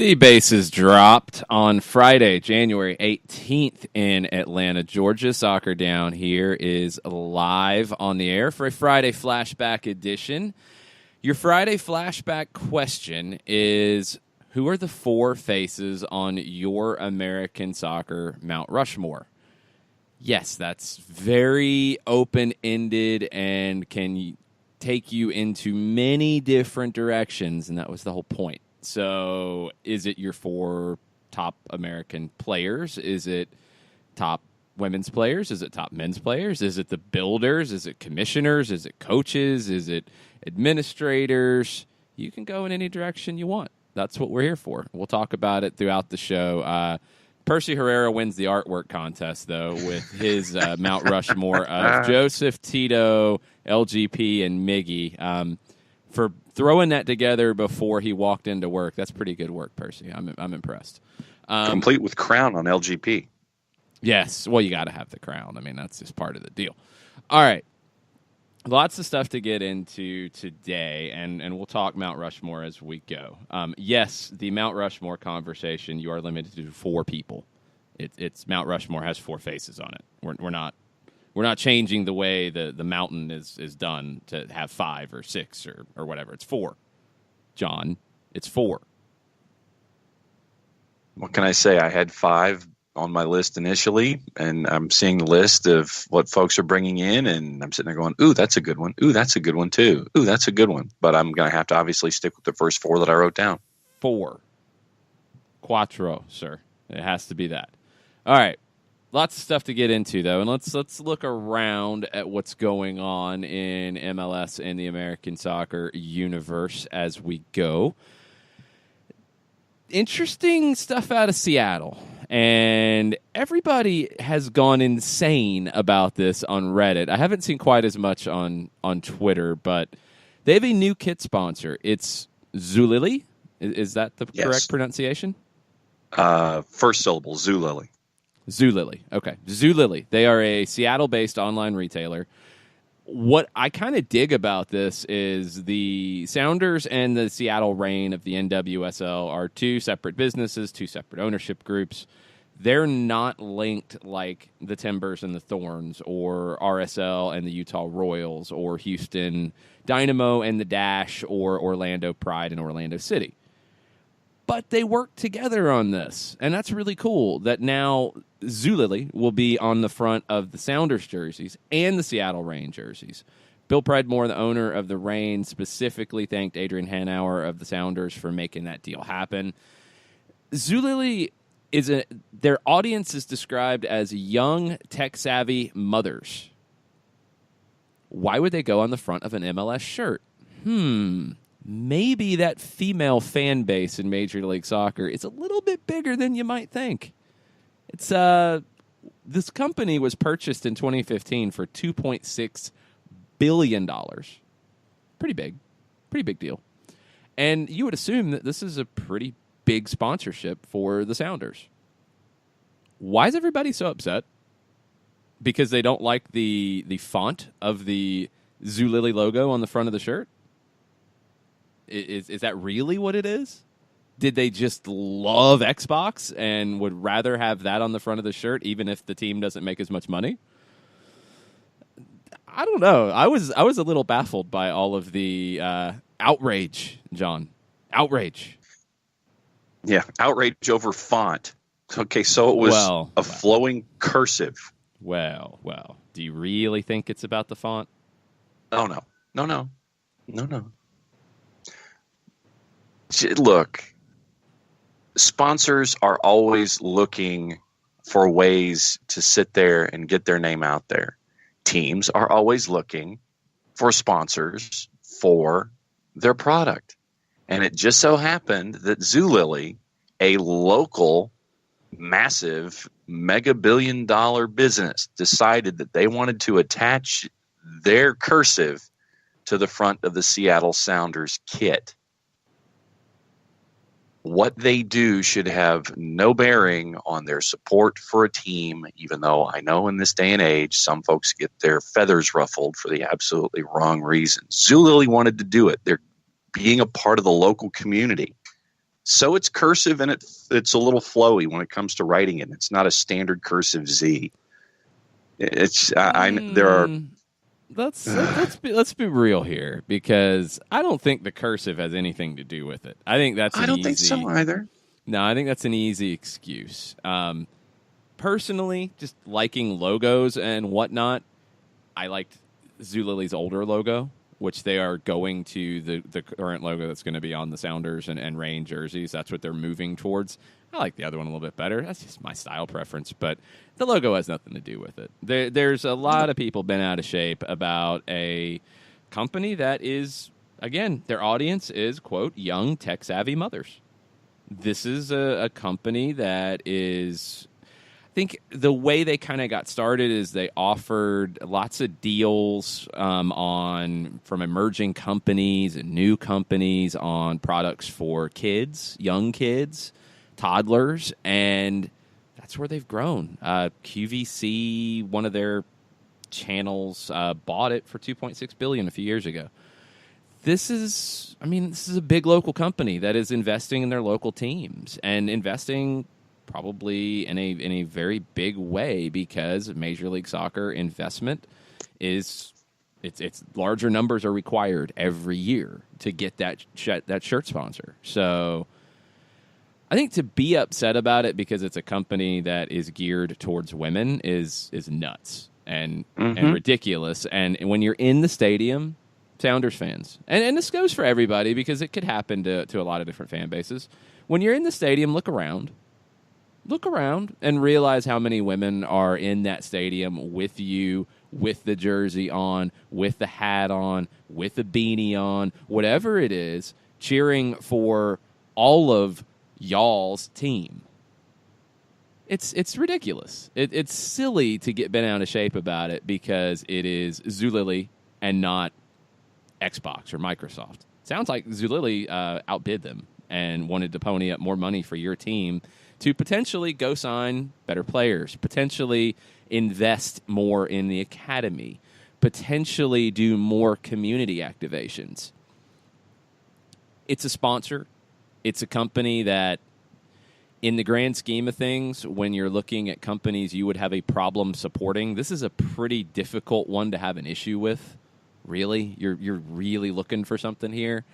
The bases dropped on Friday, January 18th in Atlanta, Georgia. Soccer Down here is live on the air for a Friday Flashback edition. Your Friday Flashback question is, who are the four faces on your American soccer Mount Rushmore? Yes, that's very open-ended and can take you into many different directions, and that was the whole point. So is it your four top American players? Is it top women's players? Is it top men's players? Is it the builders? Is it commissioners? Is it coaches? Is it administrators? You can go in any direction you want. That's what we're here for. We'll talk about it throughout the show. Percy Herrera wins the artwork contest, though, with his Mount Rushmore of Joseph, Tito, LGP, and Miggy. For throwing that together before he walked into work, that's pretty good work, Percy. I'm impressed. Complete with crown on LGP. Yes. Well, you got to have the crown. I mean, that's just part of the deal. All right. Lots of stuff to get into today, and we'll talk Mount Rushmore as we go. Yes, the Mount Rushmore conversation, you are limited to four people. It's Mount Rushmore has four faces on it. We're not changing the way the mountain is done to have five or six or whatever. It's four. John, it's four. What can I say? I had five on my list initially, and I'm seeing the list of what folks are bringing in, and I'm sitting there going, ooh, that's a good one. Ooh, that's a good one, too. Ooh, that's a good one. But I'm going to have to obviously stick with the first four that I wrote down. Four. Quattro, sir. It has to be that. All right. Lots of stuff to get into, though, and let's look around at what's going on in MLS and the American soccer universe as we go. Interesting stuff out of Seattle, and everybody has gone insane about this on Reddit. I haven't seen quite as much on Twitter, but they have a new kit sponsor. It's Zulily. Is that the correct pronunciation? First syllable, Zulily. Zulily. Okay. Zulily. They are a Seattle-based online retailer. What I kind of dig about this is the Sounders and the Seattle Reign of the NWSL are two separate businesses, two separate ownership groups. They're not linked like the Timbers and the Thorns or RSL and the Utah Royals or Houston Dynamo and the Dash or Orlando Pride and Orlando City. But they work together on this, and that's really cool that now Zulily will be on the front of the Sounders jerseys and the Seattle Reign jerseys. Bill Predmore, the owner of the Reign, specifically thanked Adrian Hanauer of the Sounders for making that deal happen. Zulily their audience is described as young, tech-savvy mothers. Why would they go on the front of an MLS shirt? Maybe that female fan base in Major League Soccer is a little bit bigger than you might think. It's this company was purchased in 2015 for $2.6 billion. Pretty big deal. And you would assume that this is a pretty big sponsorship for the Sounders. Why is everybody so upset? Because they don't like the font of the Zulily logo on the front of the shirt? Is that really what it is? Did they just love Xbox and would rather have that on the front of the shirt even if the team doesn't make as much money? I don't know. I was a little baffled by all of the outrage, John. Outrage. Yeah, outrage over font. Okay, so it was flowing cursive. Well. Do you really think it's about the font? Oh, no. Look, sponsors are always looking for ways to sit there and get their name out there. Teams are always looking for sponsors for their product. And it just so happened that Zulily, a local, massive, mega-billion-dollar business, decided that they wanted to attach their cursive to the front of the Seattle Sounders kit. What they do should have no bearing on their support for a team, even though I know in this day and age, some folks get their feathers ruffled for the absolutely wrong reasons. Zulily wanted to do it. They're being a part of the local community. So it's cursive, and it's a little flowy when it comes to writing it. It's not a standard cursive Z. There are. Let's be real here, because I don't think the cursive has anything to do with it. I think that's I don't think so either. No, I think that's an easy excuse. Personally, just liking logos and whatnot, I liked Zulily's older logo, which they are going to the current logo that's going to be on the Sounders and Reign jerseys. That's what they're moving towards. I like the other one a little bit better. That's just my style preference, but the logo has nothing to do with it. There's a lot of people bent out of shape about a company that is, again, their audience is, quote, young, tech-savvy mothers. This is a company that is... I think the way they kind of got started is they offered lots of deals from emerging companies and new companies on products for kids, young kids, toddlers, and that's where they've grown. QVC, one of their channels, bought it for $2.6 billion a few years ago. This is a big local company that is investing in their local teams and investing probably in a very big way, because Major League Soccer investment is it's larger numbers are required every year to get that shirt sponsor. So I think to be upset about it because it's a company that is geared towards women is nuts and ridiculous. And when you're in the stadium, Sounders fans, and this goes for everybody because it could happen to a lot of different fan bases. When you're in the stadium, look around and realize how many women are in that stadium with you, with the jersey on, with the hat on, with the beanie on, whatever it is, cheering for all of y'all's team. It's ridiculous. It's silly to get bent out of shape about it because it is Zulily and not Xbox or Microsoft. Sounds like Zulily outbid them and wanted to pony up more money for your team to potentially go sign better players, potentially invest more in the academy, potentially do more community activations. It's a sponsor. It's a company that, in the grand scheme of things, when you're looking at companies you would have a problem supporting, this is a pretty difficult one to have an issue with. Really? You're really looking for something here?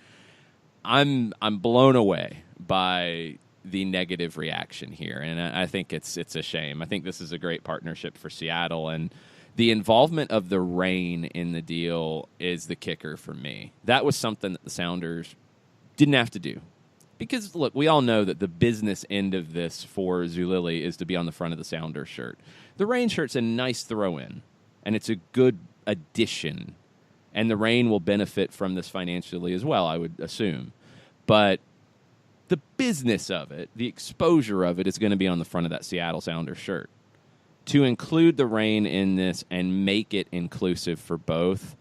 I'm blown away by the negative reaction here, and I think it's a shame. I think this is a great partnership for Seattle, and the involvement of the Reign in the deal is the kicker for me. That was something that the Sounders didn't have to do. Because, look, we all know that the business end of this for Zulily is to be on the front of the Sounders shirt. The Reign shirt's a nice throw-in, and it's a good addition, and the Reign will benefit from this financially as well, I would assume. But the business of it, the exposure of it, is going to be on the front of that Seattle Sounders shirt. To include the Reign in this and make it inclusive for both,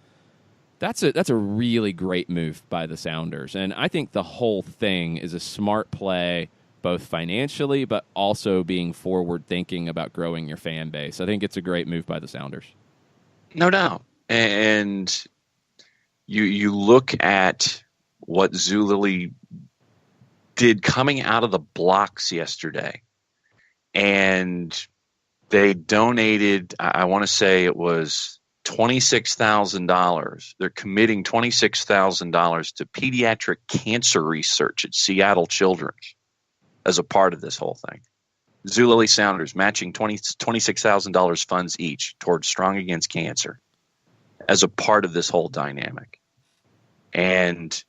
that's a really great move by the Sounders. And I think the whole thing is a smart play, both financially but also being forward-thinking about growing your fan base. I think it's a great move by the Sounders. No doubt. And you look at what Zulily did coming out of the blocks yesterday, and they donated, I want to say it was $26,000. They're committing $26,000 to pediatric cancer research at Seattle Children's as a part of this whole thing. Zulily Sounders matching $26,000 funds each towards Strong Against Cancer as a part of this whole dynamic. And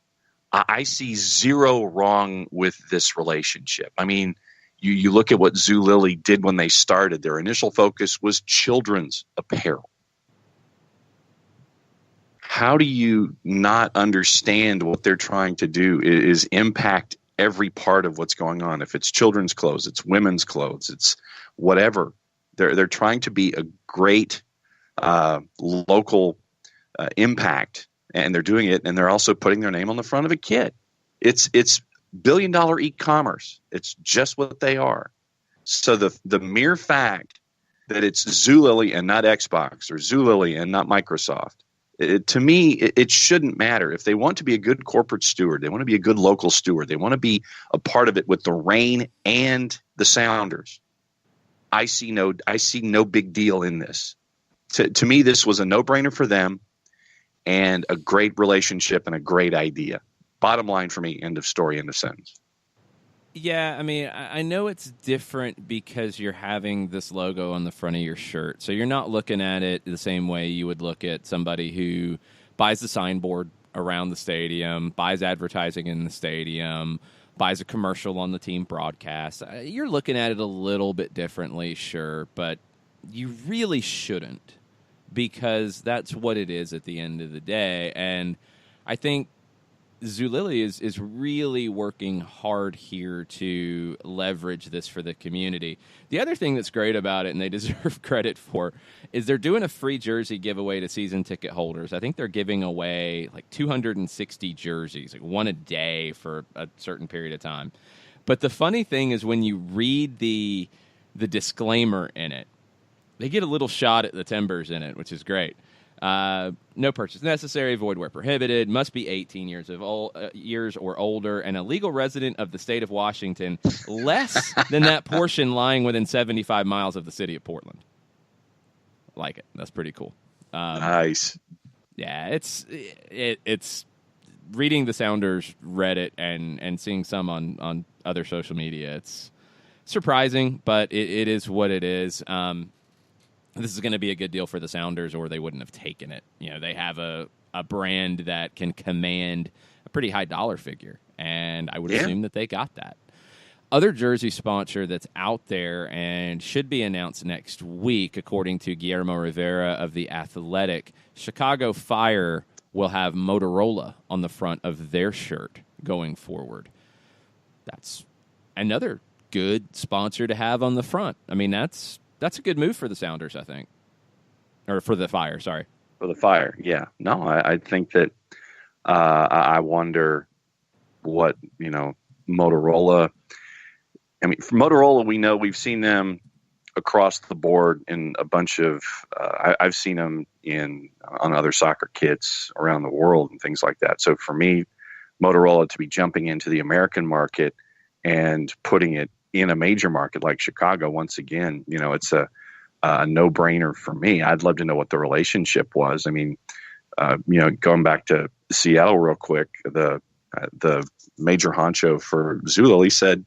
I see zero wrong with this relationship. I mean, you look at what Zulily did when they started. Their initial focus was children's apparel. How do you not understand what they're trying to do is impact every part of what's going on? If it's children's clothes, it's women's clothes, it's whatever. They're trying to be a great local impact. And they're doing it, and they're also putting their name on the front of a kit. It's billion-dollar e-commerce. It's just what they are. So the mere fact that it's Zulily and not Xbox, or Zulily and not Microsoft, To me, it shouldn't matter. If they want to be a good corporate steward, they want to be a good local steward, they want to be a part of it with the Reign and the Sounders. I see no big deal in this. To me, this was a no-brainer for them and a great relationship and a great idea. Bottom line for me, end of story, end of sentence. Yeah, I mean, I know it's different because you're having this logo on the front of your shirt. So you're not looking at it the same way you would look at somebody who buys the signboard around the stadium, buys advertising in the stadium, buys a commercial on the team broadcast. You're looking at it a little bit differently, sure, but you really shouldn't, because that's what it is at the end of the day. And I think Zulily is really working hard here to leverage this for the community. The other thing that's great about it, and they deserve credit for, is they're doing a free jersey giveaway to season ticket holders. I think they're giving away like 260 jerseys, like one a day for a certain period of time. But the funny thing is when you read the disclaimer in it, they get a little shot at the Timbers in it, which is great. No purchase necessary, void where prohibited, must be 18 years or older, and a legal resident of the state of Washington, less than that portion lying within 75 miles of the city of Portland. Like it. That's pretty cool. Nice. Yeah, it's reading the Sounders Reddit and seeing some on other social media. It's surprising, but it is what it is. This is going to be a good deal for the Sounders, or they wouldn't have taken it. You know, they have a brand that can command a pretty high dollar figure, and I would assume that they got that. Other jersey sponsor that's out there and should be announced next week, according to Guillermo Rivera of The Athletic, Chicago Fire will have Motorola on the front of their shirt going forward. That's another good sponsor to have on the front. I mean, that's a good move for the Sounders, I think. Or for the Fire, sorry. For the Fire, yeah. No, I think that I wonder what, Motorola. I mean, for Motorola, we know we've seen them across the board in a bunch of I've seen them on other soccer kits around the world and things like that. So for me, Motorola to be jumping into the American market and putting it in a major market like Chicago, once again, it's a no-brainer for me. I'd love to know what the relationship was. I mean, going back to Seattle real quick, the major honcho for Zulily said,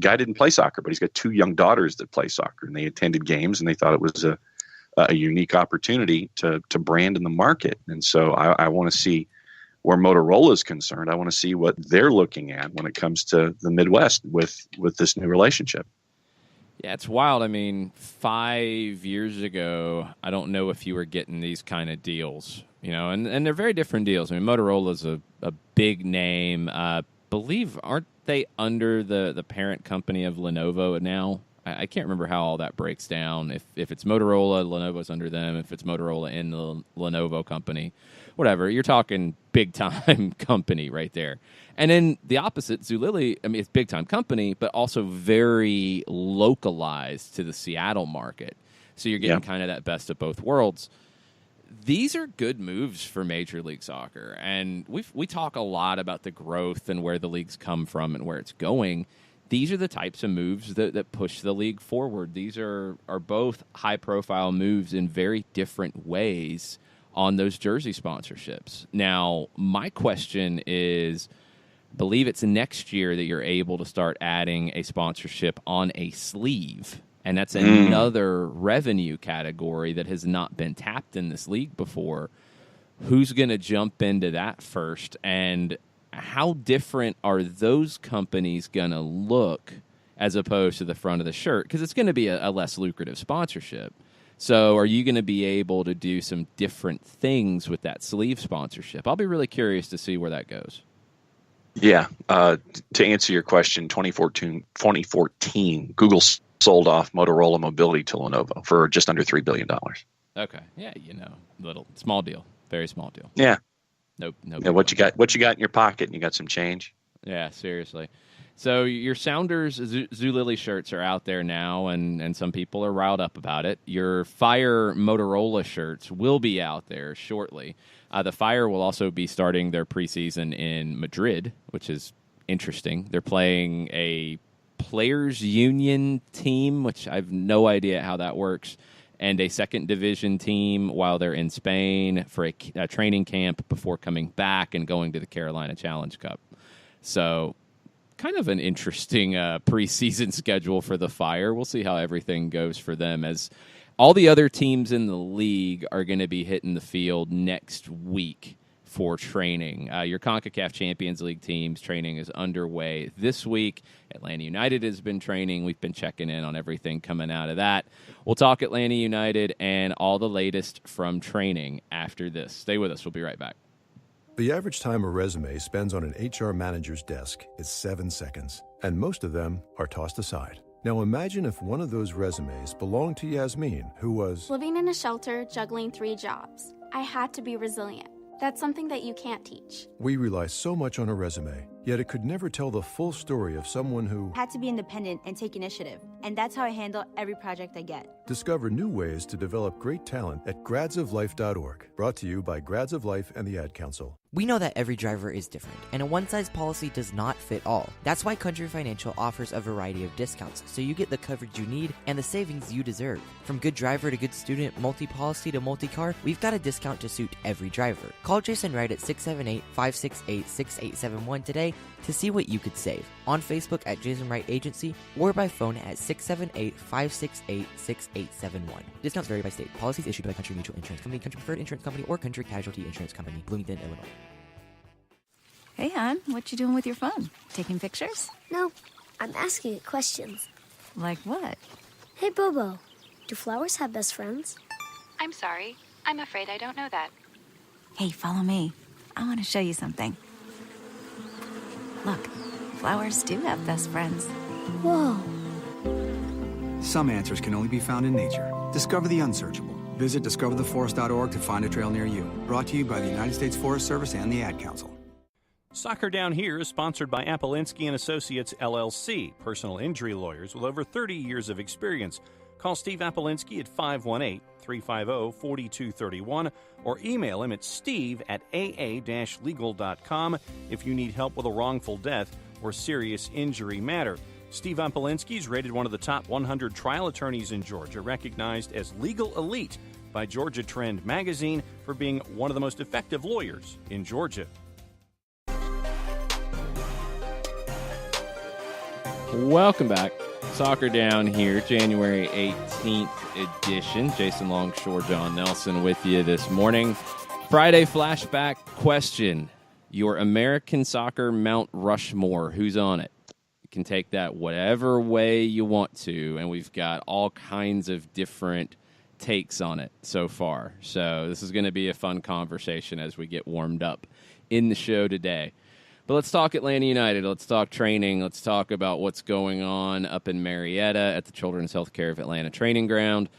guy didn't play soccer, but he's got two young daughters that play soccer, and they attended games, and they thought it was a unique opportunity to brand in the market. And so I want to see where Motorola is concerned. I want to see what they're looking at when it comes to the Midwest with this new relationship. Yeah, it's wild. I mean, 5 years ago, I don't know if you were getting these kind of deals, and they're very different deals. I mean, Motorola's a big name. Believe, aren't they under the parent company of Lenovo now? I can't remember how all that breaks down. If it's Motorola, Lenovo's under them. If it's Motorola in the Lenovo company, whatever. You're talking big-time company right there. And then the opposite, Zulily, I mean, it's big-time company, but also very localized to the Seattle market. So you're getting kind of that best of both worlds. These are good moves for Major League Soccer. And we talk a lot about the growth and where the league's come from and where it's going. These are the types of moves that push the league forward. These are both high-profile moves in very different ways on those jersey sponsorships. Now, my question is, I believe it's next year that you're able to start adding a sponsorship on a sleeve, and that's another revenue category that has not been tapped in this league before. Who's going to jump into that first, and how different are those companies going to look as opposed to the front of the shirt? Because it's going to be a less lucrative sponsorship. So are you going to be able to do some different things with that sleeve sponsorship? I'll be really curious to see where that goes. Yeah. To answer your question, 2014, Google sold off Motorola Mobility to Lenovo for just under $3 billion. Okay. Yeah, small deal. Very small deal. Yeah. Nope. Yeah, what you got in your pocket, and you got some change. Yeah, seriously. So your Sounders Zulily shirts are out there now, and some people are riled up about it. Your Fire Motorola shirts will be out there shortly. The Fire will also be starting their preseason in Madrid, which is interesting. They're playing a Players Union team, which I have no idea how that works, and a second division team while they're in Spain for a training camp before coming back and going to the Carolina Challenge Cup. So kind of an interesting preseason schedule for the Fire. We'll see how everything goes for them, as all the other teams in the league are going to be hitting the field next week for training. Your CONCACAF Champions League teams training is underway this week. Atlanta United has been training. We've been checking in on everything coming out of that. We'll talk Atlanta United and all the latest from training after this. Stay with us. We'll be right back. The average time a resume spends on an HR manager's desk is 7 seconds, and most of them are tossed aside. Now imagine if one of those resumes belonged to Yasmin, who was living in a shelter, juggling 3 jobs. I had to be resilient. That's something that you can't teach. We rely so much on a resume, yet it could never tell the full story of someone who had to be independent and take initiative. And that's how I handle every project I get. Discover new ways to develop great talent at gradsoflife.org. Brought to you by Grads of Life and the Ad Council. We know that every driver is different, and a one-size policy does not fit all. That's why Country Financial offers a variety of discounts, so you get the coverage you need and the savings you deserve. From good driver to good student, multi-policy to multi-car, we've got a discount to suit every driver. Call Jason Wright at 678-568-6871 today to see what you could save. On Facebook at Jason Wright Agency, or by phone at 678-568-6871. Discounts vary by state. Policies issued by Country Mutual Insurance Company, Country Preferred Insurance Company, or Country Casualty Insurance Company, Bloomington, Illinois. Hey, hon, what you doing with your phone? Taking pictures? No, I'm asking it questions. Like what? Hey, Bobo, do flowers have best friends? I'm sorry. I'm afraid I don't know that. Hey, follow me. I want to show you something. Look, flowers do have best friends. Whoa. Some answers can only be found in nature. Discover the unsearchable. Visit discovertheforest.org to find a trail near you. Brought to you by the United States Forest Service and the Ad Council. Soccer Down Here is sponsored by Apolinski & Associates, LLC, personal injury lawyers with over 30 years of experience. Call Steve Apolinski at 518-350-4231 or email him at steve@aa-legal.com if you need help with a wrongful death or serious injury matter. Steve Apolinski is rated one of the top 100 trial attorneys in Georgia, recognized as Legal Elite by Georgia Trend magazine for being one of the most effective lawyers in Georgia. Welcome back. Soccer Down Here, January 18th edition. Jason Longshore, John Nelson with you this morning. Friday flashback question. Your American soccer Mount Rushmore, who's on it? You can take that whatever way you want to, and we've got all kinds of different takes on it so far. So this is going to be a fun conversation as we get warmed up in the show today. But let's talk Atlanta United. Let's talk training. Let's talk about what's going on up in Marietta at the Children's Healthcare of Atlanta training ground.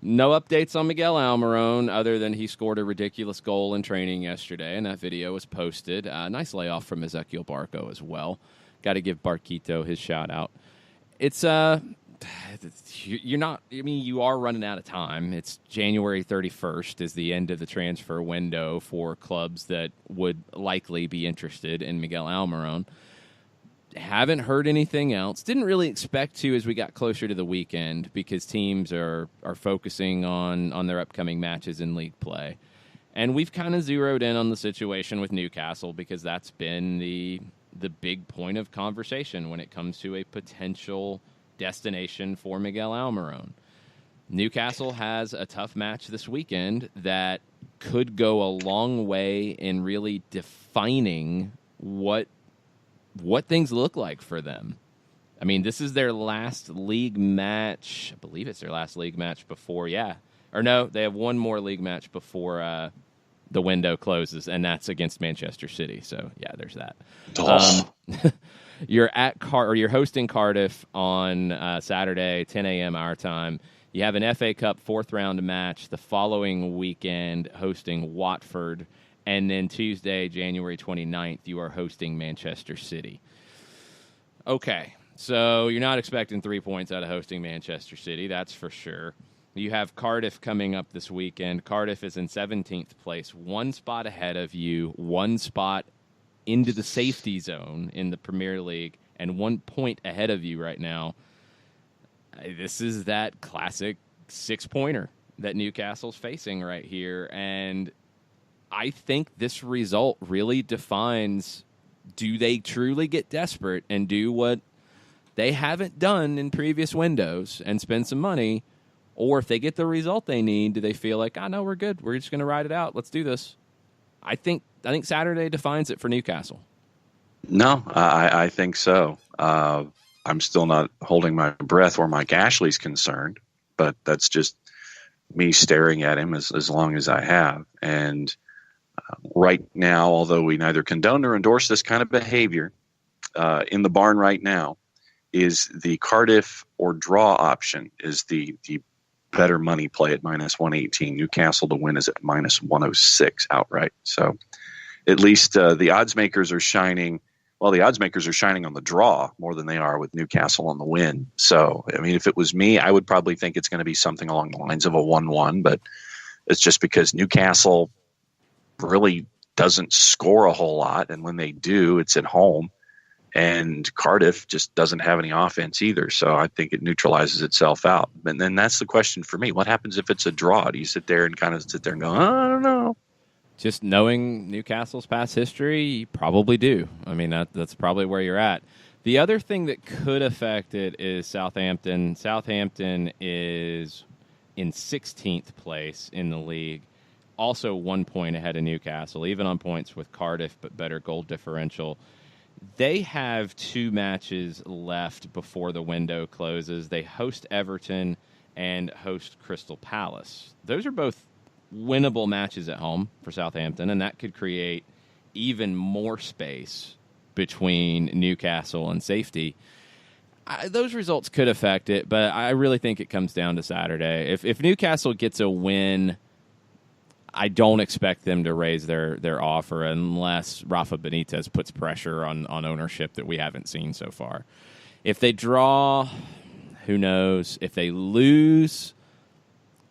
No updates on Miguel Almirón other than he scored a ridiculous goal in training yesterday, and that video was posted. Nice layoff from Ezequiel Barco as well. Got to give Barquito his shout out. It's you're not. I mean, you are running out of time. It's January 31st is the end of the transfer window for clubs that would likely be interested in Miguel Almirón. Haven't heard anything else. Didn't really expect to as we got closer to the weekend because teams are focusing on their upcoming matches in league play. And we've kind of zeroed in on the situation with Newcastle because that's been the big point of conversation when it comes to a potential destination for Miguel Almirón. Newcastle has a tough match this weekend that could go a long way in really defining what things look like for them. I mean, this is their last league match. I believe it's their last league match before, Or no, they have one more league match before the window closes, and that's against Manchester City. So, there's that. You're you're hosting Cardiff on Saturday, 10 a.m. our time. You have an FA Cup fourth-round match the following weekend hosting Watford. And then Tuesday, January 29th, you are hosting Manchester City. Okay, so you're not expecting 3 points out of hosting Manchester City, that's for sure. You have Cardiff coming up this weekend. Cardiff is in 17th place, 1 spot ahead of you, 1 spot into the safety zone in the Premier League, and 1 point ahead of you right now. This is that classic 6-pointer that Newcastle's facing right here, and I think this result really defines, do they truly get desperate and do what they haven't done in previous windows and spend some money, or if they get the result they need, do they feel like, no, we're good, we're just going to ride it out, let's do this? I think Saturday defines it for Newcastle. No, I think so. I'm still not holding my breath where Mike Ashley's concerned, but that's just me staring at him as long as I have. And right now, although we neither condone nor endorse this kind of behavior, in the barn right now is the Cardiff or draw option is the better money play at -118. Newcastle to win is at -106 outright. So at least the odds makers are shining. Well, the odds makers are shining on the draw more than they are with Newcastle on the win. So, I mean, if it was me, I would probably think it's going to be something along the lines of a 1-1, but it's just because Newcastle really doesn't score a whole lot, and when they do, it's at home, and Cardiff just doesn't have any offense either, so I think it neutralizes itself out. And then that's the question for me. What happens if it's a draw? Do you sit there and go, I don't know? Just knowing Newcastle's past history, you probably do. I mean, that's probably where you're at. The other thing that could affect it is Southampton. Southampton is in 16th place in the league, also 1 point ahead of Newcastle, even on points with Cardiff, but better goal differential. They have 2 matches left before the window closes. They host Everton and host Crystal Palace. Those are both winnable matches at home for Southampton, and that could create even more space between Newcastle and safety. Those results could affect it, but I really think it comes down to Saturday. If Newcastle gets a win, I don't expect them to raise their offer unless Rafa Benitez puts pressure on ownership that we haven't seen so far. If they draw, who knows? If they lose,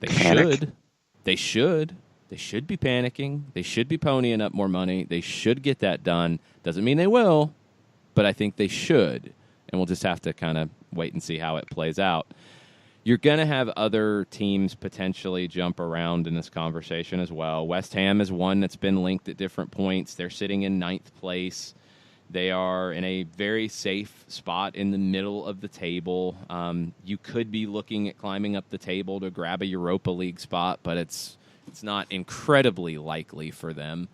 they should. They should. They should be panicking. They should be ponying up more money. They should get that done. Doesn't mean they will, but I think they should. And we'll just have to kind of wait and see how it plays out. You're going to have other teams potentially jump around in this conversation as well. West Ham is one that's been linked at different points. They're sitting in 9th place. They are in a very safe spot in the middle of the table. You could be looking at climbing up the table to grab a Europa League spot, but it's not incredibly likely for them.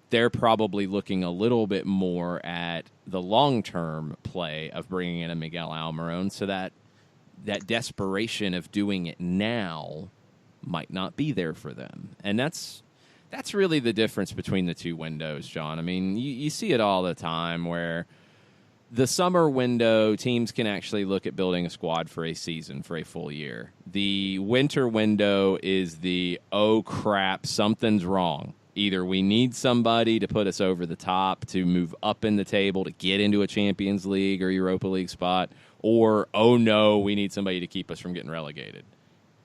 They're probably looking a little bit more at the long-term play of bringing in a Miguel Almiron, so that desperation of doing it now might not be there for them. And that's really the difference between the 2 windows, John. I mean, you see it all the time where the summer window, teams can actually look at building a squad for a season, for a full year. The winter window is the, oh, crap, something's wrong. Either we need somebody to put us over the top, to move up in the table, to get into a Champions League or Europa League spot, or, oh, no, we need somebody to keep us from getting relegated.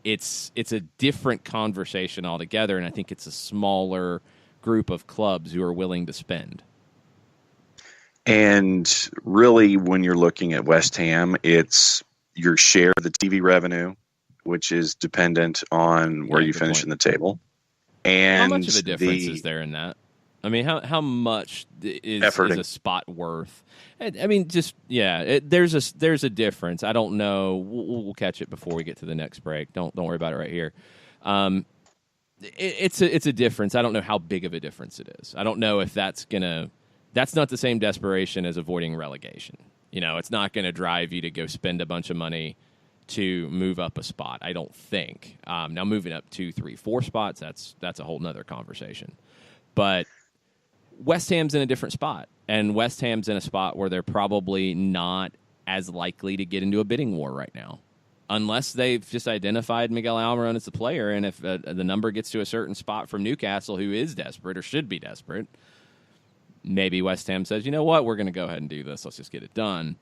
It's a different conversation altogether, and I think it's a smaller group of clubs who are willing to spend. And really, when you're looking at West Ham, it's your share of the TV revenue, which is dependent on where you finish in the table. And how much of a difference is there in that? I mean, how much is a spot worth? I mean, just there's a difference. I don't know. We'll catch it before we get to the next break. Don't worry about it right here. It's a difference. I don't know how big of a difference it is. I don't know if that's not the same desperation as avoiding relegation. You know, it's not going to drive you to go spend a bunch of money to move up a spot, I don't think. Now, moving up 2, 3, 4 spots, that's a whole nother conversation. But West Ham's in a different spot, and West Ham's in a spot where they're probably not as likely to get into a bidding war right now, unless they've just identified Miguel Almiron as the player, and if the number gets to a certain spot from Newcastle, who is desperate or should be desperate, maybe West Ham says, you know what, we're going to go ahead and do this. Let's just get it done.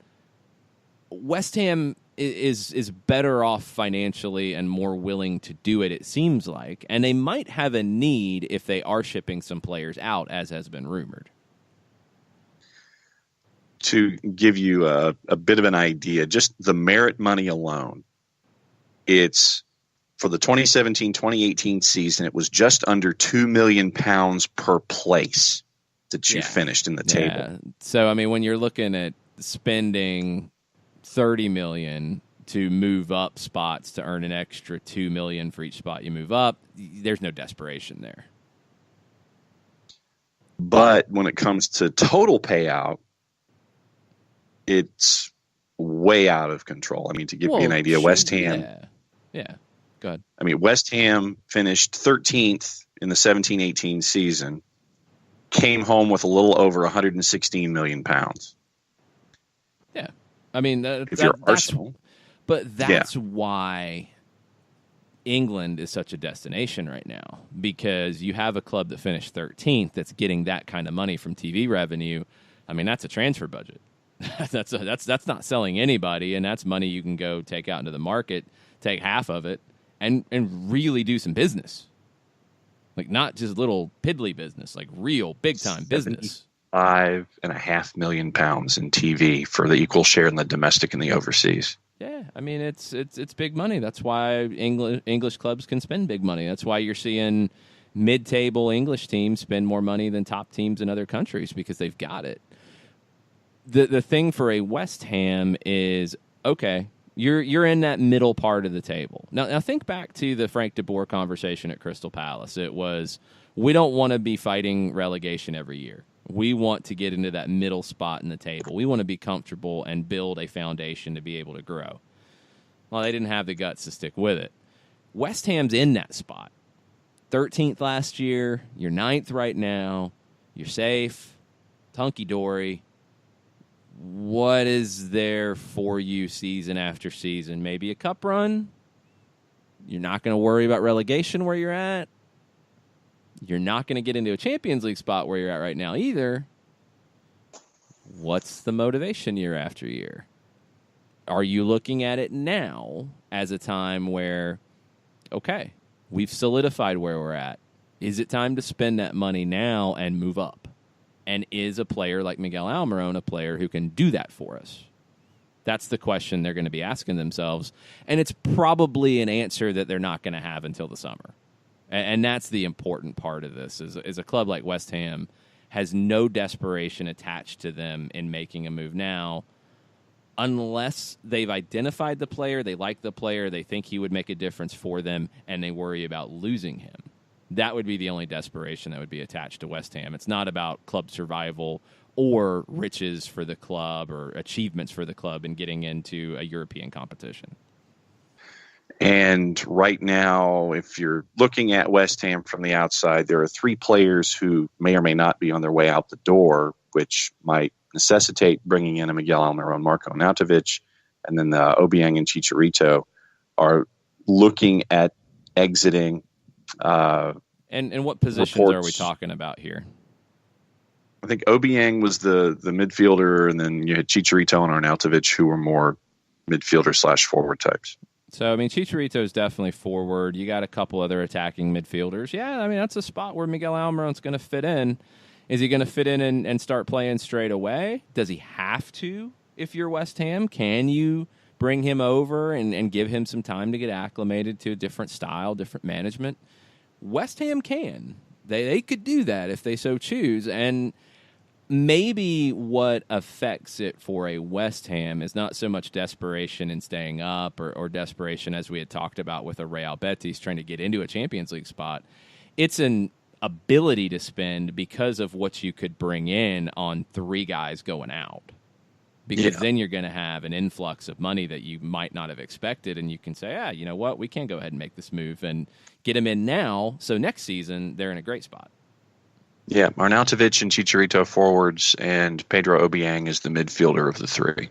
West Ham is better off financially and more willing to do it, it seems like, and they might have a need if they are shipping some players out, as has been rumored. To give you a bit of an idea, just the merit money alone, it's for the 2017-2018 season, it was just under £2 million per place that you finished in the table. So, I mean, when you're looking at spending $30 million to move up spots to earn an extra $2 million for each spot you move up, there's no desperation there. But when it comes to total payout, it's way out of control. I mean, to give you an idea, West Ham. Yeah. Go ahead. I mean, West Ham finished 13th in the 17-18 season, came home with a little over 116 million pounds. Yeah. I mean, if you're Arsenal. But that's why England is such a destination right now, because you have a club that finished 13th that's getting that kind of money from TV revenue. I mean, that's a transfer budget. That's not selling anybody, and that's money you can go take out into the market, take half of it, and really do some business. Like, not just little piddly business, like real big-time business. £5.5 million in TV for the equal share in the domestic and the overseas. Yeah, I mean, it's big money. That's why English clubs can spend big money. That's why you're seeing mid-table English teams spend more money than top teams in other countries, because they've got it. The thing for a West Ham is, okay, you're in that middle part of the table. Now think back to the Frank de Boer conversation at Crystal Palace. It was, we don't want to be fighting relegation every year. We want to get into that middle spot in the table. We want to be comfortable and build a foundation to be able to grow. Well, they didn't have the guts to stick with it. West Ham's in that spot. 13th last year. You're 9th right now. You're safe. Hunky-dory. What is there for you season after season? Maybe a cup run? You're not going to worry about relegation where you're at. You're not going to get into a Champions League spot where you're at right now either. What's the motivation year after year? Are you looking at it now as a time where, okay, we've solidified where we're at. Is it time to spend that money now and move up? And is a player like Miguel Almiron a player who can do that for us? That's the question they're going to be asking themselves. And it's probably an answer that they're not going to have until the summer. And that's the important part of this, is a club like West Ham has no desperation attached to them in making a move now, unless they've identified the player, they like the player, they think he would make a difference for them, and they worry about losing him. That would be the only desperation that would be attached to West Ham. It's not about club survival or riches for the club or achievements for the club in getting into a European competition. And right now, if you're looking at West Ham from the outside, there are 3 players who may or may not be on their way out the door, which might necessitate bringing in a Miguel Almiron, Marko Arnautovic, and then the Obiang and Chicharito are looking at exiting. And what positions are we talking about here? I think Obiang was the midfielder, and then you had Chicharito and Arnautovic, who were more midfielder/forward types. So, I mean, Chicharito is definitely forward. You got a couple other attacking midfielders. Yeah, I mean, that's a spot where Miguel Almiron's going to fit in. Is he going to fit in and start playing straight away? Does he have to if you're West Ham? Can you bring him over and give him some time to get acclimated to a different style, different management? West Ham can. They could do that if they so choose. And maybe what affects it for a West Ham is not so much desperation in staying up or desperation, as we had talked about with a Real Betis trying to get into a Champions League spot. It's an ability to spend because of what you could bring in on 3 guys going out. Because then you're going to have an influx of money that you might not have expected, and you can say, you know what, we can go ahead and make this move and get them in now, so next season they're in a great spot. Yeah, Arnautovic and Chicharito forwards, and Pedro Obiang is the midfielder of the 3.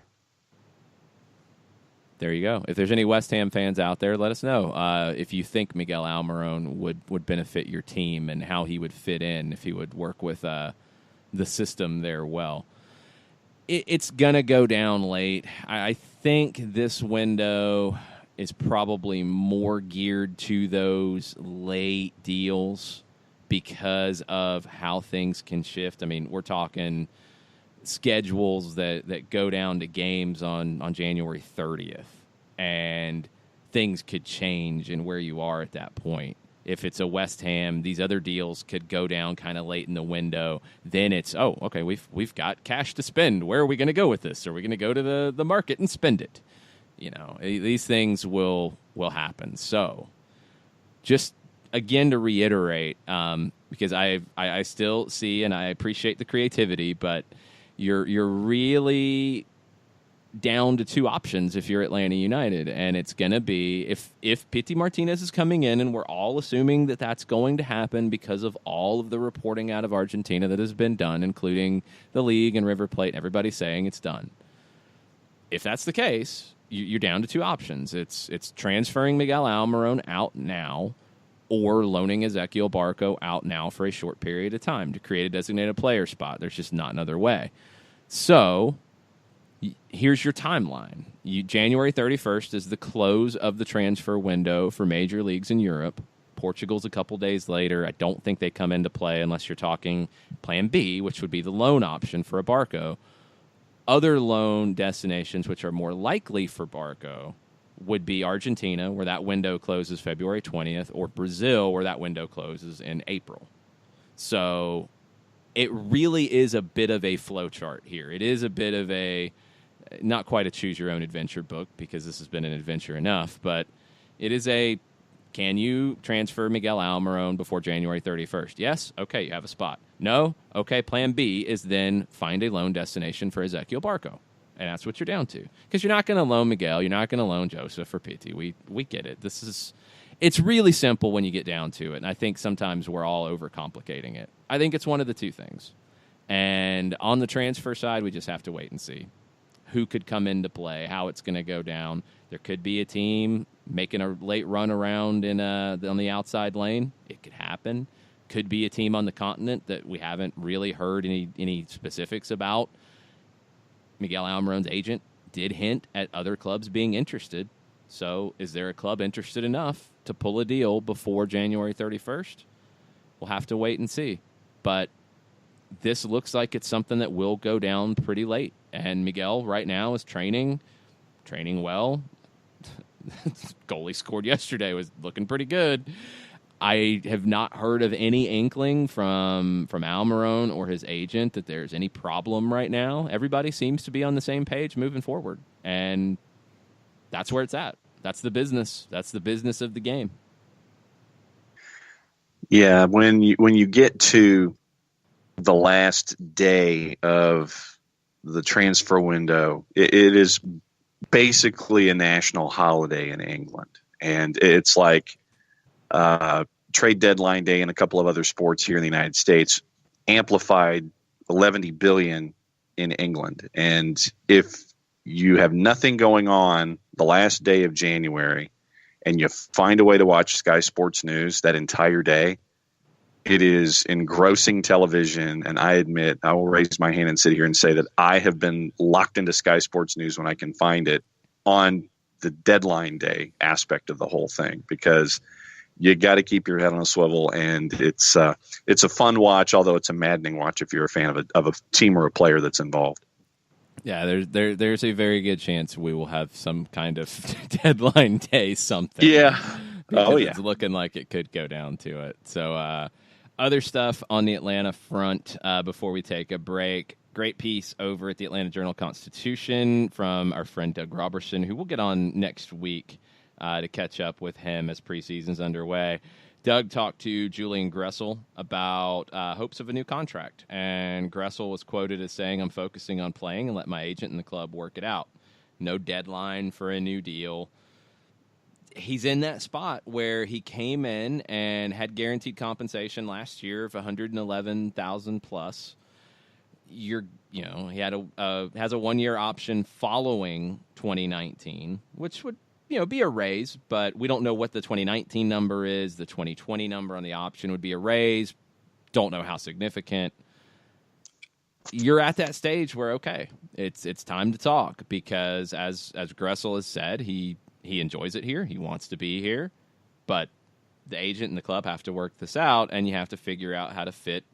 There you go. If there's any West Ham fans out there, let us know if you think Miguel Almiron would benefit your team and how he would fit in, if he would work with the system there well. It's going to go down late. I think this window is probably more geared to those late deals because of how things can shift. I mean, we're talking schedules that go down to games on January 30th, and things could change in where you are at that point. If it's a West Ham, these other deals could go down kind of late in the window. Then it's, oh, okay, we've got cash to spend. Where are we going to go with this? Are we going to go to the market and spend it? You know, these things will happen. So just, again, to reiterate, because I still see and I appreciate the creativity, but you're really down to two options if you're Atlanta United, and it's going to be if Pity Martinez is coming in, and we're all assuming that that's going to happen because of all of the reporting out of Argentina that has been done, including the league and River Plate, and everybody saying it's done. If that's the case, you're down to two options. It's transferring Miguel Almiron out now, or loaning Ezequiel Barco out now for a short period of time to create a designated player spot. There's just not another way. So here's your timeline. January 31st is the close of the transfer window for major leagues in Europe. Portugal's a couple days later. I don't think they come into play unless you're talking Plan B, which would be the loan option for a Barco. Other loan destinations, which are more likely for Barco, would be Argentina, where that window closes February 20th, or Brazil, where that window closes in April. So it really is a bit of a flow chart here. It is a bit of a, not quite a choose-your-own-adventure book, because this has been an adventure enough, but it is a, can you transfer Miguel Almiron before January 31st? Yes? Okay, you have a spot. No? Okay, Plan B is then find a loan destination for Ezequiel Barco, and that's what you're down to. Because you're not going to loan Miguel, you're not going to loan Joseph or Pity. We get it. It's really simple when you get down to it, and I think sometimes we're all overcomplicating it. I think it's one of the two things. And on the transfer side, we just have to wait and see who could come into play, how it's going to go down. There could be a team making a late run around on the outside lane. It could happen. Could be a team on the continent that we haven't really heard any specifics about. Miguel Almiron's agent did hint at other clubs being interested. So is there a club interested enough to pull a deal before January 31st? We'll have to wait and see. But this looks like it's something that will go down pretty late. And Miguel right now is training well. Goal he scored yesterday was looking pretty good. I have not heard of any inkling from Almiron or his agent that there's any problem right now. Everybody seems to be on the same page moving forward. And that's where it's at. That's the business. That's the business of the game. Yeah, when you get to the last day of the transfer window, it is basically a national holiday in England. And it's like trade deadline day and a couple of other sports here in the United States, amplified 11 billion in England. And if you have nothing going on the last day of January and you find a way to watch Sky Sports News that entire day, it is engrossing television. And I admit, I will raise my hand and sit here and say that I have been locked into Sky Sports News when I can find it on the deadline day aspect of the whole thing, because you got to keep your head on a swivel, and it's a fun watch, although it's a maddening watch if you're a fan of a team or a player that's involved. Yeah, there's a very good chance we will have some kind of deadline day something. Yeah. Oh, yeah. It's looking like it could go down to it. So other stuff on the Atlanta front before we take a break. Great piece over at the Atlanta Journal-Constitution from our friend Doug Robertson, who we'll get on next week to catch up with him as preseason's underway. Doug talked to Julian Gressel about hopes of a new contract, and Gressel was quoted as saying, "I'm focusing on playing and let my agent and the club work it out. No deadline for a new deal." He's in that spot where he came in and had guaranteed compensation last year of $111,000 plus. He had has a 1-year option following 2019, which would be a raise, but we don't know what the 2019 number is. The 2020 number on the option would be a raise. Don't know how significant. you're at that stage where, okay, it's time to talk, because as Gressel has said, he enjoys it here. He wants to be here, but the agent and the club have to work this out, and you have to figure out how to fit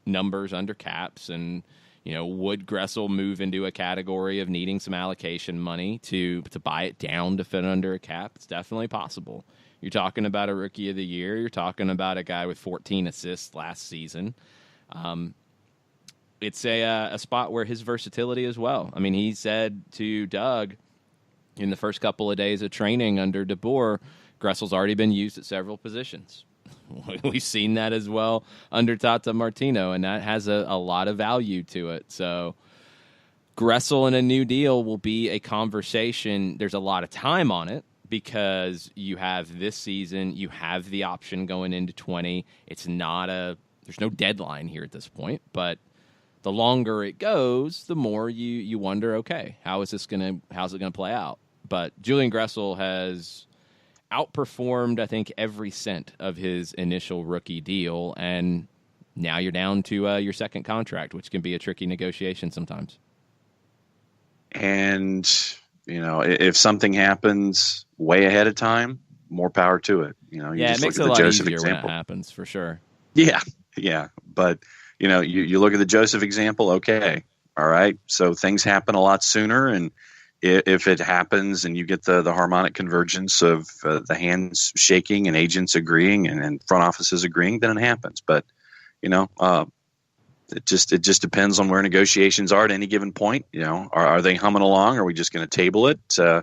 numbers under caps. And, would Gressel move into a category of needing some allocation money to buy it down to fit under a cap? It's definitely possible. You're talking about a rookie of the year. You're talking about a guy with 14 assists last season. It's a spot where his versatility as well. I mean, he said to Doug in the first couple of days of training under DeBoer, Gressel's already been used at several positions. We've seen that as well under Tata Martino, and that has a lot of value to it. So Gressel in a new deal will be a conversation. There's a lot of time on it because you have this season, you have the option going into 20. There's no deadline here at this point, but the longer it goes, the more you wonder, okay, how's it going to play out? But Julian Gressel has outperformed, I think, every cent of his initial rookie deal, and now you're down to your second contract, which can be a tricky negotiation sometimes. And, if something happens way ahead of time, more power to it. You it makes it a lot easier when it happens, for sure. Yeah. But, you look at the Joseph example, okay, all right, so things happen a lot sooner, and if it happens and you get the harmonic convergence of the hands shaking and agents agreeing and front offices agreeing, then it happens. But, it just depends on where negotiations are at any given point. Are they humming along? Are we just going to table it? So,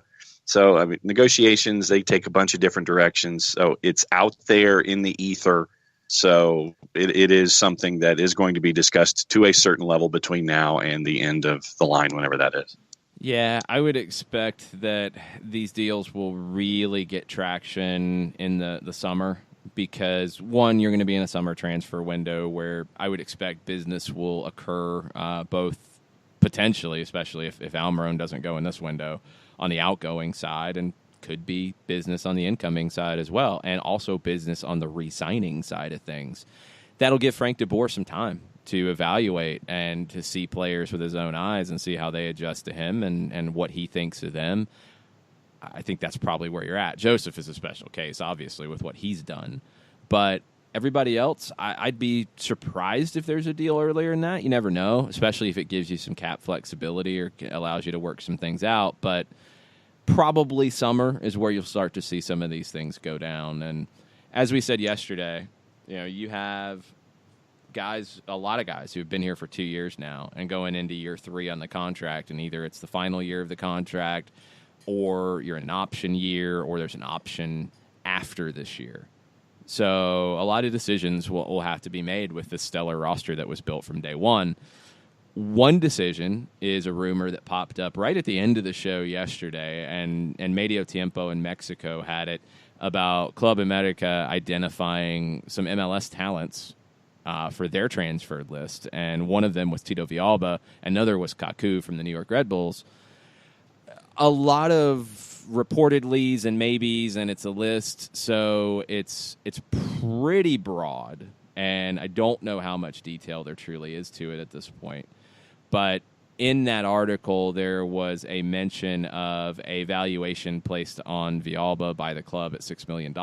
I mean, negotiations, they take a bunch of different directions. So it's out there in the ether. So it is something that is going to be discussed to a certain level between now and the end of the line, whenever that is. Yeah, I would expect that these deals will really get traction in the summer because, one, you're going to be in a summer transfer window where I would expect business will occur both potentially, especially if Almiron doesn't go in this window, on the outgoing side, and could be business on the incoming side as well, and also business on the re-signing side of things. That'll give Frank DeBoer some time to evaluate and to see players with his own eyes and see how they adjust to him and what he thinks of them. I think that's probably where you're at. Joseph is a special case, obviously, with what he's done. But everybody else, I'd be surprised if there's a deal earlier than that. You never know, especially if it gives you some cap flexibility or allows you to work some things out. But probably summer is where you'll start to see some of these things go down. And as we said yesterday, you have a lot of guys who've been here for 2 years now and going into year 3 on the contract, and either it's the final year of the contract or you're in an option year or there's an option after this year. So a lot of decisions will have to be made with this stellar roster that was built from day one. One decision is a rumor that popped up right at the end of the show yesterday, and Medio Tiempo in Mexico had it about Club America identifying some MLS talents for their transfer list, and one of them was Tito Villalba, another was Kaku from the New York Red Bulls. A lot of reported leads and maybes, and it's a list, so it's pretty broad, and I don't know how much detail there truly is to it at this point. But in that article, there was a mention of a valuation placed on Villalba by the club at $6 million,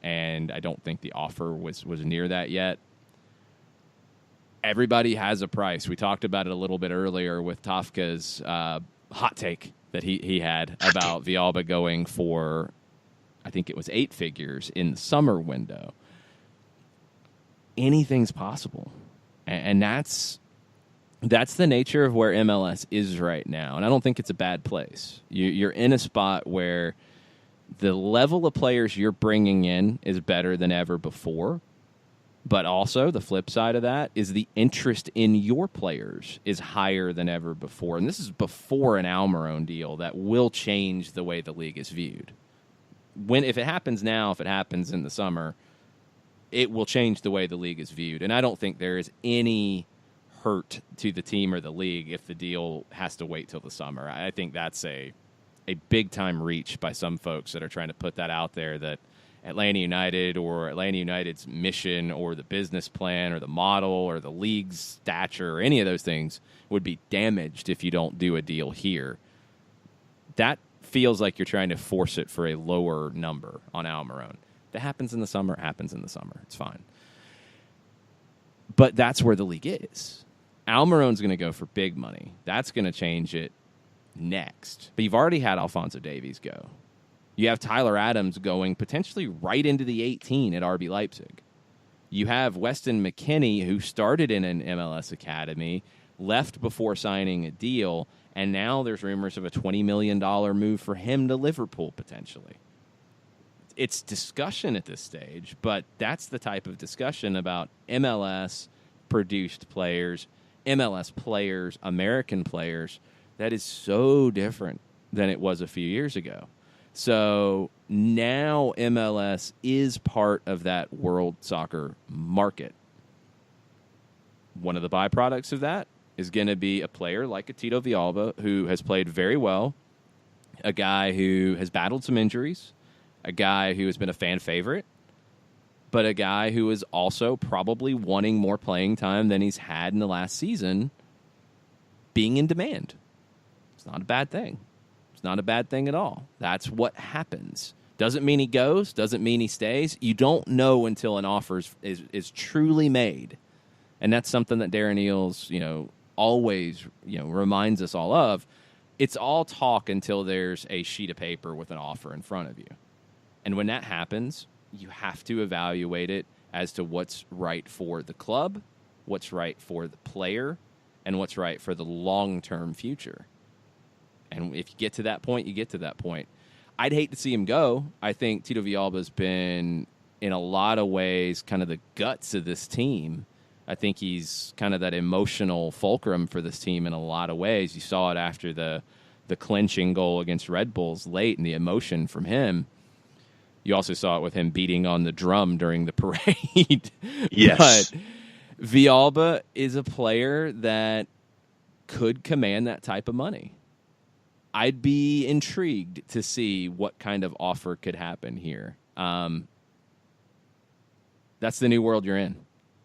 and I don't think the offer was near that yet. Everybody has a price. We talked about it a little bit earlier with Tafka's hot take that he had about Villalba going for, I think it was 8 figures in the summer window. Anything's possible. And that's the nature of where MLS is right now. And I don't think it's a bad place. You're in a spot where the level of players you're bringing in is better than ever before. But also, the flip side of that is the interest in your players is higher than ever before. And this is before an Almiron deal that will change the way the league is viewed. If it happens now, if it happens in the summer, it will change the way the league is viewed. And I don't think there is any hurt to the team or the league if the deal has to wait till the summer. I think that's a big-time reach by some folks that are trying to put that out there, that Atlanta United or Atlanta United's mission or the business plan or the model or the league's stature or any of those things would be damaged if you don't do a deal here. That feels like you're trying to force it for a lower number on Al Marone. That happens in the summer, happens in the summer. It's fine. But that's where the league is. Al Marone's going to go for big money. That's going to change it next. But you've already had Alphonso Davies go. You have Tyler Adams going potentially right into the 18 at RB Leipzig. You have Weston McKennie, who started in an MLS academy, left before signing a deal, and now there's rumors of a $20 million move for him to Liverpool potentially. It's discussion at this stage, but that's the type of discussion about MLS-produced players, MLS players, American players, that is so different than it was a few years ago. So now MLS is part of that world soccer market. One of the byproducts of that is going to be a player like a Tito Villalba, who has played very well, a guy who has battled some injuries, a guy who has been a fan favorite, but a guy who is also probably wanting more playing time than he's had in the last season, being in demand. It's not a bad thing. It's not a bad thing at all. That's what happens. Doesn't mean he goes, doesn't mean he stays. You don't know until an offer is truly made. And that's something that Darren Eales, always, reminds us all of. It's all talk until there's a sheet of paper with an offer in front of you. And when that happens, you have to evaluate it as to what's right for the club, what's right for the player, and what's right for the long-term future. And if you get to that point, you get to that point. I'd hate to see him go. I think Tito Villalba's been, in a lot of ways, kind of the guts of this team. I think he's kind of that emotional fulcrum for this team in a lot of ways. You saw it after the clinching goal against Red Bulls late and the emotion from him. You also saw it with him beating on the drum during the parade. Yes. But Villalba is a player that could command that type of money. I'd be intrigued to see what kind of offer could happen here. That's the new world you're in.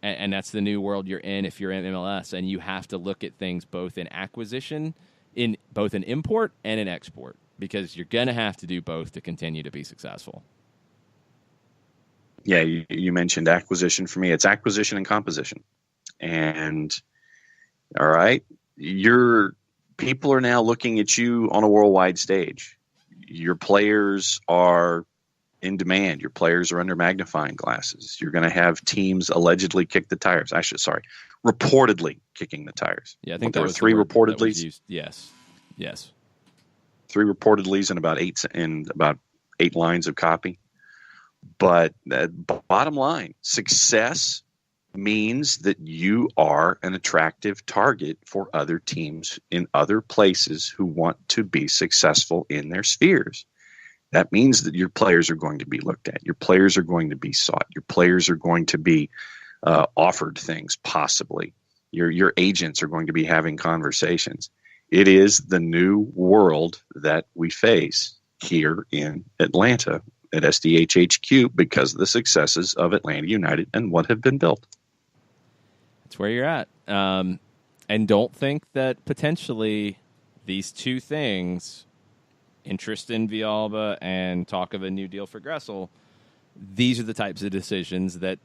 And that's the new world you're in if you're in MLS. And you have to look at things both in acquisition, in both in import and in export, because you're going to have to do both to continue to be successful. Yeah, you mentioned acquisition. For me, it's acquisition and composition. And, all right, people are now looking at you on a worldwide stage. Your players are in demand. Your players are under magnifying glasses. You're going to have teams allegedly kick the tires. Reportedly kicking the tires. Yeah, I think there that were was three the word that was reportedlies. used. Yes. 3 reportedlies and about 8 lines of copy. But bottom line, success means that you are an attractive target for other teams in other places who want to be successful in their spheres. That means that your players are going to be looked at. Your players are going to be sought. Your players are going to be offered things, possibly. Your agents are going to be having conversations. It is the new world that we face here in Atlanta at SDH HQ because of the successes of Atlanta United and what have been built. That's where you're at. And don't think that potentially these two things, interest in Villalba and talk of a new deal for Gressel, these are the types of decisions that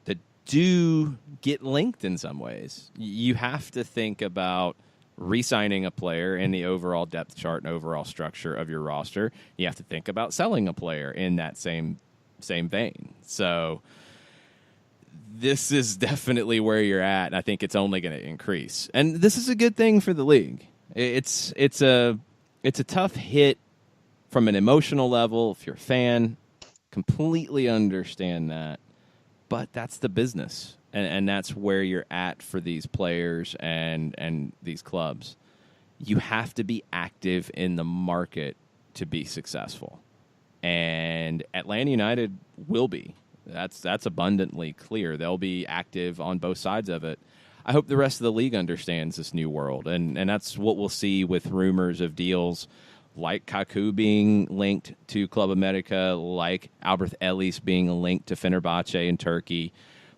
do get linked in some ways. You have to think about re-signing a player in the overall depth chart and overall structure of your roster. You have to think about selling a player in that same vein. So this is definitely where you're at, and I think it's only going to increase. And this is a good thing for the league. It's a tough hit from an emotional level. If you're a fan, completely understand that. But that's the business. And that's where you're at for these players and these clubs. You have to be active in the market to be successful. And Atlanta United will be. That's abundantly clear. They'll be active on both sides of it. I hope the rest of the league understands this new world. And that's what we'll see with rumors of deals like Kaku being linked to Club America, like Albert Ellis being linked to Fenerbahce in Turkey.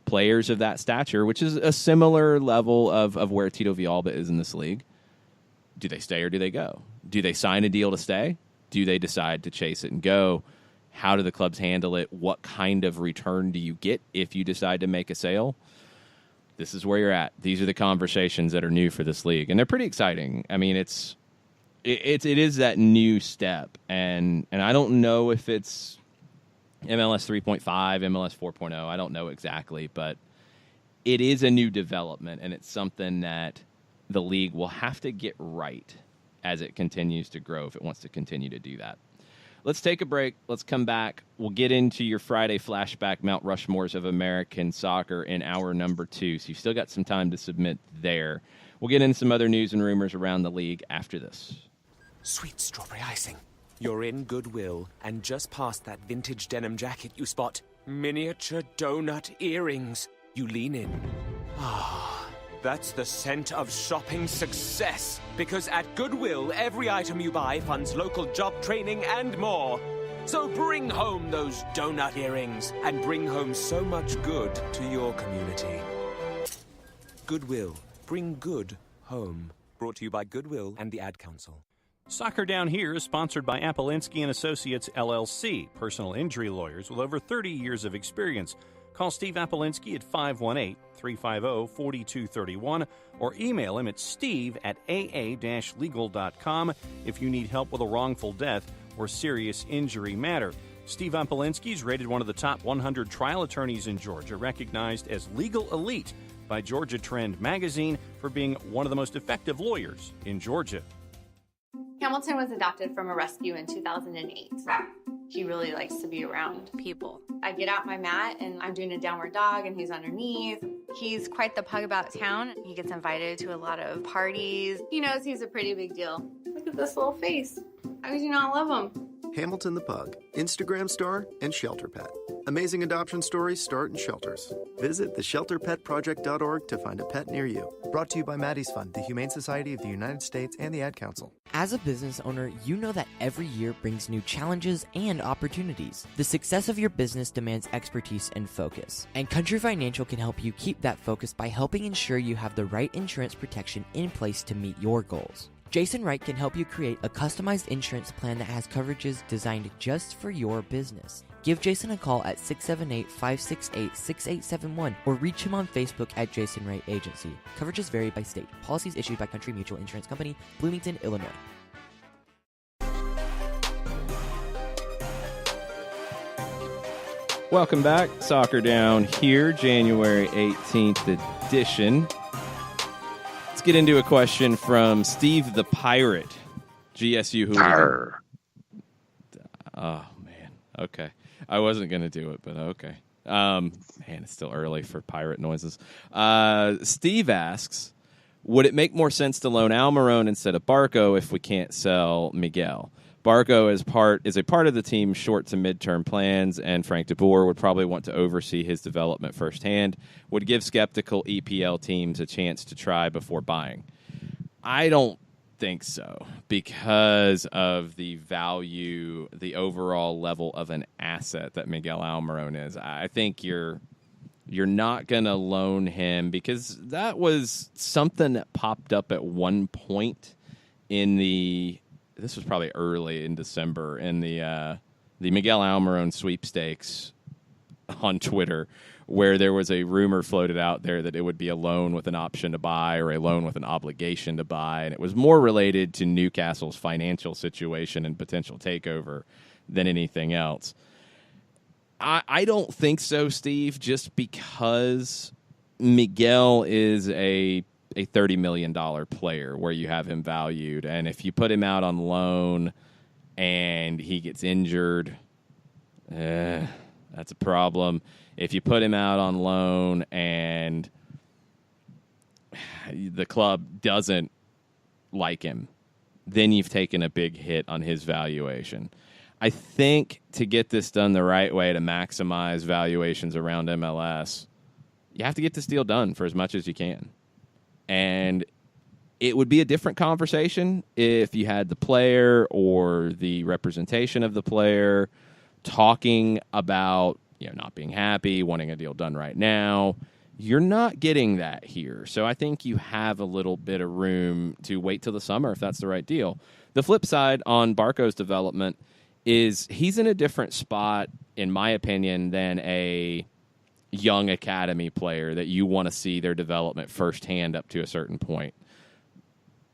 Players of that stature, which is a similar level of where Tito Villalba is in this league. Do they stay or do they go? Do they sign a deal to stay? Do they decide to chase it and go? How do the clubs handle it? What kind of return do you get if you decide to make a sale? This is where you're at. These are the conversations that are new for this league, and they're pretty exciting. I mean, it is that new step, and I don't know if it's MLS 3.5, MLS 4.0. I don't know exactly, but it is a new development, and it's something that the league will have to get right as it continues to grow if it wants to continue to do that. Let's take a break. Let's come back. We'll get into your Friday flashback Mount Rushmores of American soccer in hour number 2. So you've still got some time to submit there. We'll get into some other news and rumors around the league after this. Sweet strawberry icing. You're in Goodwill, and just past that vintage denim jacket you spot miniature donut earrings. You lean in. Ah, that's the scent of shopping success. Because at Goodwill, every item you buy funds local job training and more. So bring home those donut earrings and bring home so much good to your community. Goodwill. Bring good home. Brought to you by Goodwill and the Ad Council. Soccer Down Here is sponsored by Apolinsky & Associates, LLC, personal injury lawyers with over 30 years of experience. Call Steve Apolinsky at 518-350-4231 or email him at steve@aa-legal.com if you need help with a wrongful death or serious injury matter. Steve Apolinsky is rated one of the top 100 trial attorneys in Georgia, recognized as legal elite by Georgia Trend magazine for being one of the most effective lawyers in Georgia. Hamilton was adopted from a rescue in 2008. He really likes to be around people. I get out my mat and I'm doing a downward dog and he's underneath. He's quite the pug about town. He gets invited to a lot of parties. He knows he's a pretty big deal. Look at this little face. How could you not love him? Hamilton the Pug, Instagram star, and shelter pet. Amazing adoption stories start in shelters. Visit theshelterpetproject.org to find a pet near you. Brought to you by Maddie's Fund, the Humane Society of the United States, and the Ad Council. As a business owner, you know that every year brings new challenges and opportunities. The success of your business demands expertise and focus. And Country Financial can help you keep that focus by helping ensure you have the right insurance protection in place to meet your goals. Jason Wright can help you create a customized insurance plan that has coverages designed just for your business. Give Jason a call at 678-568-6871 or reach him on Facebook at Jason Wright Agency. Coverages vary by state. Policies issued by Country Mutual Insurance Company, Bloomington, Illinois. Welcome back. Soccer Down Here, January 18th edition. Let's get into a question from Steve the Pirate, GSU hooligan. Oh, man. Okay. I wasn't going to do it, but okay. Man, it's still early for pirate noises. Steve asks, would it make more sense to loan Almiron instead of Barco if we can't sell Miguel? Barco is a part of the team's short to midterm plans, and Frank de Boer would probably want to oversee his development firsthand, would give skeptical EPL teams a chance to try before buying. I don't think so, because of the value, the overall level of an asset that Miguel Almiron is. I think you're not going to loan him, because that was something that popped up at one point in this was probably early in December, in the Miguel Almiron sweepstakes on Twitter, where there was a rumor floated out there that it would be a loan with an option to buy or a loan with an obligation to buy, and it was more related to Newcastle's financial situation and potential takeover than anything else. I don't think so, Steve, just because Miguel is a $30 million player where you have him valued. And if you put him out on loan and he gets injured, that's a problem. If you put him out on loan and the club doesn't like him, then you've taken a big hit on his valuation. I think to get this done the right way, to maximize valuations around MLS, you have to get this deal done for as much as you can. And It would be a different conversation if you had the player or the representation of the player talking about, not being happy, wanting a deal done right now. You're not getting that here. So I think you have a little bit of room to wait till the summer if that's the right deal. The flip side on Barco's development is he's in a different spot, in my opinion, than a young academy player that you want to see their development firsthand up to a certain point.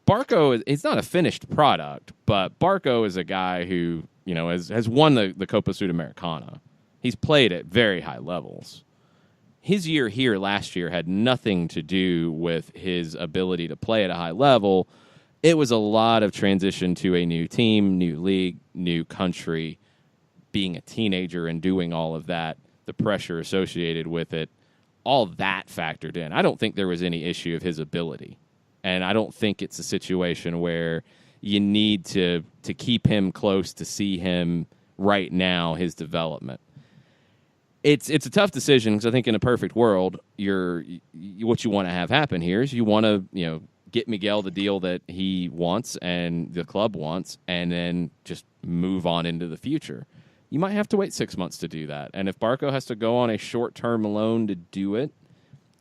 Barco is not a finished product, but Barco is a guy who, has won the Copa Sudamericana. He's played at very high levels. His year here last year had nothing to do with his ability to play at a high level. It was a lot of transition to a new team, new league, new country, being a teenager and doing all of that, the pressure associated with it, all that factored in. I don't think there was any issue of his ability. And I don't think it's a situation where you need to keep him close to see him right now, his development. It's a tough decision because I think in a perfect world, what you want to have happen here is you want to get Miguel the deal that he wants and the club wants, and then just move on into the future. You might have to wait 6 months to do that. And if Barco has to go on a short-term loan to do it,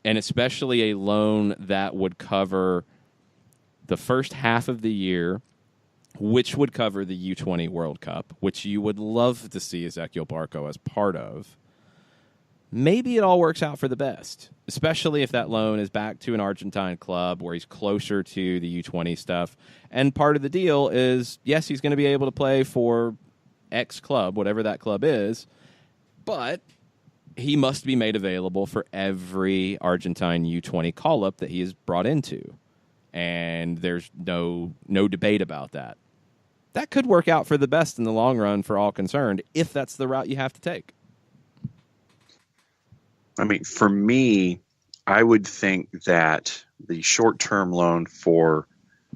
and especially a loan that would cover the first half of the year, which would cover the U20 World Cup, which you would love to see Ezequiel Barco as part of, maybe it all works out for the best, especially if that loan is back to an Argentine club where he's closer to the U20 stuff. And part of the deal is, yes, he's going to be able to play for X club, whatever that club is, but he must be made available for every Argentine U20 call-up that he is brought into. And there's no debate about that. That could work out for the best in the long run for all concerned, if that's the route you have to take. I mean, for me, I would think that the short-term loan for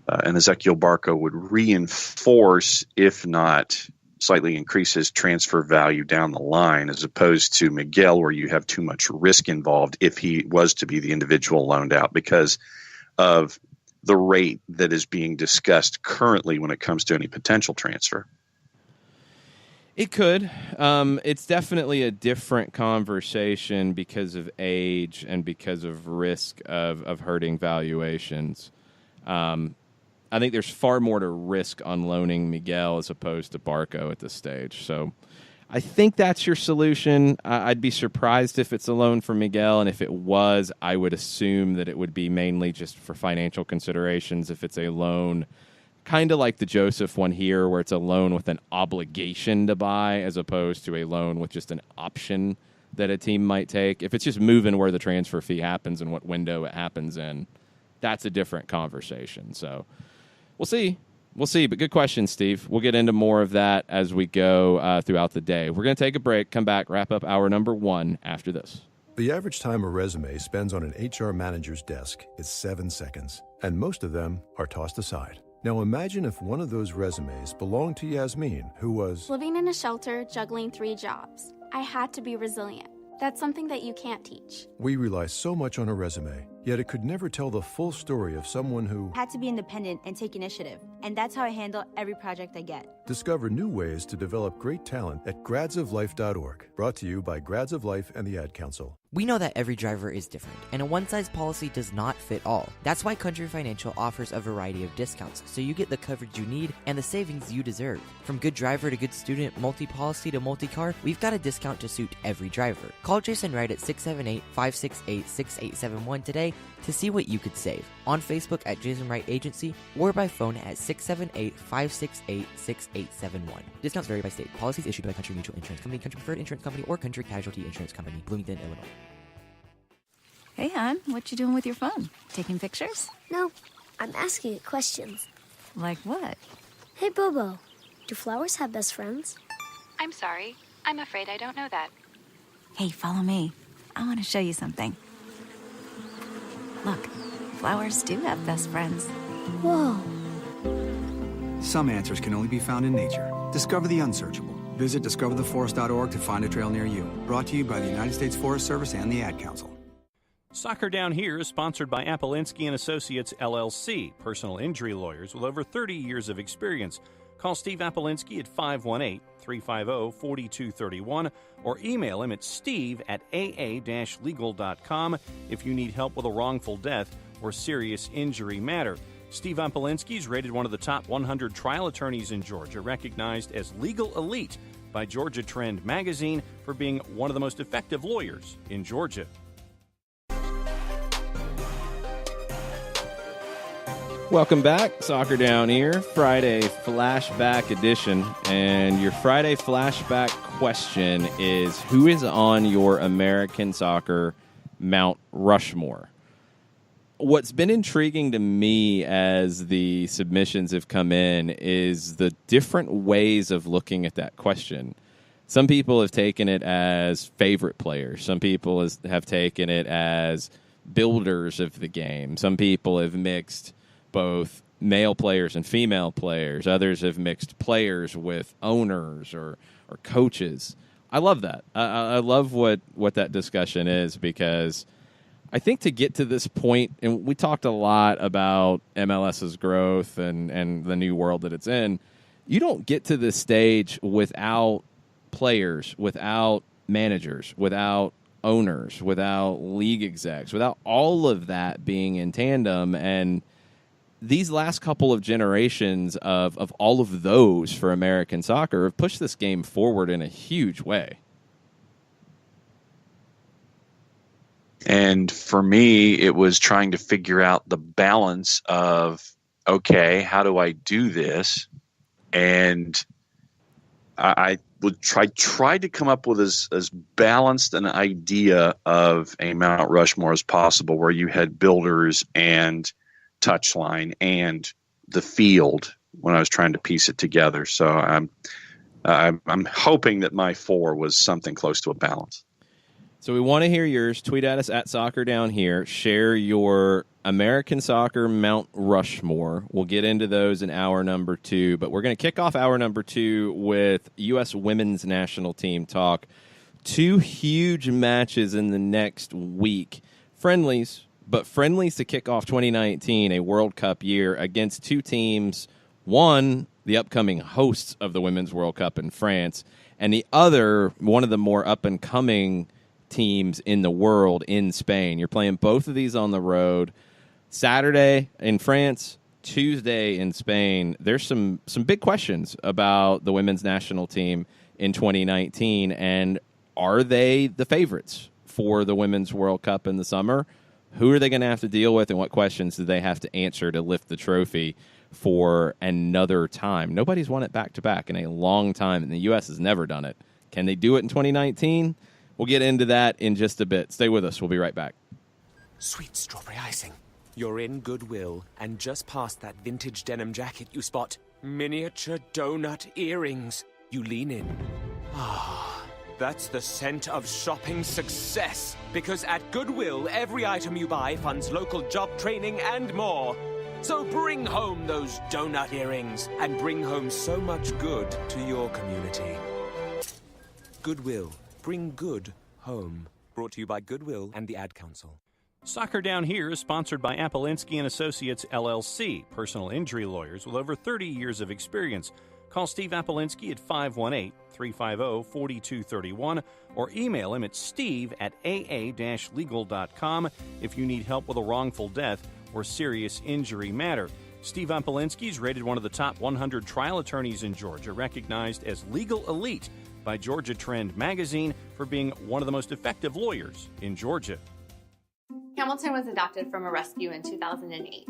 an Ezequiel Barco would reinforce, if not slightly increase his transfer value down the line, as opposed to Miguel, where you have too much risk involved if he was to be the individual loaned out because of the rate that is being discussed currently when it comes to any potential transfer. It could. It's definitely a different conversation because of age and because of risk of hurting valuations. I think there's far more to risk on loaning Miguel as opposed to Barco at this stage. So I think that's your solution. I'd be surprised if it's a loan for Miguel, and if it was, I would assume that it would be mainly just for financial considerations. If it's a loan, kind of like the Joseph one here, where it's a loan with an obligation to buy as opposed to a loan with just an option that a team might take. If it's just moving where the transfer fee happens and what window it happens in, that's a different conversation. So we'll see. We'll see, but good question, Steve. We'll get into more of that as we go throughout the day. We're going to take a break, come back, wrap up hour number 1 after this. The average time a resume spends on an HR manager's desk is 7 seconds, and most of them are tossed aside. Now imagine if one of those resumes belonged to Yasmin, who was living in a shelter, juggling 3 jobs. I had to be resilient. That's something that you can't teach. We rely so much on a resume, yet it could never tell the full story of someone who had to be independent and take initiative. And that's how I handle every project I get. Discover new ways to develop great talent at gradsoflife.org. Brought to you by Grads of Life and the Ad Council. We know that every driver is different, and a one-size policy does not fit all. That's why Country Financial offers a variety of discounts, so you get the coverage you need and the savings you deserve. From good driver to good student, multi-policy to multi-car, we've got a discount to suit every driver. Call Jason Wright at 678-568-6871 today to see what you could save. On Facebook at Jason Wright Agency, or by phone at 678-568-6871. Discounts vary by state. Policies issued by Country Mutual Insurance Company, Country Preferred Insurance Company, or Country Casualty Insurance Company, Bloomington, Illinois. Hey, hon, what you doing with your phone? Taking pictures? No, I'm asking it questions. Like what? Hey, Bobo, do flowers have best friends? I'm sorry. I'm afraid I don't know that. Hey, follow me. I want to show you something. Look, flowers do have best friends. Whoa. Some answers can only be found in nature. Discover the unsearchable. Visit discovertheforest.org to find a trail near you. Brought to you by the United States Forest Service and the Ad Council. Soccer Down Here is sponsored by Apolinski & Associates, LLC, personal injury lawyers with over 30 years of experience. Call Steve Apolinski at 518-350-4231 or email him at steve@aa-legal.com if you need help with a wrongful death or serious injury matter. Steve Apolinski is rated one of the top 100 trial attorneys in Georgia, recognized as legal elite by Georgia Trend magazine for being one of the most effective lawyers in Georgia. Welcome back, Soccer Down Here, Friday Flashback Edition. And your Friday Flashback question is, who is on your American soccer Mount Rushmore? What's been intriguing to me as the submissions have come in is the different ways of looking at that question. Some people have taken it as favorite players. Some people have taken it as builders of the game. Some people have mixed both male players and female players. Others have mixed players with owners or coaches. I love that. I love what that discussion is, because I think to get to this point, and we talked a lot about MLS's growth and the new world that it's in, you don't get to this stage without players, without managers, without owners, without league execs, without all of that being in tandem. And these last couple of generations of all of those for American soccer have pushed this game forward in a huge way. And for me, it was trying to figure out the balance of, okay, how do I do this? And I would try to come up with as balanced an idea of a Mount Rushmore as possible, where you had builders and touchline and the field when I was trying to piece it together. So I'm hoping that my 4 was something close to a balance. So we want to hear yours. Tweet at us at Soccer Down Here. Share your American soccer Mount Rushmore. We'll get into those in hour number 2, but we're going to kick off hour number 2 with U.S. women's national team talk. 2 huge matches in the next week. Friendlies to kick off 2019, a World Cup year, against 2 teams. One, the upcoming hosts of the Women's World Cup in France, and the other, one of the more up-and-coming teams in the world in Spain. You're playing both of these on the road. Saturday in France, Tuesday in Spain. There's some big questions about the women's national team in 2019, and are they the favorites for the Women's World Cup in the summer? Who are they going to have to deal with, and what questions do they have to answer to lift the trophy for another time? Nobody's won it back-to-back in a long time, and the U.S. has never done it. Can they do it in 2019? We'll get into that in just a bit. Stay with us. We'll be right back. Sweet strawberry icing. You're in Goodwill, and just past that vintage denim jacket you spot miniature donut earrings. You lean in. Ah, that's the scent of shopping success. Because at Goodwill, every item you buy funds local job training and more. So bring home those donut earrings and bring home so much good to your community. Goodwill. Bring good home. Brought to you by Goodwill and the Ad Council. Soccer Down Here is sponsored by Apolinski & Associates, LLC, personal injury lawyers with over 30 years of experience. Call Steve Apolinski at 518-350-4231 or email him at steve@aa-legal.com if you need help with a wrongful death or serious injury matter. Steve Apolinski is rated one of the top 100 trial attorneys in Georgia, recognized as legal elite by Georgia Trend magazine for being one of the most effective lawyers in Georgia. Hamilton was adopted from a rescue in 2008.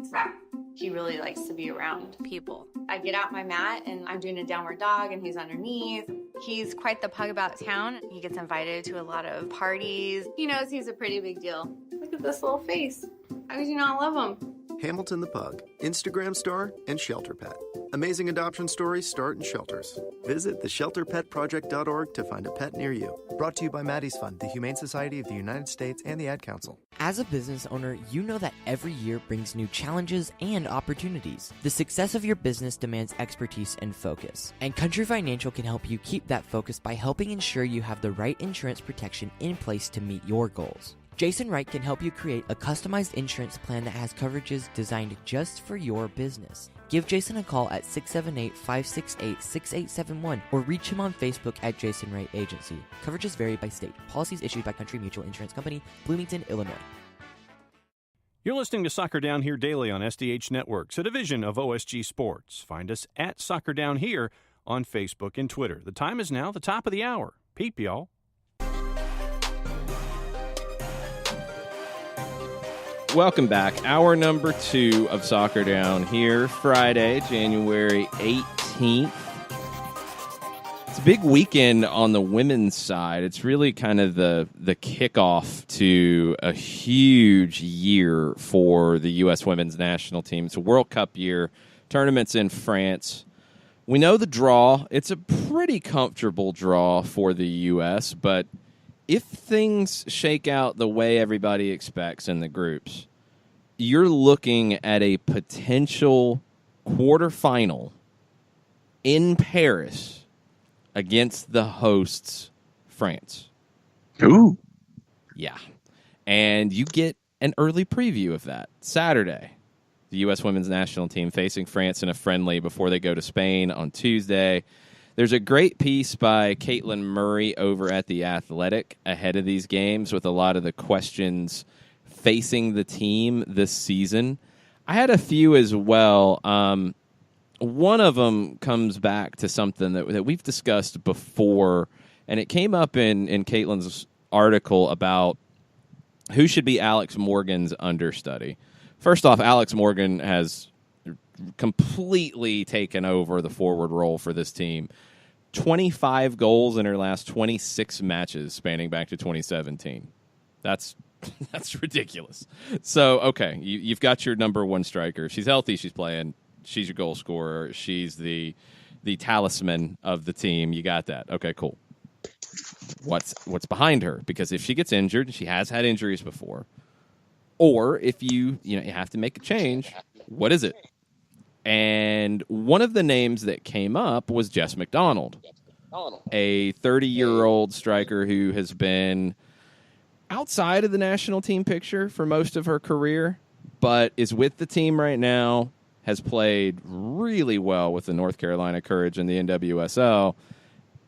He really likes to be around people. I get out my mat and I'm doing a downward dog and he's underneath. He's quite the pug about town. He gets invited to a lot of parties. He knows he's a pretty big deal. Look at this little face. How could you not love him? Hamilton the Pug, Instagram star and shelter pet. Amazing adoption stories start in shelters. Visit theshelterpetproject.org to find a pet near you. Brought to you by Maddie's Fund, the Humane Society of the United States, and the Ad Council. As a business owner, you know that every year brings new challenges and opportunities. The success of your business demands expertise and focus. And Country Financial can help you keep that focus by helping ensure you have the right insurance protection in place to meet your goals. Jason Wright can help you create a customized insurance plan that has coverages designed just for your business. Give Jason a call at 678-568-6871 or reach him on Facebook at Jason Wright Agency. Coverages vary by state. Policies issued by Country Mutual Insurance Company, Bloomington, Illinois. You're listening to Soccer Down Here daily on SDH Networks, a division of OSG Sports. Find us at Soccer Down Here on Facebook and Twitter. The time is now the top of the hour. Peep, y'all. Welcome back. Hour number 2 of Soccer Down Here, Friday, January 18th. It's a big weekend on the women's side. It's really kind of the kickoff to a huge year for the U.S. women's national team. It's a World Cup year, tournaments in France. We know the draw. It's a pretty comfortable draw for the U.S., but if things shake out the way everybody expects in the groups, you're looking at a potential quarterfinal in Paris against the hosts, France. Ooh. Yeah. And you get an early preview of that. Saturday, the U.S. women's national team facing France in a friendly before they go to Spain on Tuesday. There's a great piece by Caitlin Murray over at The Athletic ahead of these games with a lot of the questions facing the team this season. I had a few as well. One of them comes back to something that we've discussed before, and it came up in Caitlin's article about who should be Alex Morgan's understudy. First off, Alex Morgan has completely taken over the forward role for this team. 25 goals in her last 26 matches spanning back to 2017. That's ridiculous. So, okay, you've got your number one striker. She's healthy. She's playing. She's your goal scorer. She's the talisman of the team. You got that. Okay, cool. What's behind her? Because if she gets injured, she has had injuries before, or if you have to make a change, what is it? And one of the names that came up was Jess McDonald, a 30-year-old striker who has been outside of the national team picture for most of her career, but is with the team right now, has played really well with the North Carolina Courage and the NWSL.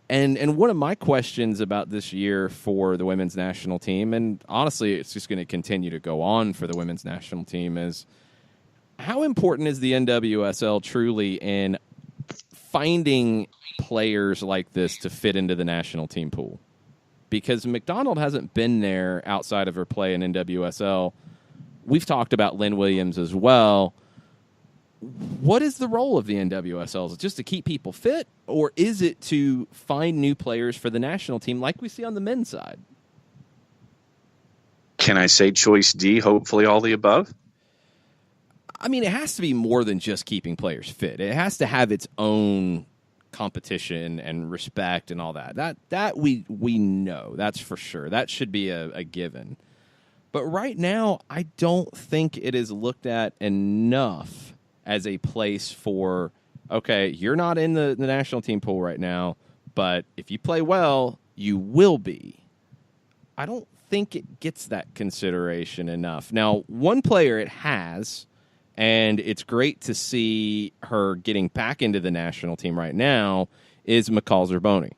And one of my questions about this year for the women's national team, and honestly it's just going to continue to go on for the women's national team, is how important is the NWSL truly in finding players like this to fit into the national team pool? Because McDonald hasn't been there outside of her play in NWSL. We've talked about Lynn Williams as well. What is the role of the NWSL? Is it just to keep people fit, or is it to find new players for the national team like we see on the men's side? Can I say choice D, hopefully all the above? I mean, it has to be more than just keeping players fit. It has to have its own competition and respect and all that. That we know. That's for sure. That should be a given. But right now, I don't think it is looked at enough as a place for, okay, you're not in the national team pool right now, but if you play well, you will be. I don't think it gets that consideration enough. Now, one player it has, and it's great to see her getting back into the national team right now, is McCall Zerboni.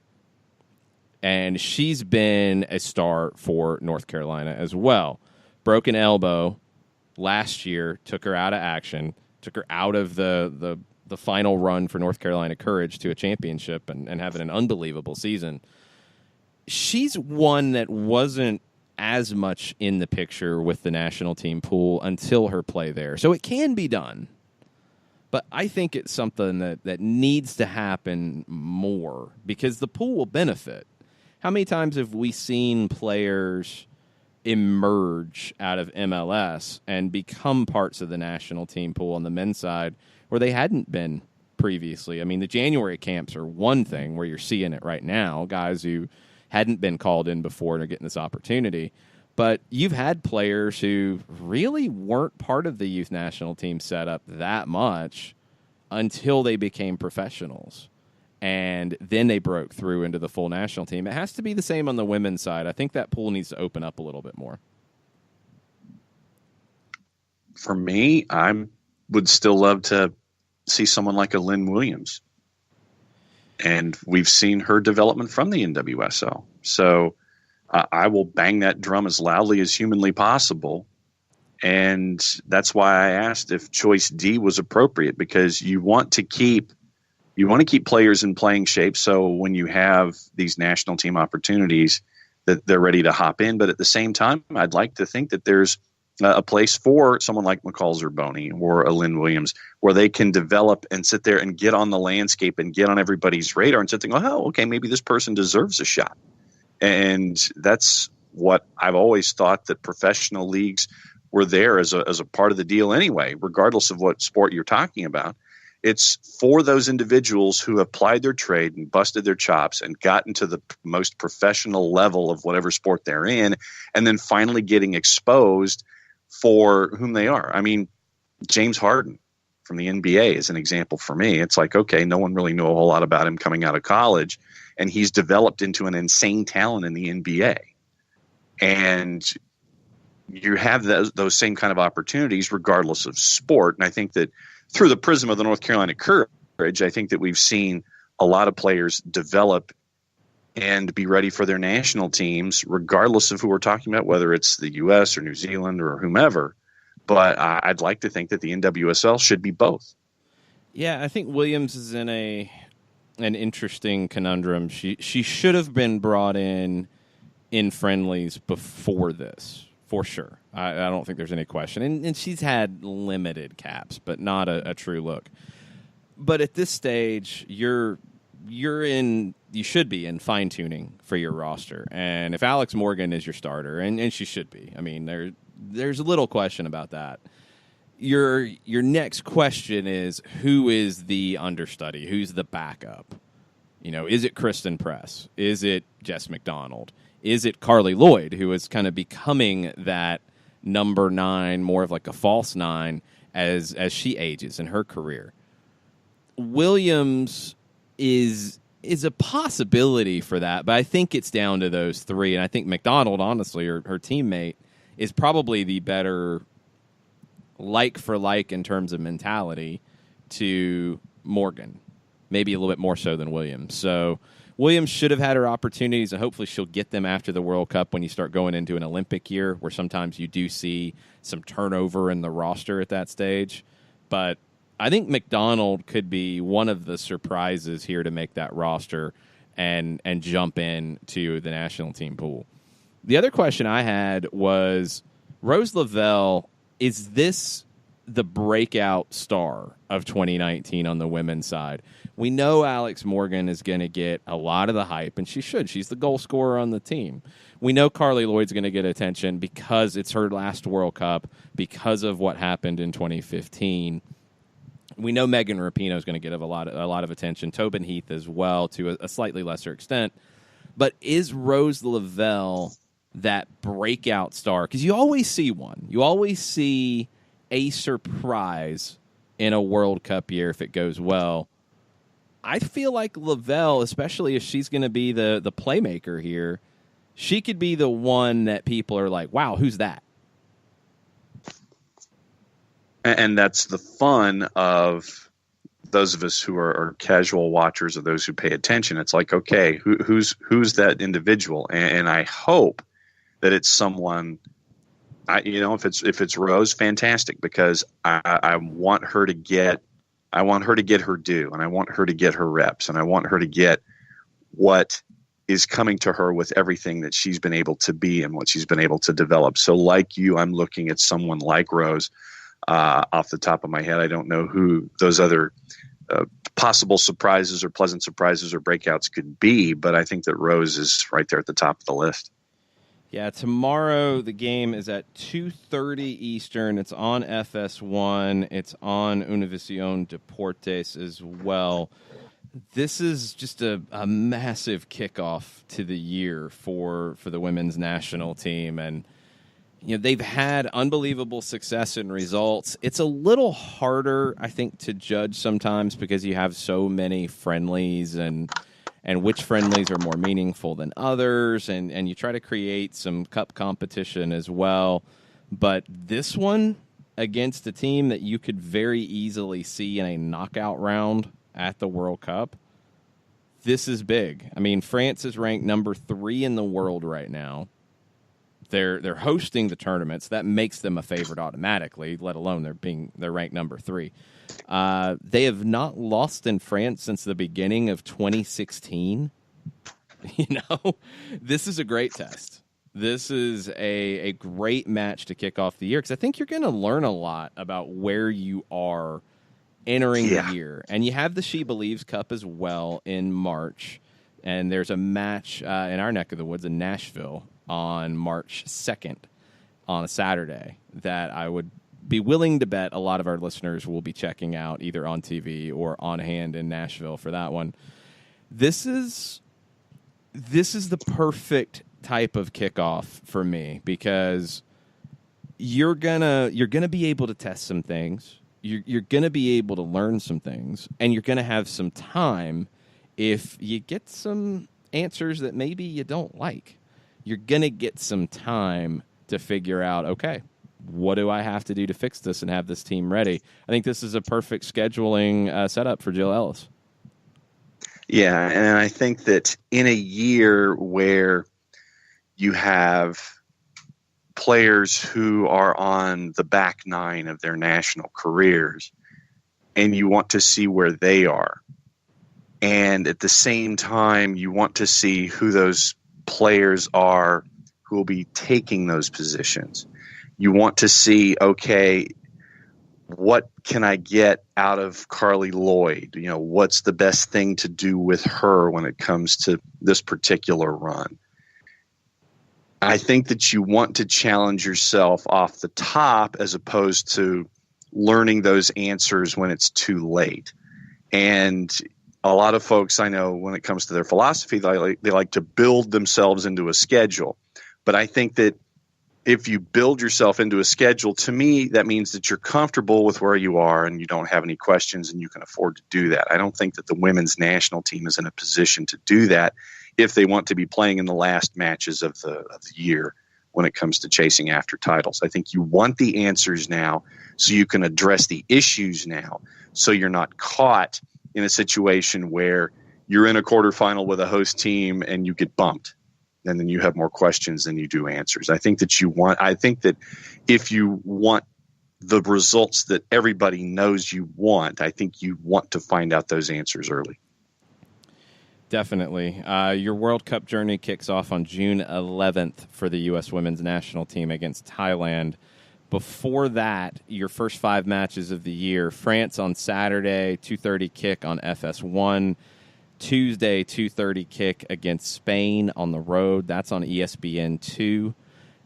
And she's been a star for North Carolina as well. Broken elbow last year took her out of action, took her out of the final run for North Carolina Courage to a championship and having an unbelievable season. She's one that wasn't as much in the picture with the national team pool until her play there. So it can be done. But I think it's something that needs to happen more because the pool will benefit. How many times have we seen players emerge out of MLS and become parts of the national team pool on the men's side where they hadn't been previously? I mean, the January camps are one thing where you're seeing it right now, guys who hadn't been called in before and are getting this opportunity. But you've had players who really weren't part of the youth national team setup that much until they became professionals. And then they broke through into the full national team. It has to be the same on the women's side. I think that pool needs to open up a little bit more. for me, would still love to see someone like a Lynn Williams. And we've seen her development from the NWSL. So I will bang that drum as loudly as humanly possible. And that's why I asked if choice D was appropriate, because you want to keep players in playing shape. So when you have these national team opportunities, that they're ready to hop in. But at the same time, I'd like to think that there's a place for someone like McCall Zerboni or a Lynn Williams, where they can develop and sit there and get on the landscape and get on everybody's radar and sit there and go, oh, okay, maybe this person deserves a shot. And that's what I've always thought, that professional leagues were there as a part of the deal anyway, regardless of what sport you're talking about. It's for those individuals who applied their trade and busted their chops and gotten to the most professional level of whatever sport they're in, and then finally getting exposed for whom they are. I mean, James Harden from the NBA is an example for me. It's like, okay, no one really knew a whole lot about him coming out of college, and he's developed into an insane talent in the NBA. And you have those same kind of opportunities regardless of sport. And I think that through the prism of the North Carolina Courage, I think that we've seen a lot of players develop and be ready for their national teams, regardless of who we're talking about, whether it's the U.S. or New Zealand or whomever. But I'd like to think that the NWSL should be both. Yeah, I think Williams is in an interesting conundrum. She should have been brought in friendlies before this, for sure. I don't think there's any question. And she's had limited caps, but not a true look. But at this stage, you should be in fine-tuning for your roster. And if Alex Morgan is your starter, and she should be, I mean, there's a little question about that. Your next question is, who is the understudy? Who's the backup? Is it Kristen Press? Is it Jess McDonald? Is it Carly Lloyd, who is kind of becoming that number 9, more of like a false 9 as she ages in her career? Williams is a possibility for that, but I think it's down to those 3. And I think McDonald, honestly, her teammate, is probably the better like for like in terms of mentality to Morgan, maybe a little bit more so than Williams. So Williams should have had her opportunities, and hopefully she'll get them after the World Cup when you start going into an Olympic year, where sometimes you do see some turnover in the roster at that stage. But I think McDonald could be one of the surprises here to make that roster and jump in to the national team pool. The other question I had was, Rose Lavelle, is this the breakout star of 2019 on the women's side? We know Alex Morgan is going to get a lot of the hype, and she should. She's the goal scorer on the team. We know Carly Lloyd's going to get attention because it's her last World Cup, because of what happened in 2015. We know Megan Rapinoe is going to get a lot of attention. Tobin Heath as well, to a slightly lesser extent. But is Rose Lavelle that breakout star? Because you always see one. You always see a surprise in a World Cup year if it goes well. I feel like Lavelle, especially if she's going to be the playmaker here, she could be the one that people are like, wow, who's that? And that's the fun of those of us who are casual watchers, or those who pay attention. It's like, okay, who's that individual? And I hope that it's someone, if it's Rose, fantastic, because I want her to get her due, and I want her to get her reps, and I want her to get what is coming to her with everything that she's been able to be and what she's been able to develop. So like you, I'm looking at someone like Rose. Off the top of my head, I don't know who those other possible surprises or pleasant surprises or breakouts could be, but I think that Rose is right there at the top of the list. Yeah, tomorrow the game is at 2:30 Eastern. It's on FS1. It's on Univision Deportes as well. This is just a massive kickoff to the year for the women's national team, and they've had unbelievable success and results. It's a little harder, I think, to judge sometimes because you have so many friendlies and which friendlies are more meaningful than others, and you try to create some cup competition as well. But this one, against a team that you could very easily see in a knockout round at the World Cup. This is big. I mean, France is ranked number 3 in the world right now. They're hosting the tournaments. That makes them a favorite automatically, let alone they're ranked number 3. They have not lost in France since the beginning of 2016. This is a great test. This is a great match to kick off the year because I think you're going to learn a lot about where you are entering the year. And you have the She Believes Cup as well in March. And there's a match in our neck of the woods in Nashville on March 2nd on a Saturday that I would be willing to bet a lot of our listeners will be checking out either on TV or on hand in Nashville for that one. This is the perfect type of kickoff for me because you're gonna be able to test some things. You're gonna be able to learn some things, and you're gonna have some time if you get some answers that maybe you don't like. You're gonna get some time to figure out, okay, what do I have to do to fix this and have this team ready? I think this is a perfect scheduling setup for Jill Ellis. Yeah, and I think that in a year where you have players who are on the back 9 of their national careers and you want to see where they are, and at the same time you want to see who those players are who will be taking those positions. You want to see, okay, what can I get out of Carly Lloyd? What's the best thing to do with her when it comes to this particular run? I think that you want to challenge yourself off the top as opposed to learning those answers when it's too late. And a lot of folks I know, when it comes to their philosophy, they like to build themselves into a schedule. But I think that if you build yourself into a schedule, to me, that means that you're comfortable with where you are and you don't have any questions and you can afford to do that. I don't think that the women's national team is in a position to do that if they want to be playing in the last matches of the year when it comes to chasing after titles. I think you want the answers now so you can address the issues now so you're not caught in a situation where you're in a quarterfinal with a host team and you get bumped. And then you have more questions than you do answers. I think that if you want the results that everybody knows you want, I think you want to find out those answers early. Definitely. Your World Cup journey kicks off on June 11th for the U.S. women's national team against Thailand. Before that, your first 5 matches of the year, France on Saturday, 2:30 kick on FS1. Tuesday, 2:30 kick against Spain on the road. That's on ESPN2.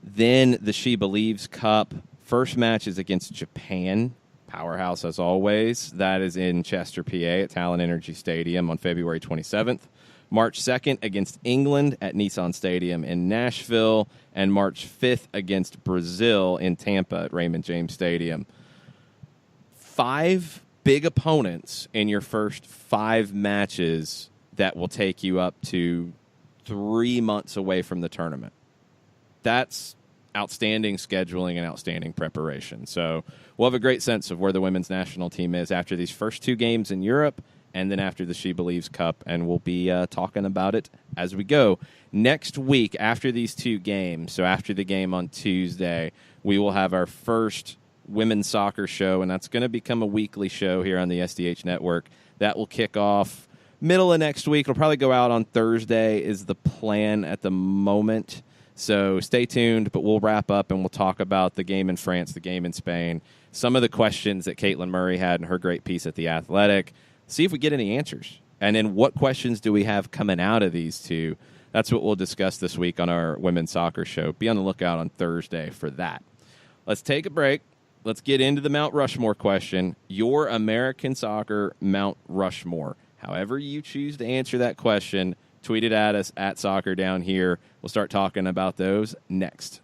Then the She Believes Cup. First match is against Japan. Powerhouse as always. That is in Chester, PA at Talon Energy Stadium on February 27th. March 2nd against England at Nissan Stadium in Nashville. And March 5th against Brazil in Tampa at Raymond James Stadium. 5 big opponents in your first 5 matches that will take you up to 3 months away from the tournament. That's outstanding scheduling and outstanding preparation. So we'll have a great sense of where the women's national team is after these first 2 games in Europe and then after the She Believes Cup, and we'll be talking about it as we go. Next week, after these 2 games, so after the game on Tuesday, we will have our first women's soccer show, and that's going to become a weekly show here on the SDH network. That will kick off middle of next week. It'll probably go out on Thursday is the plan at the moment. So stay tuned, but we'll wrap up and we'll talk about the game in France, the game in Spain, some of the questions that Caitlin Murray had in her great piece at The Athletic, see if we get any answers. And then what questions do we have coming out of these 2? That's what we'll discuss this week on our women's soccer show. Be on the lookout on Thursday for that. Let's take a break. Let's get into the Mount Rushmore question. Your American soccer Mount Rushmore. However you choose to answer that question, tweet it at us at Soccer Down Here. We'll start talking about those next.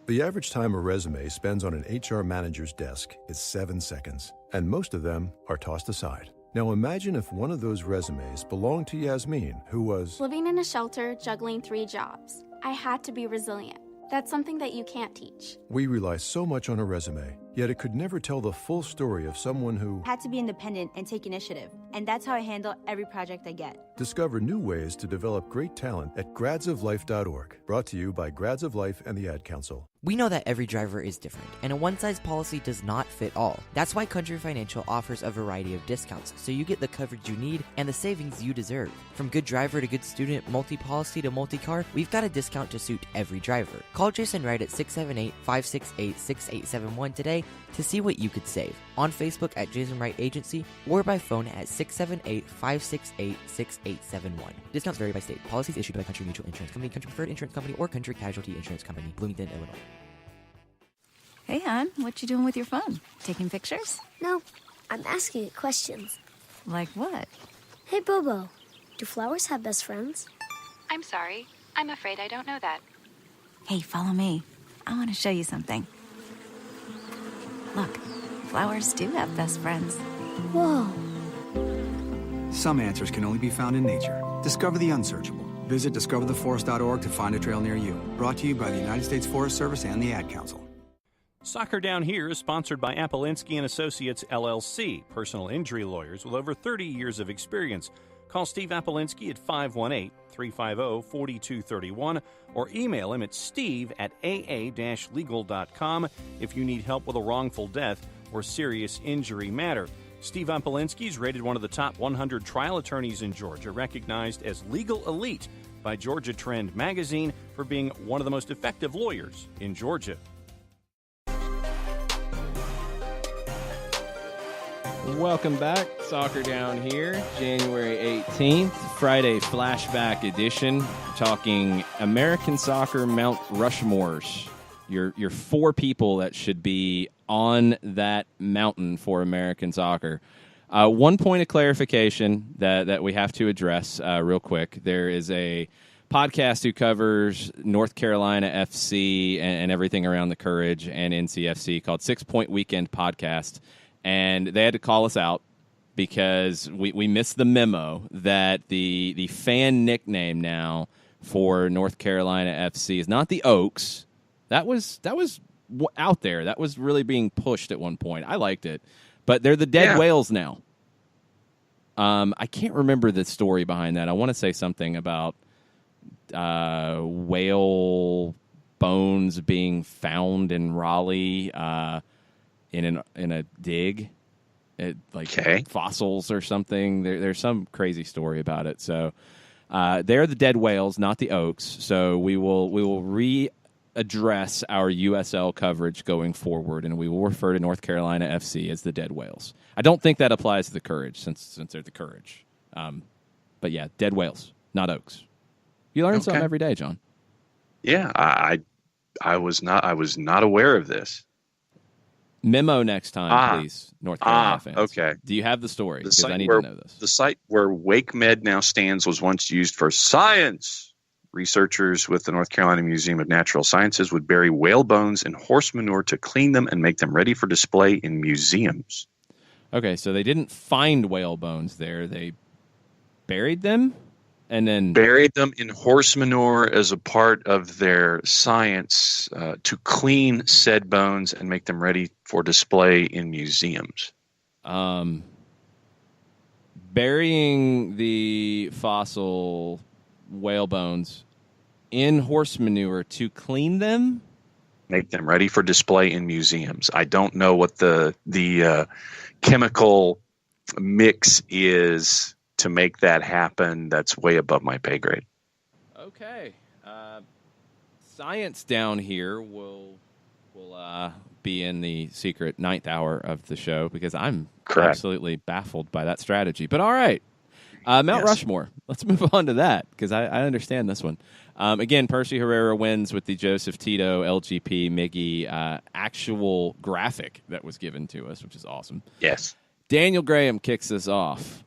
The average time a resume spends on an HR manager's desk is 7 seconds, and most of them are tossed aside. Now imagine if one of those resumes belonged to Yasmin, who was living in a shelter, juggling 3 jobs. I had to be resilient. That's something that you can't teach. We rely so much on a resume, Yet it could never tell the full story of someone who Had to be independent and take initiative, and that's how I handle every project I get. Discover new ways to develop great talent at gradsoflife.org. Brought to you by Grads of Life and the Ad Council. We know that every driver is different, and a one-size policy does not fit all. That's why Country Financial offers a variety of discounts, so you get the coverage you need and the savings you deserve. From good driver to good student, multi-policy to multi-car, we've got a discount to suit every driver. Call Jason Wright at 678-568-6871 today to see what you could save. On Facebook at Jason Wright Agency or by phone at 678-568-6871. Discounts vary by state. Policies issued by Country Mutual Insurance Company, Country Preferred Insurance Company, or Country Casualty Insurance Company, Bloomington, Illinois. Hey, hon, what you doing with your phone? Taking pictures? No, I'm asking it questions. Like what? Hey, Bobo, do flowers have best friends? I'm sorry. I'm afraid I don't know that. Hey, follow me. I want to show you something. Look, flowers do have best friends. Whoa. Some answers can only be found in nature. Discover the unsearchable. Visit discovertheforest.org to find a trail near you. Brought to you by the United States Forest Service and the Ad Council. Soccer Down Here is sponsored by Appolinsky & Associates, LLC, personal injury lawyers with over 30 years of experience. Call Steve Appolinsky at 518-350-4231 or email him at steve@aa-legal.com if you need help with a wrongful death or serious injury matter. Steve Appolinsky is rated one of the top 100 trial attorneys in Georgia, recognized as legal elite by Georgia Trend magazine for being one of the most effective lawyers in Georgia. Welcome back. Soccer Down Here, January 18th, Friday flashback edition. Talking American soccer Mount Rushmores. Your four people that should be on that mountain for American soccer. One point of clarification that we have to address real quick. There is a podcast who covers North Carolina FC and everything around the Courage and NCFC called 6 Point Weekend Podcast. And they had to call us out because we missed the memo that the fan nickname now for North Carolina FC is not the Oaks. That was out there. That was really being pushed at one point. I liked it. But they're the Dead Whales now. I can't remember the story behind that. I want to say something about whale bones being found in Raleigh in a dig, fossils or something. There's some crazy story about it. So they're the Dead Whales, not the Oaks. So we will readdress our USL coverage going forward, and we will refer to North Carolina FC as the Dead Whales. I don't think that applies to the Courage since they're the Courage. But yeah, Dead Whales, not Oaks. You learn something every day, John. Yeah, I was not aware of this. Memo next time, please, North Carolina fans. Okay. Do you have the story? Because I need to know this. The site where WakeMed now stands was once used for science. Researchers with the North Carolina Museum of Natural Sciences would bury whale bones in horse manure to clean them and make them ready for display in museums. Okay, so they didn't find whale bones there. They buried them and then buried them in horse manure as a part of their science to clean said bones and make them ready for display in museums. Burying the fossil whale bones in horse manure to clean them, make them ready for display in museums. I don't know what the chemical mix is to make that happen. That's way above my pay grade. Okay. Science Down Here will be in the secret 9th hour of the show because I'm absolutely baffled by that strategy. But all right. Mount Rushmore. Let's move on to that because I understand this one. Again, Percy Herrera wins with the Joseph Tito LGP Miggy actual graphic that was given to us, which is awesome. Yes. Daniel Graham kicks us off.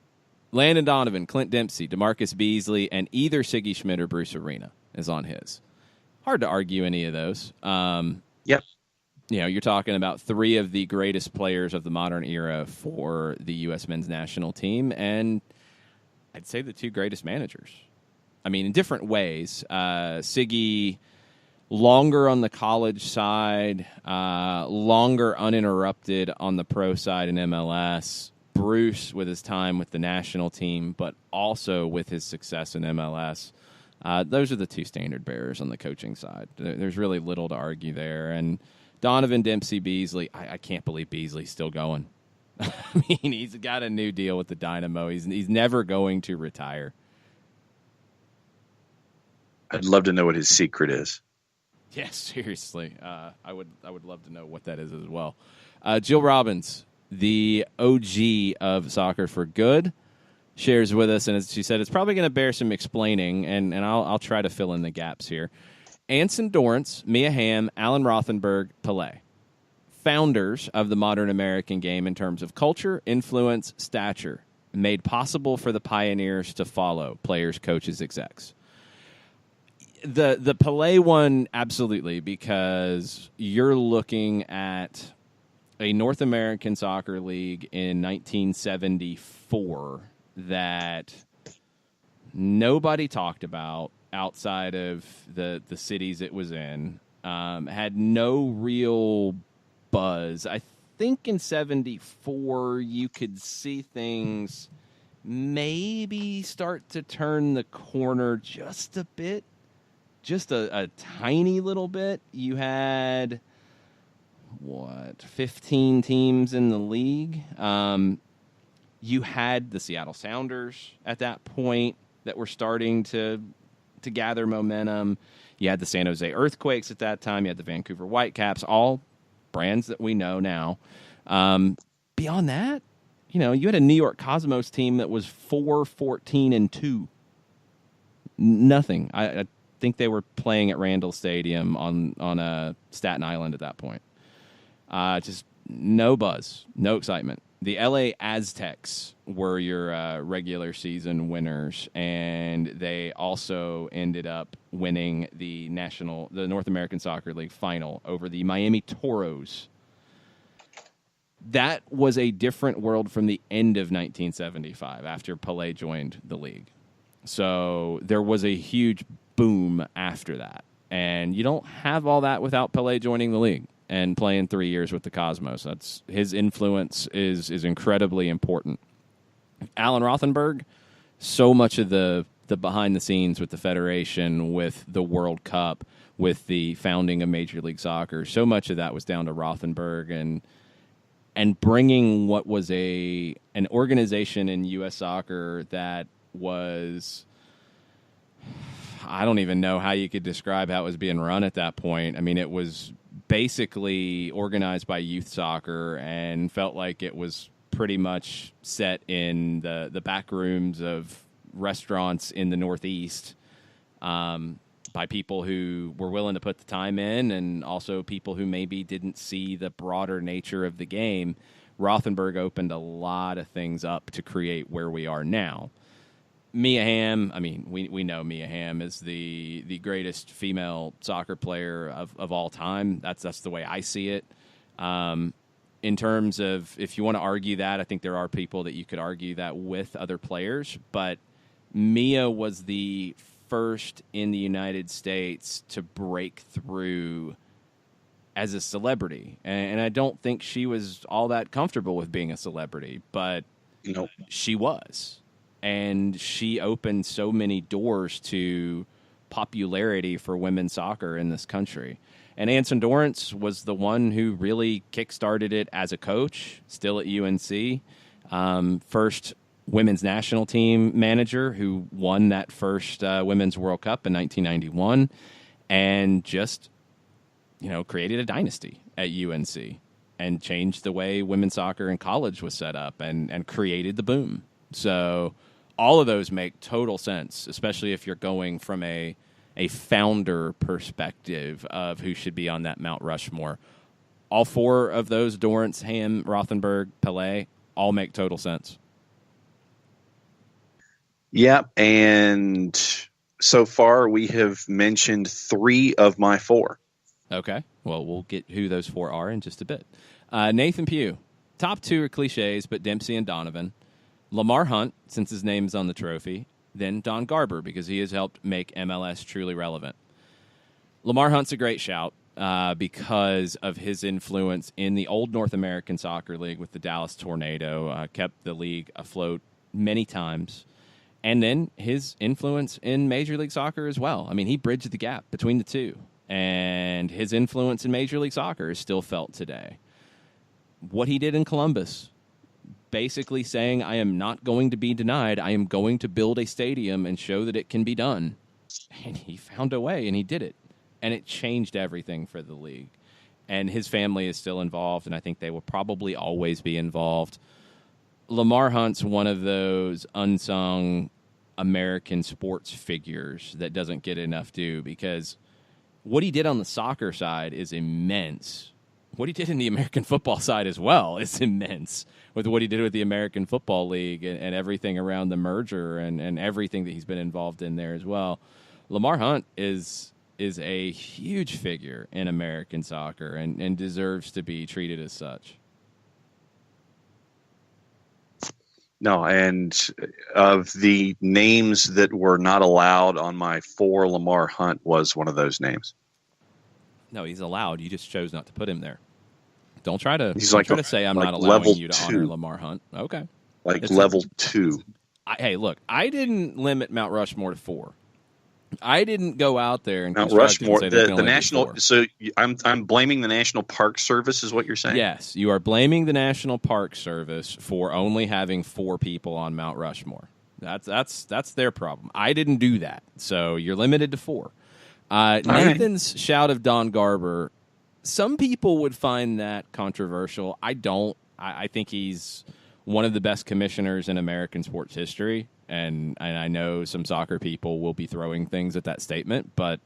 Landon Donovan, Clint Dempsey, DeMarcus Beasley, and either Siggy Schmidt or Bruce Arena is on his. Hard to argue any of those. Yep. You know, you're talking about three of the greatest players of the modern era for the U.S. men's national team, and I'd say the two greatest managers. I mean, in different ways. Siggy longer on the college side, longer uninterrupted on the pro side in MLS. Bruce with his time with the national team, but also with his success in MLS. Those are the two standard bearers on the coaching side. There's really little to argue there. And Donovan Dempsey Beasley, I can't believe Beasley's still going. I mean, he's got a new deal with the Dynamo. He's never going to retire. I'd love to know what his secret is. Yes, seriously. I would love to know what that is as well. Jill Robbins, the OG of Soccer for Good, shares with us, and as she said, it's probably going to bear some explaining, and I'll try to fill in the gaps here. Anson Dorrance, Mia Hamm, Alan Rothenberg, Pelé, founders of the modern American game in terms of culture, influence, stature, made possible for the pioneers to follow, players, coaches, execs. The Pelé one, absolutely, because you're looking at a North American Soccer League in 1974 that nobody talked about outside of the cities it was in, had no real buzz. I think in 74 you could see things maybe start to turn the corner just a bit, just a tiny little bit. You had 15 teams in the league. You had the Seattle Sounders at that point that were starting to gather momentum. You had the San Jose Earthquakes at that time. You had the Vancouver Whitecaps, all brands that we know now. Beyond that, you had a New York Cosmos team that was 4-14-2. Nothing. I think they were playing at Randall Stadium on Staten Island at that point. Just no buzz, no excitement. The LA Aztecs were your regular season winners, and they also ended up winning the North American Soccer League final over the Miami Toros. That was a different world from the end of 1975 after Pelé joined the league. So there was a huge boom after that, and you don't have all that without Pelé joining the league and playing 3 years with the Cosmos. That's his influence is incredibly important. Alan Rothenberg, so much of the behind the scenes with the Federation, with the World Cup, with the founding of Major League Soccer, so much of that was down to Rothenberg and bringing what was an organization in U.S. soccer that was, I don't even know how you could describe how it was being run at that point. I mean, it was basically organized by youth soccer and felt like it was pretty much set in the back rooms of restaurants in the Northeast by people who were willing to put the time in and also people who maybe didn't see the broader nature of the game. Rothenberg opened a lot of things up to create where we are now. Mia Hamm, I mean, we know Mia Hamm is the greatest female soccer player of all time. That's the way I see it. In terms of, if you want to argue that, I think there are people that you could argue that with other players, but Mia was the first in the United States to break through as a celebrity. And I don't think she was all that comfortable with being a celebrity, but she was. And she opened so many doors to popularity for women's soccer in this country. And Anson Dorrance was the one who really kickstarted it as a coach, still at UNC. First women's national team manager who won that first Women's World Cup in 1991 and just, created a dynasty at UNC and changed the way women's soccer in college was set up and created the boom. So all of those make total sense, especially if you're going from a founder perspective of who should be on that Mount Rushmore. All four of those, Dorrance, Hamm, Rothenberg, Pelé, all make total sense. Yeah, and so far we have mentioned 3 of my 4. Okay, well, we'll get who those 4 are in just a bit. Nathan Pugh, top 2 are cliches, but Dempsey and Donovan. Lamar Hunt, since his name is on the trophy. Then Don Garber, because he has helped make MLS truly relevant. Lamar Hunt's a great shout because of his influence in the old North American Soccer League with the Dallas Tornado, kept the league afloat many times. And then his influence in Major League Soccer as well. I mean, he bridged the gap between the two. And his influence in Major League Soccer is still felt today. What he did in Columbus, basically saying, I am not going to be denied. I am going to build a stadium and show that it can be done. And he found a way, and he did it. And it changed everything for the league. And his family is still involved, and I think they will probably always be involved. Lamar Hunt's one of those unsung American sports figures that doesn't get enough due, because what he did on the soccer side is immense. What he did in the American football side as well is immense, with what he did with the American Football League and everything around the merger and everything that he's been involved in there as well. Lamar Hunt is a huge figure in American soccer and deserves to be treated as such. No, and of the names that were not allowed on my 4, Lamar Hunt was one of those names. No, he's allowed. You just chose not to put him there. Don't try to say I'm like not allowing level you to 2. honor Lamar Hunt. Okay. Like level 2. Hey, look, I didn't limit Mount Rushmore to 4. I didn't go out there and Mount construct Rushmore, and say the national. So I'm blaming the National Park Service, is what you're saying? Yes, you are blaming the National Park Service for only having 4 people on Mount Rushmore. That's their problem. I didn't do that, so you're limited to 4. Nathan's shout of Don Garber. Some people would find that controversial. I don't. I think he's one of the best commissioners in American sports history. And I know some soccer people will be throwing things at that statement, but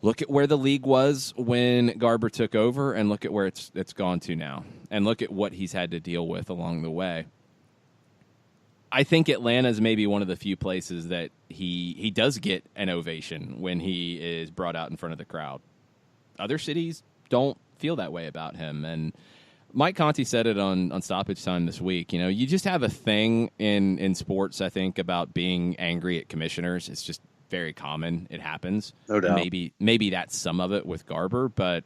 look at where the league was when Garber took over, and look at where it's gone to now, and look at what he's had to deal with along the way. I think Atlanta's maybe one of the few places that he does get an ovation when he is brought out in front of the crowd. Other cities don't feel that way about him, and Mike Conti said it on Stoppage Time this week. You know, you just have a thing in sports, I think, about being angry at commissioners. It's just very common. It happens. No doubt. Maybe that's some of it with Garber, but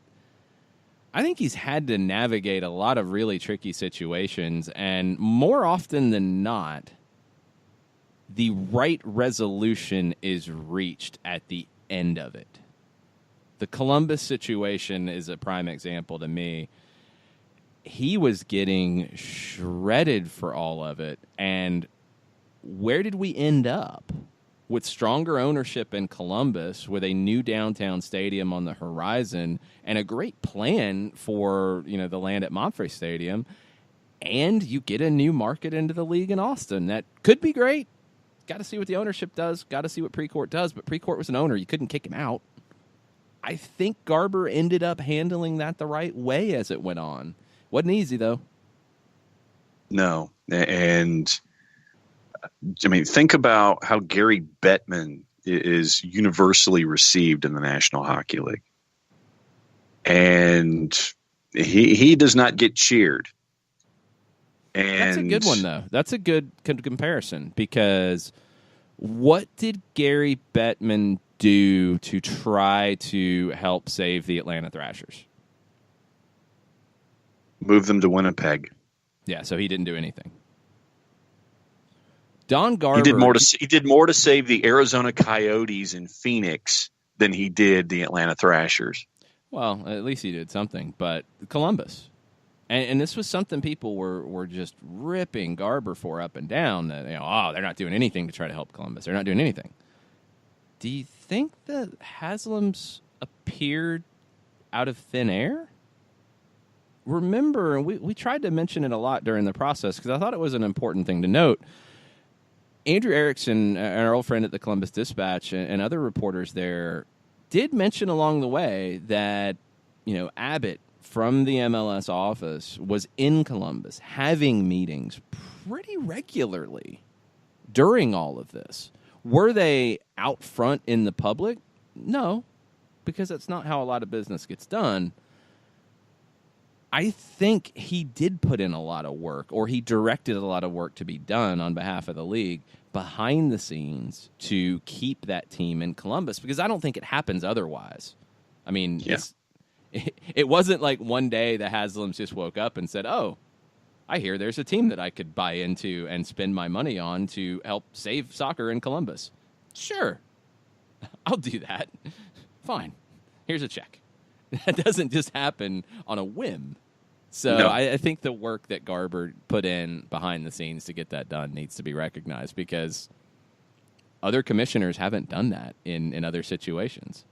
I think he's had to navigate a lot of really tricky situations, and more often than not, the right resolution is reached at the end of it. The Columbus situation is a prime example to me. He was getting shredded for all of it. And where did we end up? With stronger ownership in Columbus, with a new downtown stadium on the horizon, and a great plan for, the land at Monfrey Stadium, and you get a new market into the league in Austin. That could be great. Got to see what the ownership does. Got to see what Precourt does. But Precourt was an owner. You couldn't kick him out. I think Garber ended up handling that the right way as it went on. Wasn't easy, though. No. And, I mean, think about how Gary Bettman is universally received in the National Hockey League. And he does not get cheered. And that's a good one, though. That's a good comparison, because what did Gary Bettman do to try to help save the Atlanta Thrashers? Move them to Winnipeg. Yeah, so he didn't do anything. Don Garber. He did more to save the Arizona Coyotes in Phoenix than he did the Atlanta Thrashers. Well, at least he did something. But Columbus, and this was something people were just ripping Garber for up and down. That they're not doing anything to try to help Columbus. They're not doing anything. Do you think that Haslam's appeared out of thin air? Remember, we tried to mention it a lot during the process because I thought it was an important thing to note. Andrew Erickson, our old friend at the Columbus Dispatch, and other reporters there did mention along the way that, Abbott from the MLS office was in Columbus having meetings pretty regularly during all of this. Were they out front in the public? No, because that's not how a lot of business gets done. I think he did put in a lot of work, or he directed a lot of work to be done on behalf of the league behind the scenes to keep that team in Columbus, because I don't think it happens otherwise. I mean, it wasn't like one day the Haslams just woke up and said, oh, I hear there's a team that I could buy into and spend my money on to help save soccer in Columbus. Sure, I'll do that. Fine. Here's a check. That doesn't just happen on a whim. So No. I think the work that Garber put in behind the scenes to get that done needs to be recognized, because other commissioners haven't done that in other situations.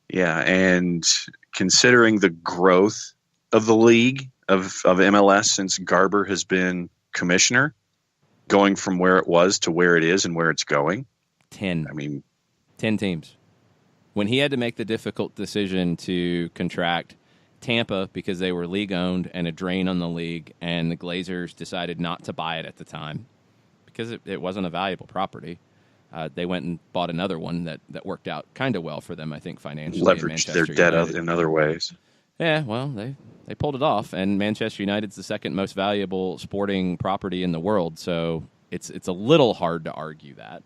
Yeah, and considering the growth of the league, of MLS since Garber has been commissioner, going from where it was to where it is and where it's going. 10. I mean, 10 teams. When he had to make the difficult decision to contract Tampa because they were league-owned and a drain on the league, and the Glazers decided not to buy it at the time because it wasn't a valuable property. They went and bought another one that worked out kind of well for them, I think, financially. leveraged their debt in other ways. Yeah, well, they pulled it off, and Manchester United's the second most valuable sporting property in the world, so it's a little hard to argue that.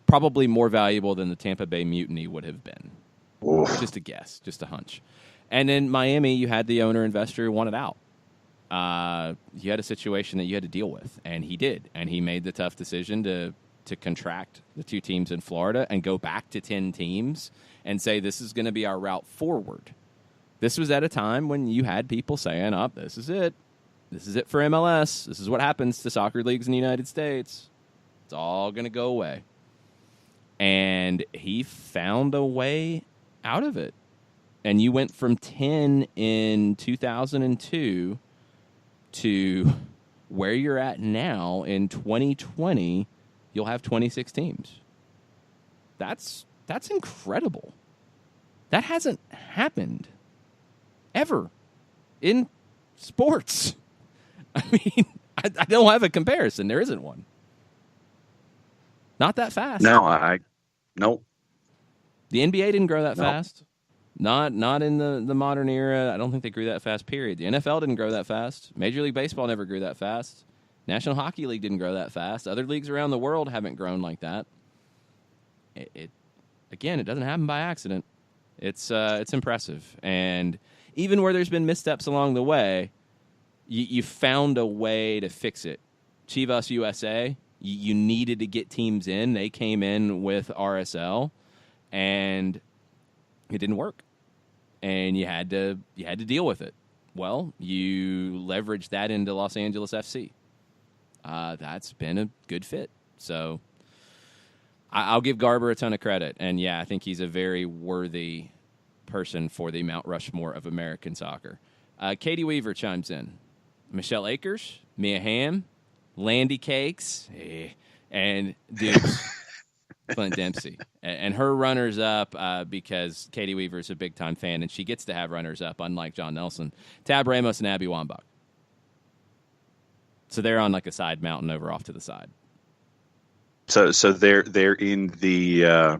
Probably more valuable than the Tampa Bay Mutiny would have been. Oof. Just a guess, just a hunch. And in Miami, you had the owner-investor who wanted out. You had a situation that you had to deal with, and he did. And he made the tough decision to contract the two teams in Florida and go back to 10 teams and say this is going to be our route forward. This was at a time when you had people saying, oh, this is it. This is it for MLS. This is what happens to soccer leagues in the United States. It's all going to go away. And he found a way out of it. And you went from 10 in 2002 to where you're at now in 2020. You'll have 26 teams. That's incredible. That hasn't happened ever in sports. I mean, I don't have a comparison. There isn't one. Not that fast. No, nope. The NBA didn't grow that fast. Not in the modern era. I don't think they grew that fast, period. The NFL didn't grow that fast. Major League Baseball never grew that fast. National Hockey League didn't grow that fast. Other leagues around the world haven't grown like that. It doesn't happen by accident. It's impressive. And even where there's been missteps along the way, you found a way to fix it. Chivas USA, you needed to get teams in. They came in with RSL, and it didn't work. And you had to deal with it. Well, you leveraged that into Los Angeles FC. That's been a good fit. So I'll give Garber a ton of credit. And, yeah, I think he's a very worthy person for the Mount Rushmore of American soccer. Katie Weaver chimes in. Michelle Akers, Mia Hamm, Landy Cakes, and Dukes, Clint Dempsey. And her runners-up, because Katie Weaver's a big-time fan, and she gets to have runners-up, unlike John Nelson, Tab Ramos and Abby Wambach. So they're on like a side mountain over off to the side. So they're in the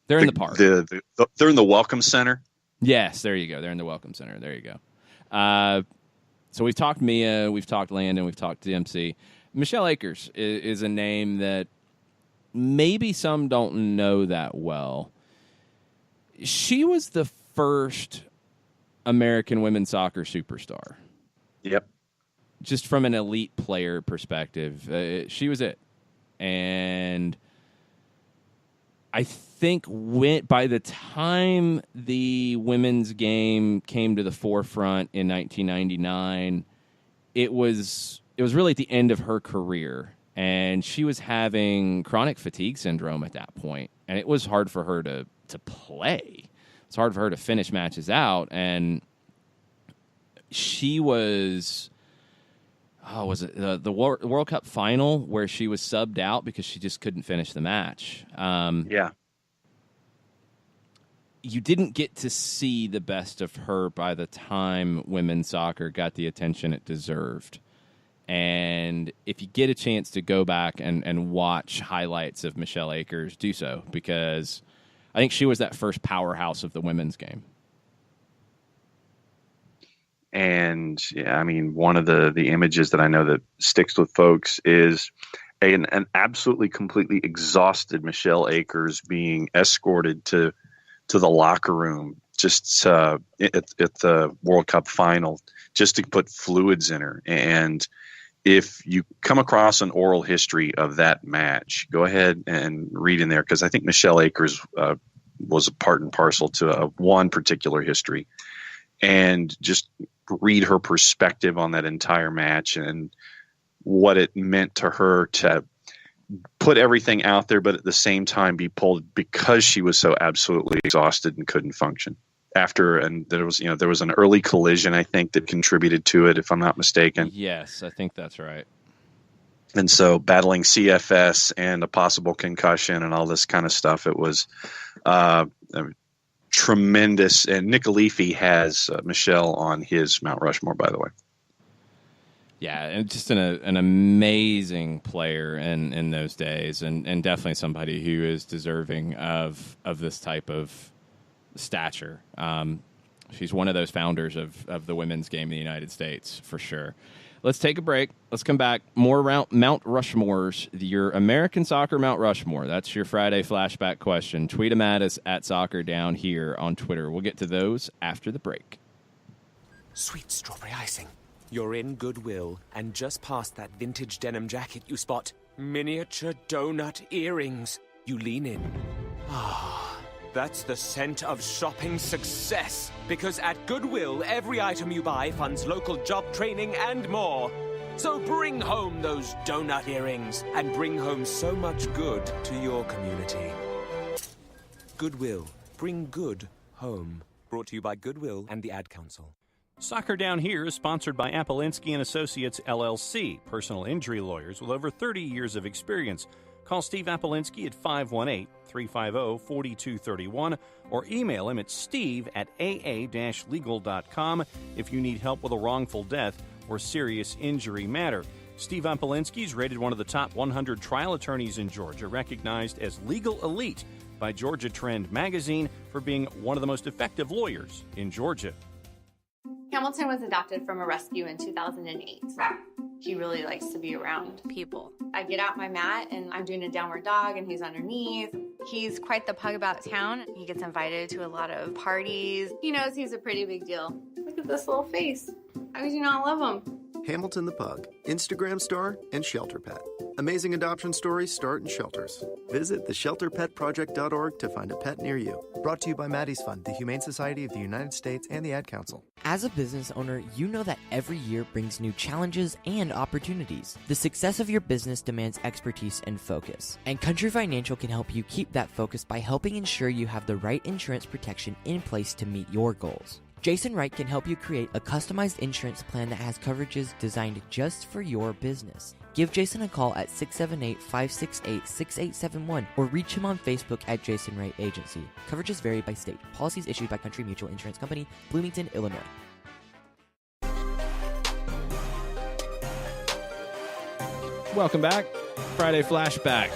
they're in the park. They're in the Welcome Center. Yes, there you go. They're in the Welcome Center. There you go. So we've talked Mia, we've talked Landon, we've talked Dempsey. Michelle Akers is a name that maybe some don't know that well. She was the first American women's soccer superstar. Yep. Just from an elite player perspective, she was it. And I think by the time the women's game came to the forefront in 1999, it was really at the end of her career. And she was having chronic fatigue syndrome at that point. And it was hard for her to play. It's hard for her to finish matches out. And she was... was it the World Cup final where she was subbed out because she just couldn't finish the match? Yeah. You didn't get to see the best of her by the time women's soccer got the attention it deserved. And if you get a chance to go back and watch highlights of Michelle Akers, do so, because I think she was that first powerhouse of the women's game. And yeah, I mean, one of the images that I know that sticks with folks is an absolutely completely exhausted Michelle Akers being escorted to the locker room just at the World Cup final just to put fluids in her. And if you come across an oral history of that match, go ahead and read in there, because I think Michelle Akers was a part and parcel to one particular history, and just read her perspective on that entire match and what it meant to her to put everything out there, but at the same time be pulled because she was so absolutely exhausted and couldn't function after. And there was an early collision, I think, that contributed to it, if I'm not mistaken. Yes, I think that's right. And so battling CFS and a possible concussion and all this kind of stuff, it was tremendous. And Nick Alifi has Michelle on his Mount Rushmore, by the way. Yeah, and just an amazing player in those days, and definitely somebody who is deserving of this type of stature. She's one of those founders of the women's game in the United States, for sure. Let's take a break. Let's come back. More Mount Rushmores, your American soccer Mount Rushmore. That's your Friday flashback question. Tweet them at us at Soccer Down here on Twitter. We'll get to those after the break. Sweet strawberry icing. You're in Goodwill, and just past that vintage denim jacket you spot miniature donut earrings. You lean in. Ah, that's the scent of shopping success. Because at Goodwill, every item you buy funds local job training and more. So bring home those donut earrings and bring home so much good to your community. Goodwill. Bring good home. Brought to you by Goodwill and the Ad Council. Soccer Down Here is sponsored by Appolinsky & Associates, LLC, personal injury lawyers with over 30 years of experience. Call Steve Appolinsky at 518-350-4231 or email him at steve@aa-legal.com if you need help with a wrongful death or serious injury matter. Steve Appolinsky is rated one of the top 100 trial attorneys in Georgia, recognized as Legal Elite by Georgia Trend magazine for being one of the most effective lawyers in Georgia. Hamilton was adopted from a rescue in 2008. He really likes to be around people. I get out my mat and I'm doing a downward dog and he's underneath. He's quite the pug about town. He gets invited to a lot of parties. He knows he's a pretty big deal. Look at this little face. How could you not love him? Hamilton the Pug, Instagram star and shelter pet. Amazing adoption stories start in shelters. Visit theshelterpetproject.org to find a pet near you. Brought to you by Maddie's Fund, the Humane Society of the United States, and the Ad Council. As a business owner, you know that every year brings new challenges and opportunities. The success of your business demands expertise and focus. And Country Financial can help you keep that focus by helping ensure you have the right insurance protection in place to meet your goals. Jason Wright can help you create a customized insurance plan that has coverages designed just for your business. Give Jason a call at 678-568-6871 or reach him on Facebook at Jason Wright Agency. Coverages vary by state. Policies issued by Country Mutual Insurance Company, Bloomington, Illinois. Welcome back. Friday Flashback.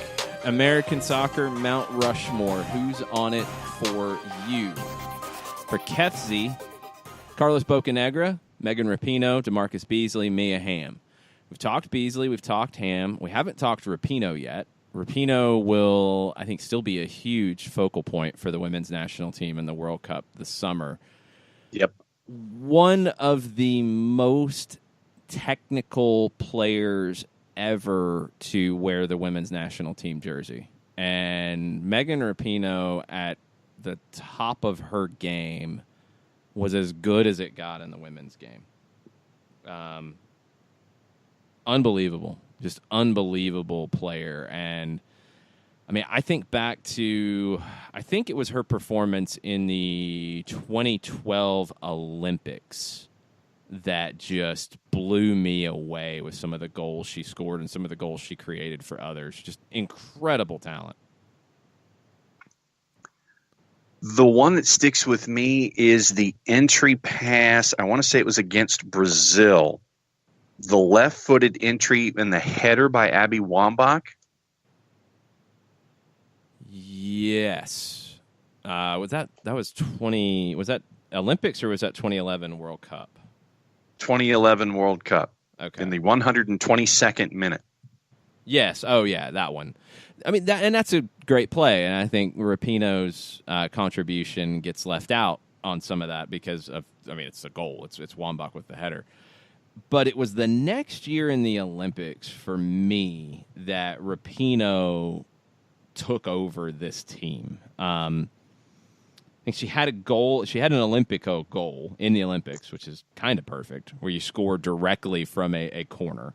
American Soccer Mount Rushmore. Who's on it for you? For Kefzi, Carlos Bocanegra, Megan Rapinoe, DeMarcus Beasley, Mia Hamm. We've talked Beasley, we've talked Hamm. We haven't talked Rapinoe yet. Rapinoe will, I think, still be a huge focal point for the women's national team in the World Cup this summer. Yep. One of the most technical players ever to wear the women's national team jersey. And Megan Rapinoe, at the top of her game, was as good as it got in the women's game. Unbelievable. Just unbelievable player. And, I mean, I think back to, I think it was her performance in the 2012 Olympics that just blew me away with some of the goals she scored and some of the goals she created for others. Just incredible talent. The one that sticks with me is the entry pass. I want to say it was against Brazil. The left-footed entry and the header by Abby Wambach. Yes. Was that Olympics or was that 2011 World Cup? 2011 World Cup. Okay. In the 122nd minute. Yes. Oh, yeah, that one. I mean, that's a great play, and I think Rapinoe's contribution gets left out on some of that because of, I mean, it's a goal. It's Wambach with the header. But it was the next year in the Olympics for me that Rapinoe took over this team. I think she had a goal. She had an Olympico goal in the Olympics, which is kind of perfect, where you score directly from a corner.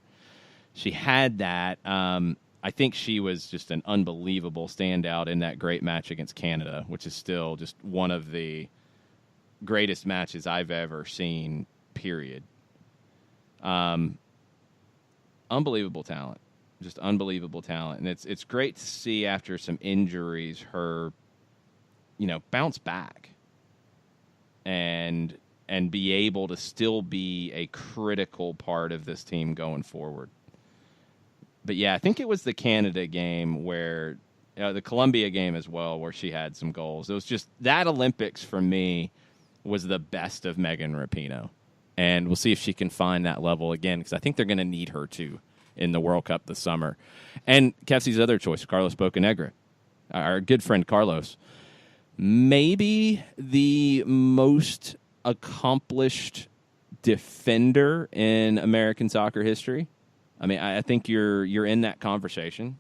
She had that. I think she was just an unbelievable standout in that great match against Canada, which is still just one of the greatest matches I've ever seen, period. Unbelievable talent. Just unbelievable talent. And it's great to see after some injuries her, bounce back and be able to still be a critical part of this team going forward. But yeah, I think it was the Canada game where the Colombia game as well, where she had some goals. It was just that Olympics for me was the best of Megan Rapinoe. And we'll see if she can find that level again, because I think they're going to need her too in the World Cup this summer. And Kelsey's other choice, Carlos Bocanegra, our good friend Carlos, maybe the most accomplished defender in American soccer history. I mean, I think you're in that conversation.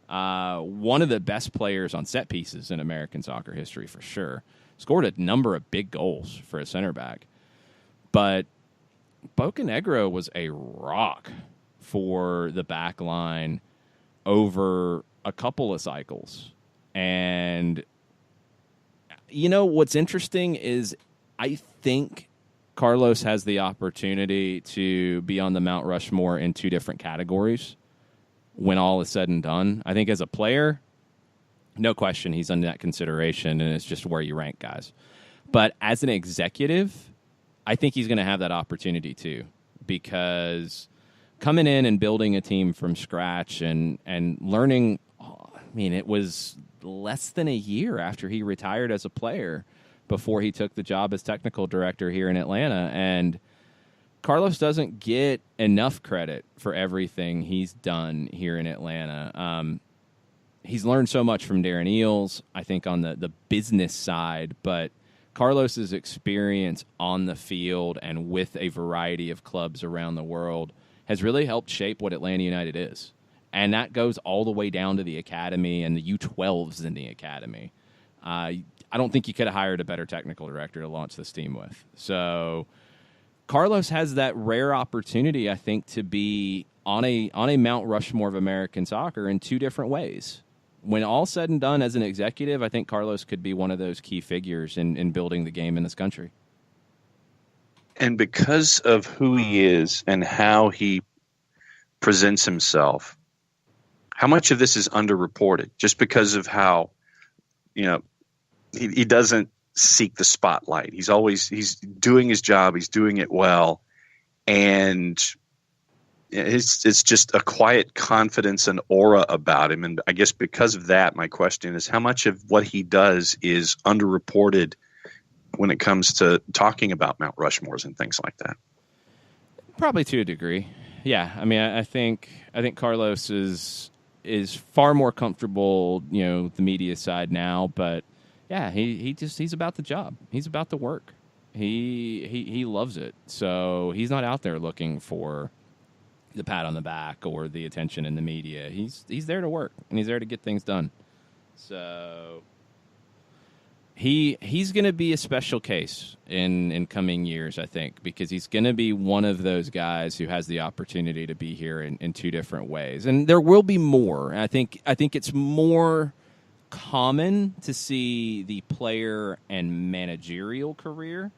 One of the best players on set pieces in American soccer history for sure. Scored a number of big goals for a center back. But Bocanegra was a rock for the back line over a couple of cycles. And, what's interesting is I think Carlos has the opportunity to be on the Mount Rushmore in two different categories when all is said and done. I think as a player, no question, he's under that consideration, and it's just where you rank guys. But as an executive, I think he's going to have that opportunity too, because coming in and building a team from scratch and learning, it was less than a year after he retired as a player before he took the job as technical director here in Atlanta. And Carlos doesn't get enough credit for everything he's done here in Atlanta. He's learned so much from Darren Eales, I think, on the business side, but Carlos's experience on the field and with a variety of clubs around the world has really helped shape what Atlanta United is. And that goes all the way down to the academy and the U12s in the academy. I don't think you could have hired a better technical director to launch this team with. So Carlos has that rare opportunity, I think, to be on a Mount Rushmore of American soccer in two different ways. When all said and done as an executive, I think Carlos could be one of those key figures in building the game in this country. And because of who he is and how he presents himself, how much of this is underreported just because of how, he doesn't seek the spotlight. He's doing his job. He's doing it well. And it's just a quiet confidence and aura about him. And I guess because of that, my question is how much of what he does is underreported when it comes to talking about Mount Rushmores and things like that? Probably to a degree. Yeah. I mean, I think Carlos is far more comfortable, the media side now, but yeah, he's about the job. He's about the work. He loves it. So he's not out there looking for the pat on the back or the attention in the media. He's there to work, and he's there to get things done. So he's going to be a special case in coming years, I think, because he's going to be one of those guys who has the opportunity to be here in two different ways. And there will be more. I think it's more common to see the player and managerial career,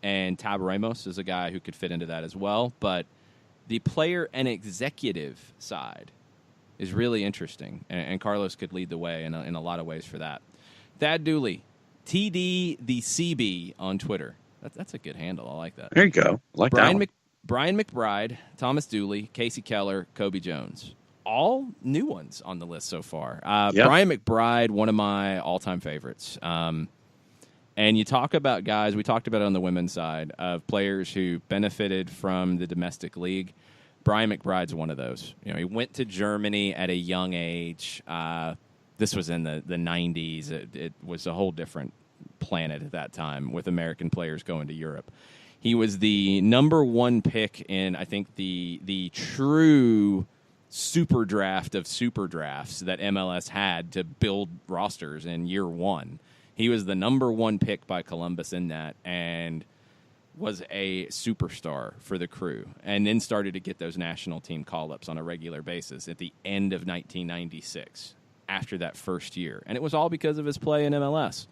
and Tab Ramos is a guy who could fit into that as well, but the player and executive side is really interesting, and Carlos could lead the way in a lot of ways for that. Thad Dooley, TD the CB on Twitter. That's a good handle. I like that. There you go. I like that one. Brian McBride, Thomas Dooley, Casey Keller, Kobe Jones. All new ones on the list so far. Brian McBride, one of my all-time favorites. And you talk about guys, we talked about it on the women's side, of players who benefited from the domestic league. Brian McBride's one of those. He went to Germany at a young age. This was in the 90s. It was a whole different planet at that time with American players going to Europe. He was the number 1 pick in, I think, the true super draft of super drafts that MLS had to build rosters in year 1. He was the number 1 pick by Columbus in that and was a superstar for the Crew, and then started to get those national team call-ups on a regular basis at the end of 1996 after that first year. And it was all because of his play in MLS.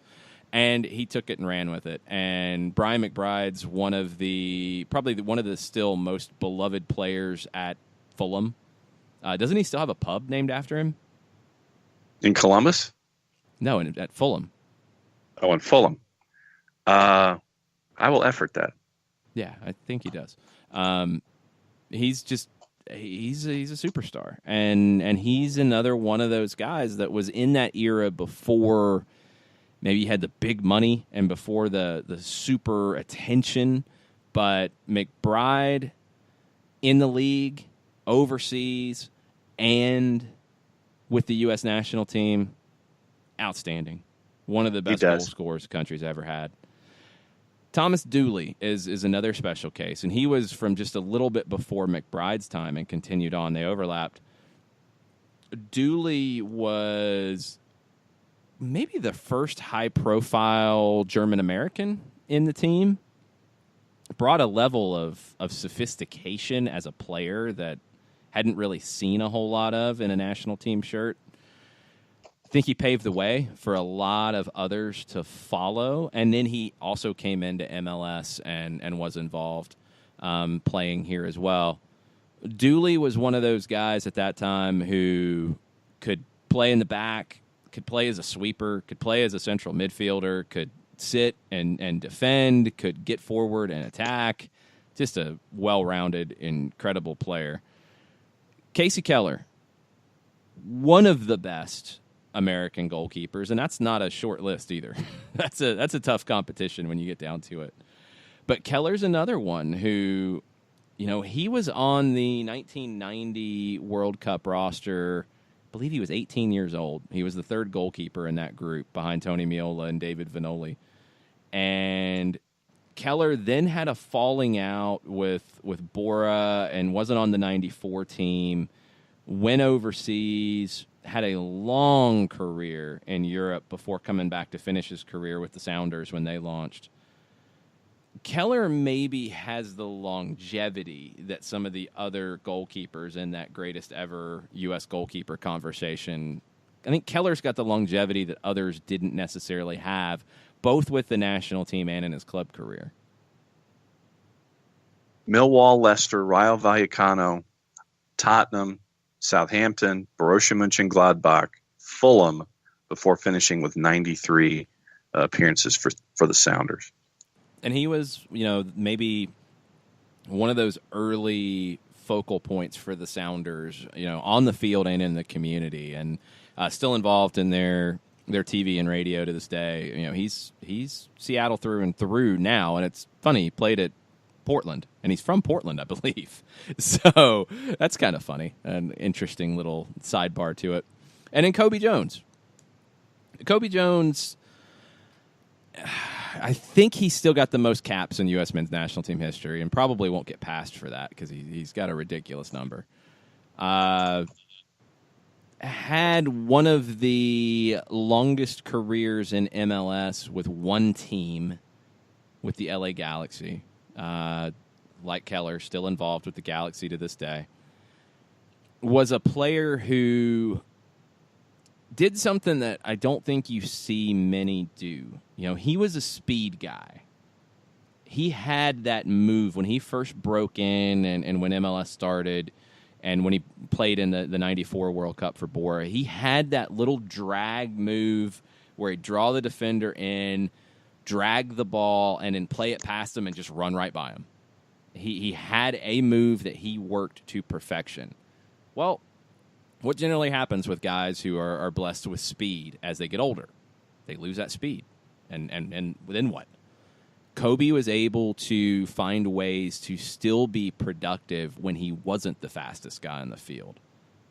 And he took it and ran with it. And Brian McBride's probably one of the still most beloved players at Fulham. Doesn't he still have a pub named after him? In Columbus? No, at Fulham. Oh, in Fulham. I will effort that. Yeah, I think he does. He's a superstar, and he's another one of those guys that was in that era before maybe he had the big money and before the super attention. But McBride in the league, overseas, and with the U.S. national team, outstanding. One of the best goal scorers the country's ever had. Thomas Dooley is another special case, and he was from just a little bit before McBride's time and continued on. They overlapped. Dooley was maybe the first high-profile German-American in the team. Brought a level of sophistication as a player that hadn't really seen a whole lot of in a national team shirt. I think he paved the way for a lot of others to follow. And then he also came into MLS and was involved playing here as well. Dooley was one of those guys at that time who could play in the back, could play as a sweeper, could play as a central midfielder, could sit and defend, could get forward and attack. Just a well-rounded, incredible player. Casey Keller, one of the best American goalkeepers, and that's not a short list either. That's a tough competition when you get down to it. But Keller's another one who, he was on the 1990 World Cup roster. I believe he was 18 years old. He was the third goalkeeper in that group behind Tony Meola and David Vanoli. And Keller then had a falling out with Bora and wasn't on the 94 team, went overseas, had a long career in Europe before coming back to finish his career with the Sounders when they launched. Keller maybe has the longevity that some of the other goalkeepers in that greatest ever U.S. goalkeeper conversation. I think Keller's got the longevity that others didn't necessarily have, both with the national team and in his club career. Millwall, Leicester, Rayo Vallecano, Tottenham, Southampton, Borussia Mönchengladbach, Fulham, before finishing with 93 appearances for the Sounders. And he was, maybe one of those early focal points for the Sounders, on the field and in the community, and still involved in their TV and radio to this day. He's Seattle through and through now, and it's funny, he played at Portland, and he's from Portland, I believe. So that's kind of funny, an interesting little sidebar to it. And then Kobe Jones. Kobe Jones, I think he's still got the most caps in U.S. men's national team history, and probably won't get passed for that because he's got a ridiculous number. Had one of the longest careers in MLS with one team, with the LA Galaxy. Like Keller, still involved with the Galaxy to this day. Was a player who did something that I don't think you see many do. He was a speed guy. He had that move when he first broke in and when MLS started and when he played in the 94 World Cup for Bora. He had that little drag move where he'd draw the defender in, drag the ball, and then play it past him and just run right by him. He had a move that he worked to perfection. Well, what generally happens with guys who are blessed with speed as they get older? They lose that speed. And then what? Kobe was able to find ways to still be productive when he wasn't the fastest guy in the field.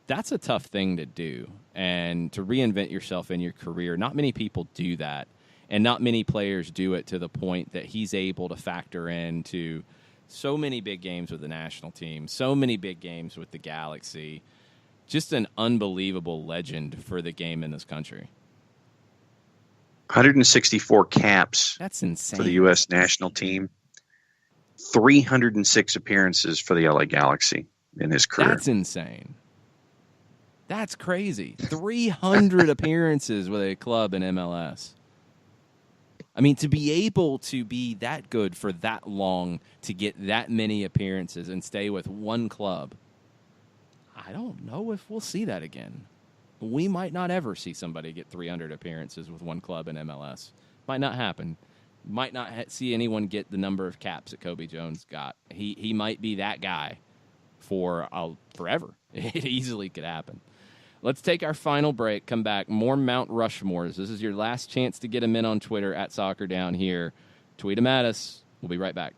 That's a tough thing to do, and to reinvent yourself in your career. Not many people do that, and not many players do it to the point that he's able to factor into so many big games with the national team, so many big games with the Galaxy. Just an unbelievable legend for the game in this country. 164 caps. That's insane. For the U.S. national team. 306 appearances for the LA Galaxy in his career. That's insane. That's crazy. 300 appearances with a club in MLS. I mean, to be able to be that good for that long, to get that many appearances and stay with one club, I don't know if we'll see that again. We might not ever see somebody get 300 appearances with one club in MLS. Might not happen. Might not see anyone get the number of caps that Kobe Jones got. He might be that guy for forever. It easily could happen. Let's take our final break, come back. More Mount Rushmores. This is your last chance to get them in on Twitter at Soccer Down Here. Tweet them at us. We'll be right back.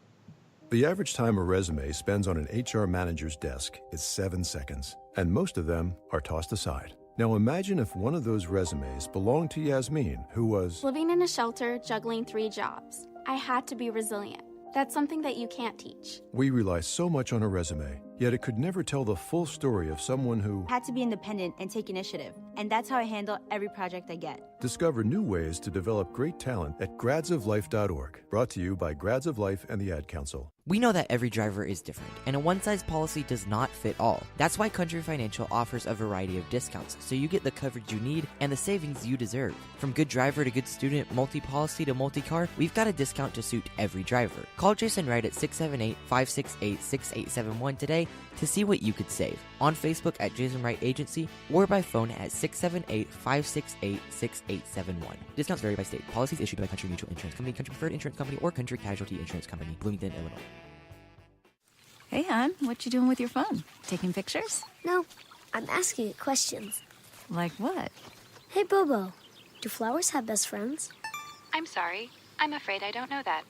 The average time a resume spends on an HR manager's desk is 7 seconds, and most of them are tossed aside. Now imagine if one of those resumes belonged to Yasmin, who was living in a shelter, juggling 3 jobs. I had to be resilient. That's something that you can't teach. We rely so much on a resume, yet it could never tell the full story of someone who had to be independent and take initiative. And that's how I handle every project I get. Discover new ways to develop great talent at gradsoflife.org. Brought to you by Grads of Life and the Ad Council. We know that every driver is different, and a one-size policy does not fit all. That's why Country Financial offers a variety of discounts, so you get the coverage you need and the savings you deserve. From good driver to good student, multi-policy to multi-car, we've got a discount to suit every driver. Call Jason Wright at 678-568-6871 today to see what you could save. On Facebook at Jason Wright Agency, or by phone at 678-568-6871. Discounts vary by state. Policies issued by Country Mutual Insurance Company, Country Preferred Insurance Company, or Country Casualty Insurance Company, Bloomington, Illinois. Hey, hon, what you doing with your phone? Taking pictures? No, I'm asking it questions. Like what? Hey, Bobo, do flowers have best friends? I'm sorry. I'm afraid I don't know that.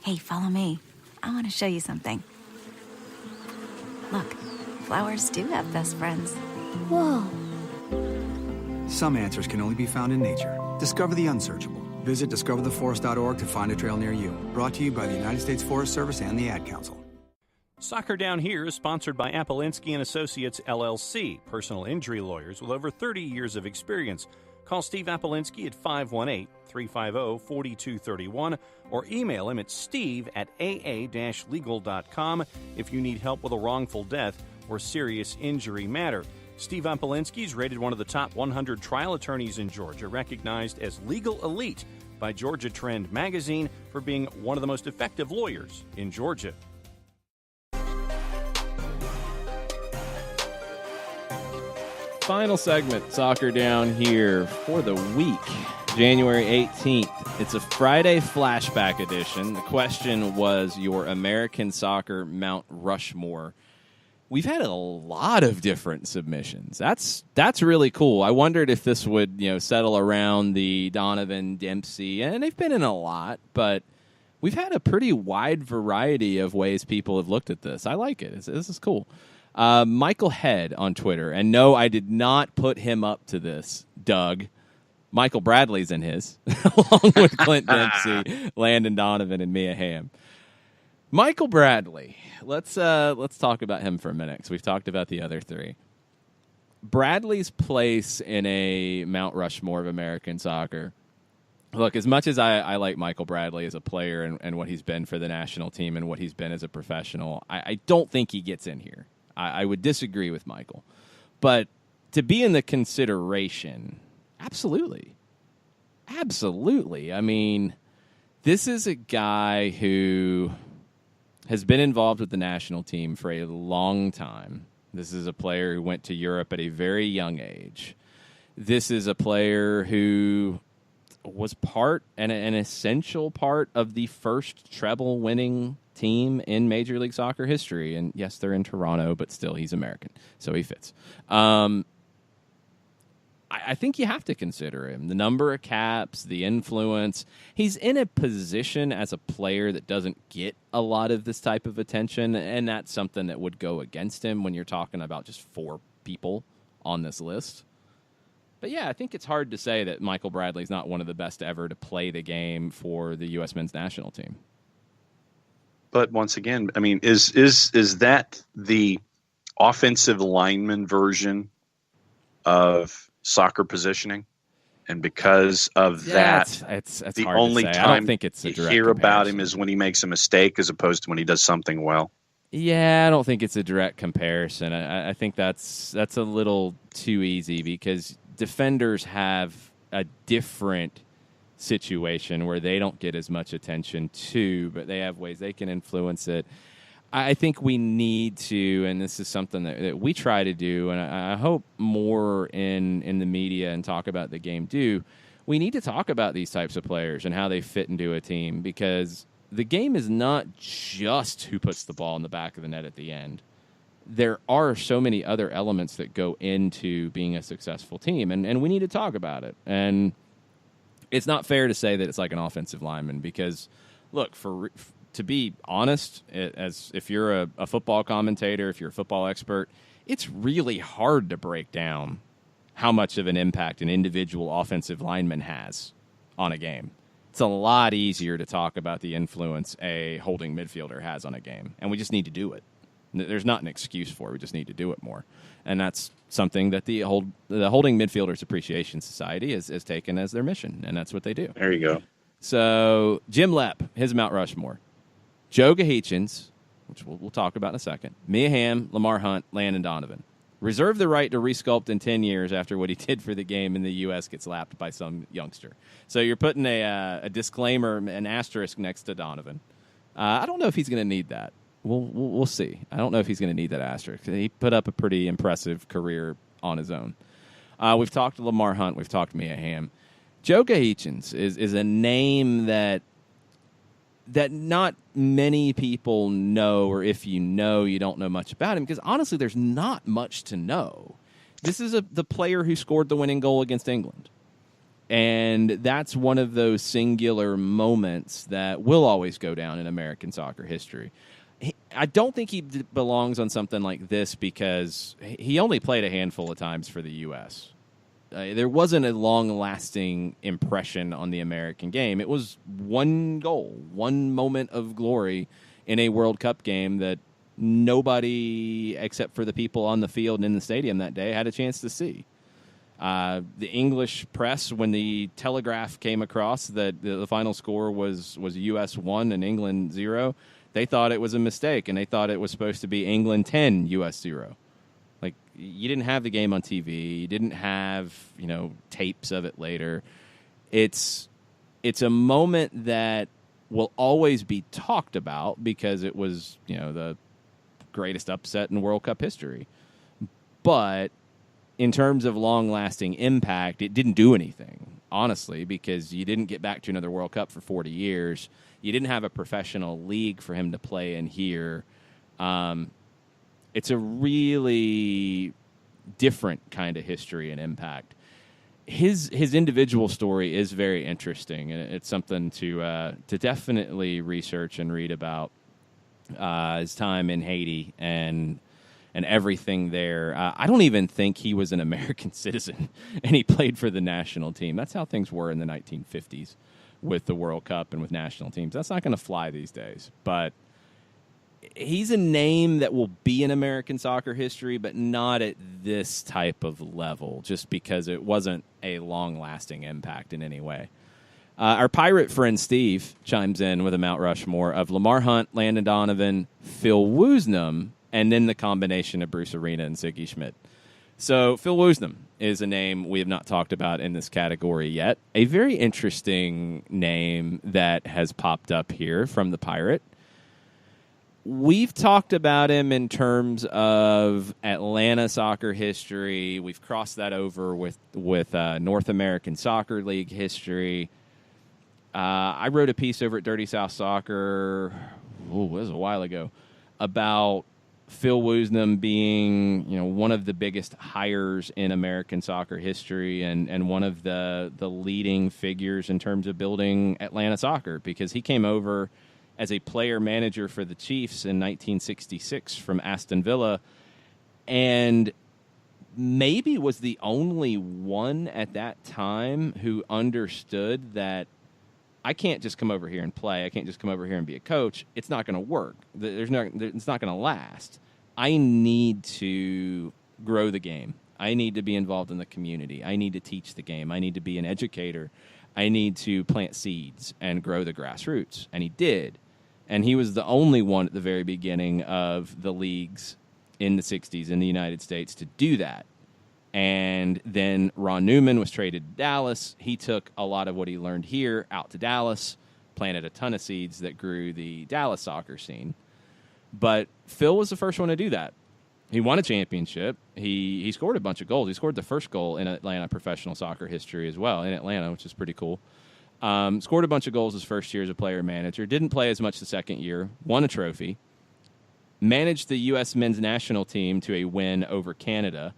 Hey, follow me. I want to show you something. Look, flowers do have best friends. Whoa. Some answers can only be found in nature. Discover the unsearchable. Visit discovertheforest.org to find a trail near you. Brought to you by the United States Forest Service and the Ad Council. Soccer Down Here is sponsored by Apolinski & Associates, LLC, personal injury lawyers with over 30 years of experience. Call Steve Apolinski at 518-350-4231 or email him at steve@aa-legal.com if you need help with a wrongful death or serious injury matter. Steve Apolinski is rated one of the top 100 trial attorneys in Georgia, recognized as legal elite by Georgia Trend magazine for being one of the most effective lawyers in Georgia. Final segment, Soccer Down Here for the week, January 18th. It's a Friday flashback edition. The question was your American soccer Mount Rushmore. We've had a lot of different submissions. That's really cool. I wondered if this would, settle around the Donovan, Dempsey, and they've been in a lot, but we've had a pretty wide variety of ways people have looked at this. I like it. This is cool. Michael Head on Twitter, and no, I did not put him up to this, Doug. Michael Bradley's in his, along with Clint Dempsey, Landon Donovan, and Mia Hamm. Michael Bradley. Let's talk about him for a minute, because we've talked about the other three. Bradley's place in a Mount Rushmore of American soccer. Look, as much as I like Michael Bradley as a player and what he's been for the national team and what he's been as a professional, I don't think he gets in here. I would disagree with Michael. But to be in the consideration, absolutely. Absolutely. I mean, this is a guy who has been involved with the national team for a long time. This is a player who went to Europe at a very young age. This is a player who was an essential part of the first treble-winning team in Major League Soccer history. And yes, they're in Toronto, but still he's American, so he fits. I think you have to consider him. The number of caps, the influence. He's in a position as a player that doesn't get a lot of this type of attention, and that's something that would go against him when you're talking about just 4 people on this list. But yeah, I think it's hard to say that Michael Bradley's not one of the best ever to play the game for the U.S. men's national team. But once again, I mean, is that the offensive lineman version of soccer positioning? And because of that, it's the hard only to say. time I don't think it's a you direct hear about comparison. him is when he makes a mistake as opposed to when he does something well. Yeah, I don't think it's a direct comparison. I think that's a little too easy because defenders have a different situation where they don't get as much attention too, but they have ways they can influence it. I think we need to, and this is something that we try to do, and I hope more in the media and talk about the game do, we need to talk about these types of players and how they fit into a team, because the game is not just who puts the ball in the back of the net at the end. There are so many other elements that go into being a successful team, and we need to talk about it. And it's not fair to say that it's like an offensive lineman because, look, to be honest, as if you're a football commentator, if you're a football expert, it's really hard to break down how much of an impact an individual offensive lineman has on a game. It's a lot easier to talk about the influence a holding midfielder has on a game, and we just need to do it. There's not an excuse for it. We just need to do it more. And that's something that the Holding Midfielders Appreciation Society has taken as their mission, and that's what they do. There you go. So Jim Lepp, his Mount Rushmore. Joe Gahechins, which we'll talk about in a second. Mia Hamm, Lamar Hunt, Landon Donovan. Reserve the right to resculpt in 10 years after what he did for the game in the U.S. gets lapped by some youngster. So you're putting a disclaimer, an asterisk next to Donovan. I don't know if he's going to need that. We'll see. I don't know if he's going to need that asterisk. He put up a pretty impressive career on his own. We've talked to Lamar Hunt. We've talked to Mia Hamm. Joe Gahechins is a name that not many people know, or if you know, you don't know much about him, because honestly, there's not much to know. This is the player who scored the winning goal against England. And that's one of those singular moments that will always go down in American soccer history. I don't think he belongs on something like this because he only played a handful of times for the U.S. There wasn't a long-lasting impression on the American game. It was one goal, one moment of glory in a World Cup game that nobody except for the people on the field and in the stadium that day had a chance to see. The English press, when the telegraph came across that the final score was U.S. 1 and England 0, they thought it was a mistake, and they thought it was supposed to be England 10, U.S. 0. Like, you didn't have the game on TV. You didn't have, tapes of it later. It's a moment that will always be talked about because it was, the greatest upset in World Cup history. But in terms of long-lasting impact, it didn't do anything, honestly, because you didn't get back to another World Cup for 40 years. You didn't have a professional league for him to play in here. It's a really different kind of history and impact. His individual story is very interesting, and it's something to definitely research and read about. His time in Haiti and everything there. I don't even think he was an American citizen, and he played for the national team. That's how things were in the 1950s with the World Cup and with national teams. That's not going to fly these days, but he's a name that will be in American soccer history, but not at this type of level, just because it wasn't a long-lasting impact in any way. Our pirate friend Steve chimes in with a Mount Rushmore of Lamar Hunt, Landon Donovan, Phil Woosnam, and then the combination of Bruce Arena and Siggy Schmidt. So Phil Woosnam is a name we have not talked about in this category yet. A very interesting name that has popped up here from the Pirate. We've talked about him in terms of Atlanta soccer history. We've crossed that over with North American Soccer League history. I wrote a piece over at Dirty South Soccer, it was a while ago, about Phil Woosnam being, one of the biggest hires in American soccer history and one of the leading figures in terms of building Atlanta soccer, because he came over as a player manager for the Chiefs in 1966 from Aston Villa, and maybe was the only one at that time who understood that I can't just come over here and play. I can't just come over here and be a coach. It's not going to work. It's not going to last. I need to grow the game. I need to be involved in the community. I need to teach the game. I need to be an educator. I need to plant seeds and grow the grassroots. And he did. And he was the only one at the very beginning of the leagues in the 60s in the United States to do that. And then Ron Newman was traded to Dallas. He took a lot of what he learned here out to Dallas, planted a ton of seeds that grew the Dallas soccer scene. But Phil was the first one to do that. He won a championship. He scored a bunch of goals. He scored the first goal in Atlanta professional soccer history as well, in Atlanta, which is pretty cool. Scored a bunch of goals his first year as a player manager. Didn't play as much the second year. Won a trophy. Managed the U.S. men's national team to a win over Canada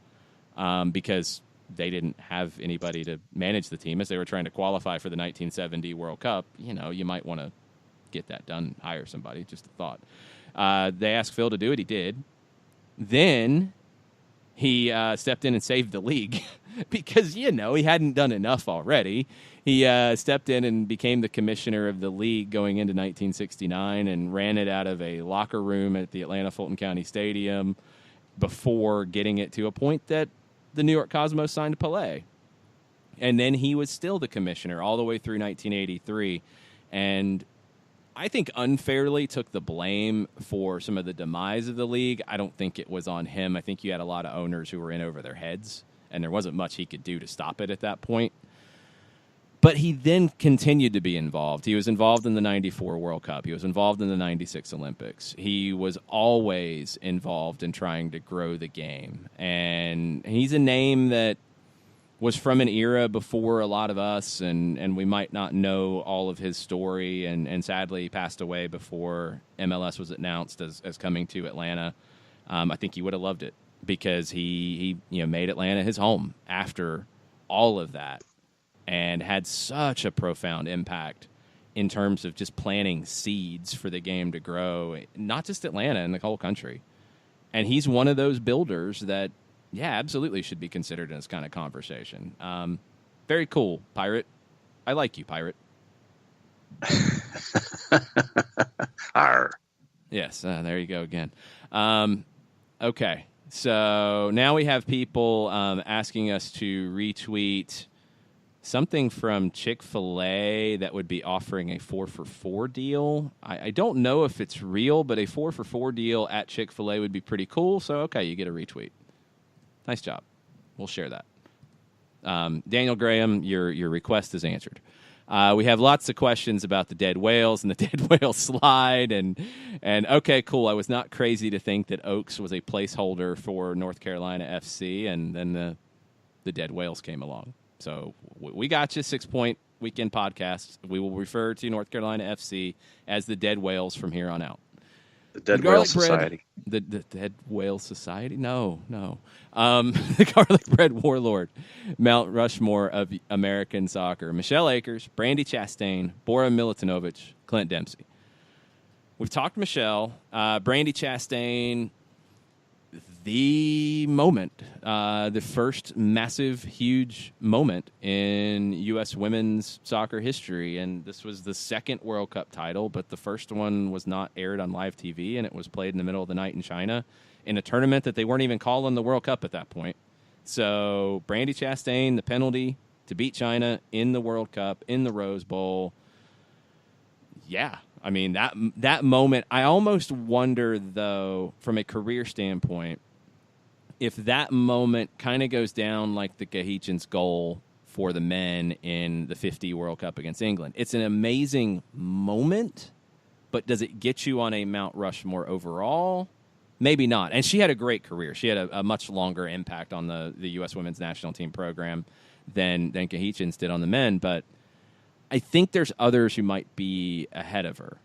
because they didn't have anybody to manage the team as they were trying to qualify for the 1970 World Cup. You might want to get that done, hire somebody, just a thought. They asked Phil to do it. He did. Then he stepped in and saved the league because, he hadn't done enough already. He stepped in and became the commissioner of the league going into 1969 and ran it out of a locker room at the Atlanta Fulton County Stadium before getting it to a point that the New York Cosmos signed Pelé. And then he was still the commissioner all the way through 1983. And I think unfairly took the blame for some of the demise of the league. I don't think it was on him. I think you had a lot of owners who were in over their heads, and there wasn't much he could do to stop it at that point. But he then continued to be involved. He was involved in the 94 World Cup. He was involved in the 96 Olympics. He was always involved in trying to grow the game. And he's a name that was from an era before a lot of us, and we might not know all of his story, and sadly passed away before MLS was announced as coming to Atlanta. I think he would have loved it because he made Atlanta his home after all of that and had such a profound impact in terms of just planting seeds for the game to grow, not just Atlanta, in the whole country. And he's one of those builders that, yeah, absolutely should be considered in this kind of conversation. Very cool, Pirate. I like you, Pirate. Arr. Yes, there you go again. Okay, so now we have people asking us to retweet something from Chick-fil-A that would be offering a 4-for-4 deal. I don't know if it's real, but a 4-for-4 deal at Chick-fil-A would be pretty cool. So, okay, you get a retweet. Nice job. We'll share that. Daniel Graham, your request is answered. We have lots of questions about the dead whales and the dead whale slide. And okay, cool. I was not crazy to think that Oaks was a placeholder for North Carolina FC, and then the dead whales came along. So we got you, 6 Point Weekend Podcast. We will refer to North Carolina FC as the Dead Whales from here on out. The Dead Whale Society. The Dead Whale Society? No. The Garlic Bread Warlord, Mount Rushmore of American soccer. Michelle Akers, Brandy Chastain, Bora Milutinovic, Clint Dempsey. We've talked Michelle. Brandy Chastain, the moment, the first massive, huge moment in U.S. women's soccer history. And this was the second World Cup title, but the first one was not aired on live TV, and it was played in the middle of the night in China in a tournament that they weren't even calling the World Cup at that point. So Brandy Chastain, the penalty to beat China in the World Cup, in the Rose Bowl. Yeah. I mean, that moment, I almost wonder, though, from a career standpoint, if that moment kind of goes down like the Gahichan's goal for the men in the 50 World Cup against England. It's an amazing moment, but does it get you on a Mount Rushmore overall? Maybe not. And she had a great career. She had a much longer impact on the U.S. women's national team program than Gahichan's did on the men, but I think there's others who might be ahead of her.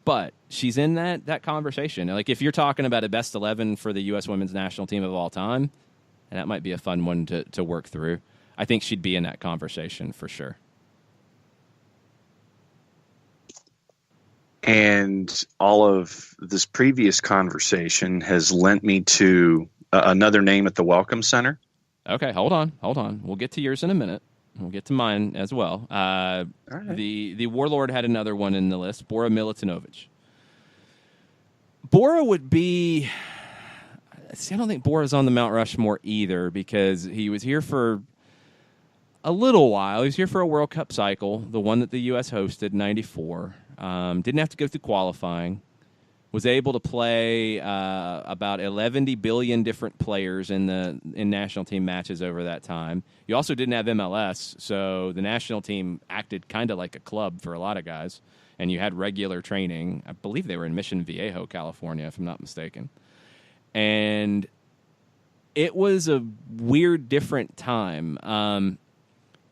but she's in that conversation. Like, if you're talking about a best 11 for the U.S. women's national team of all time, and that might be a fun one to work through, I think she'd be in that conversation for sure. And all of this previous conversation has lent me to another name at the Welcome Center. Okay, hold on. We'll get to yours in a minute. We'll get to mine as well. Right. The Warlord had another one in the list, Bora Milutinovic. Bora would be... See, I don't think Bora's on the Mount Rushmore either, because he was here for a little while. He was here for a World Cup cycle, the one that the U.S. hosted in 94. Didn't have to go through qualifying. Was able to play about 11 billion different players in national team matches over that time. You also didn't have MLS, so the national team acted kind of like a club for a lot of guys, and you had regular training. I believe they were in Mission Viejo, California, if I'm not mistaken. And it was a weird, different time.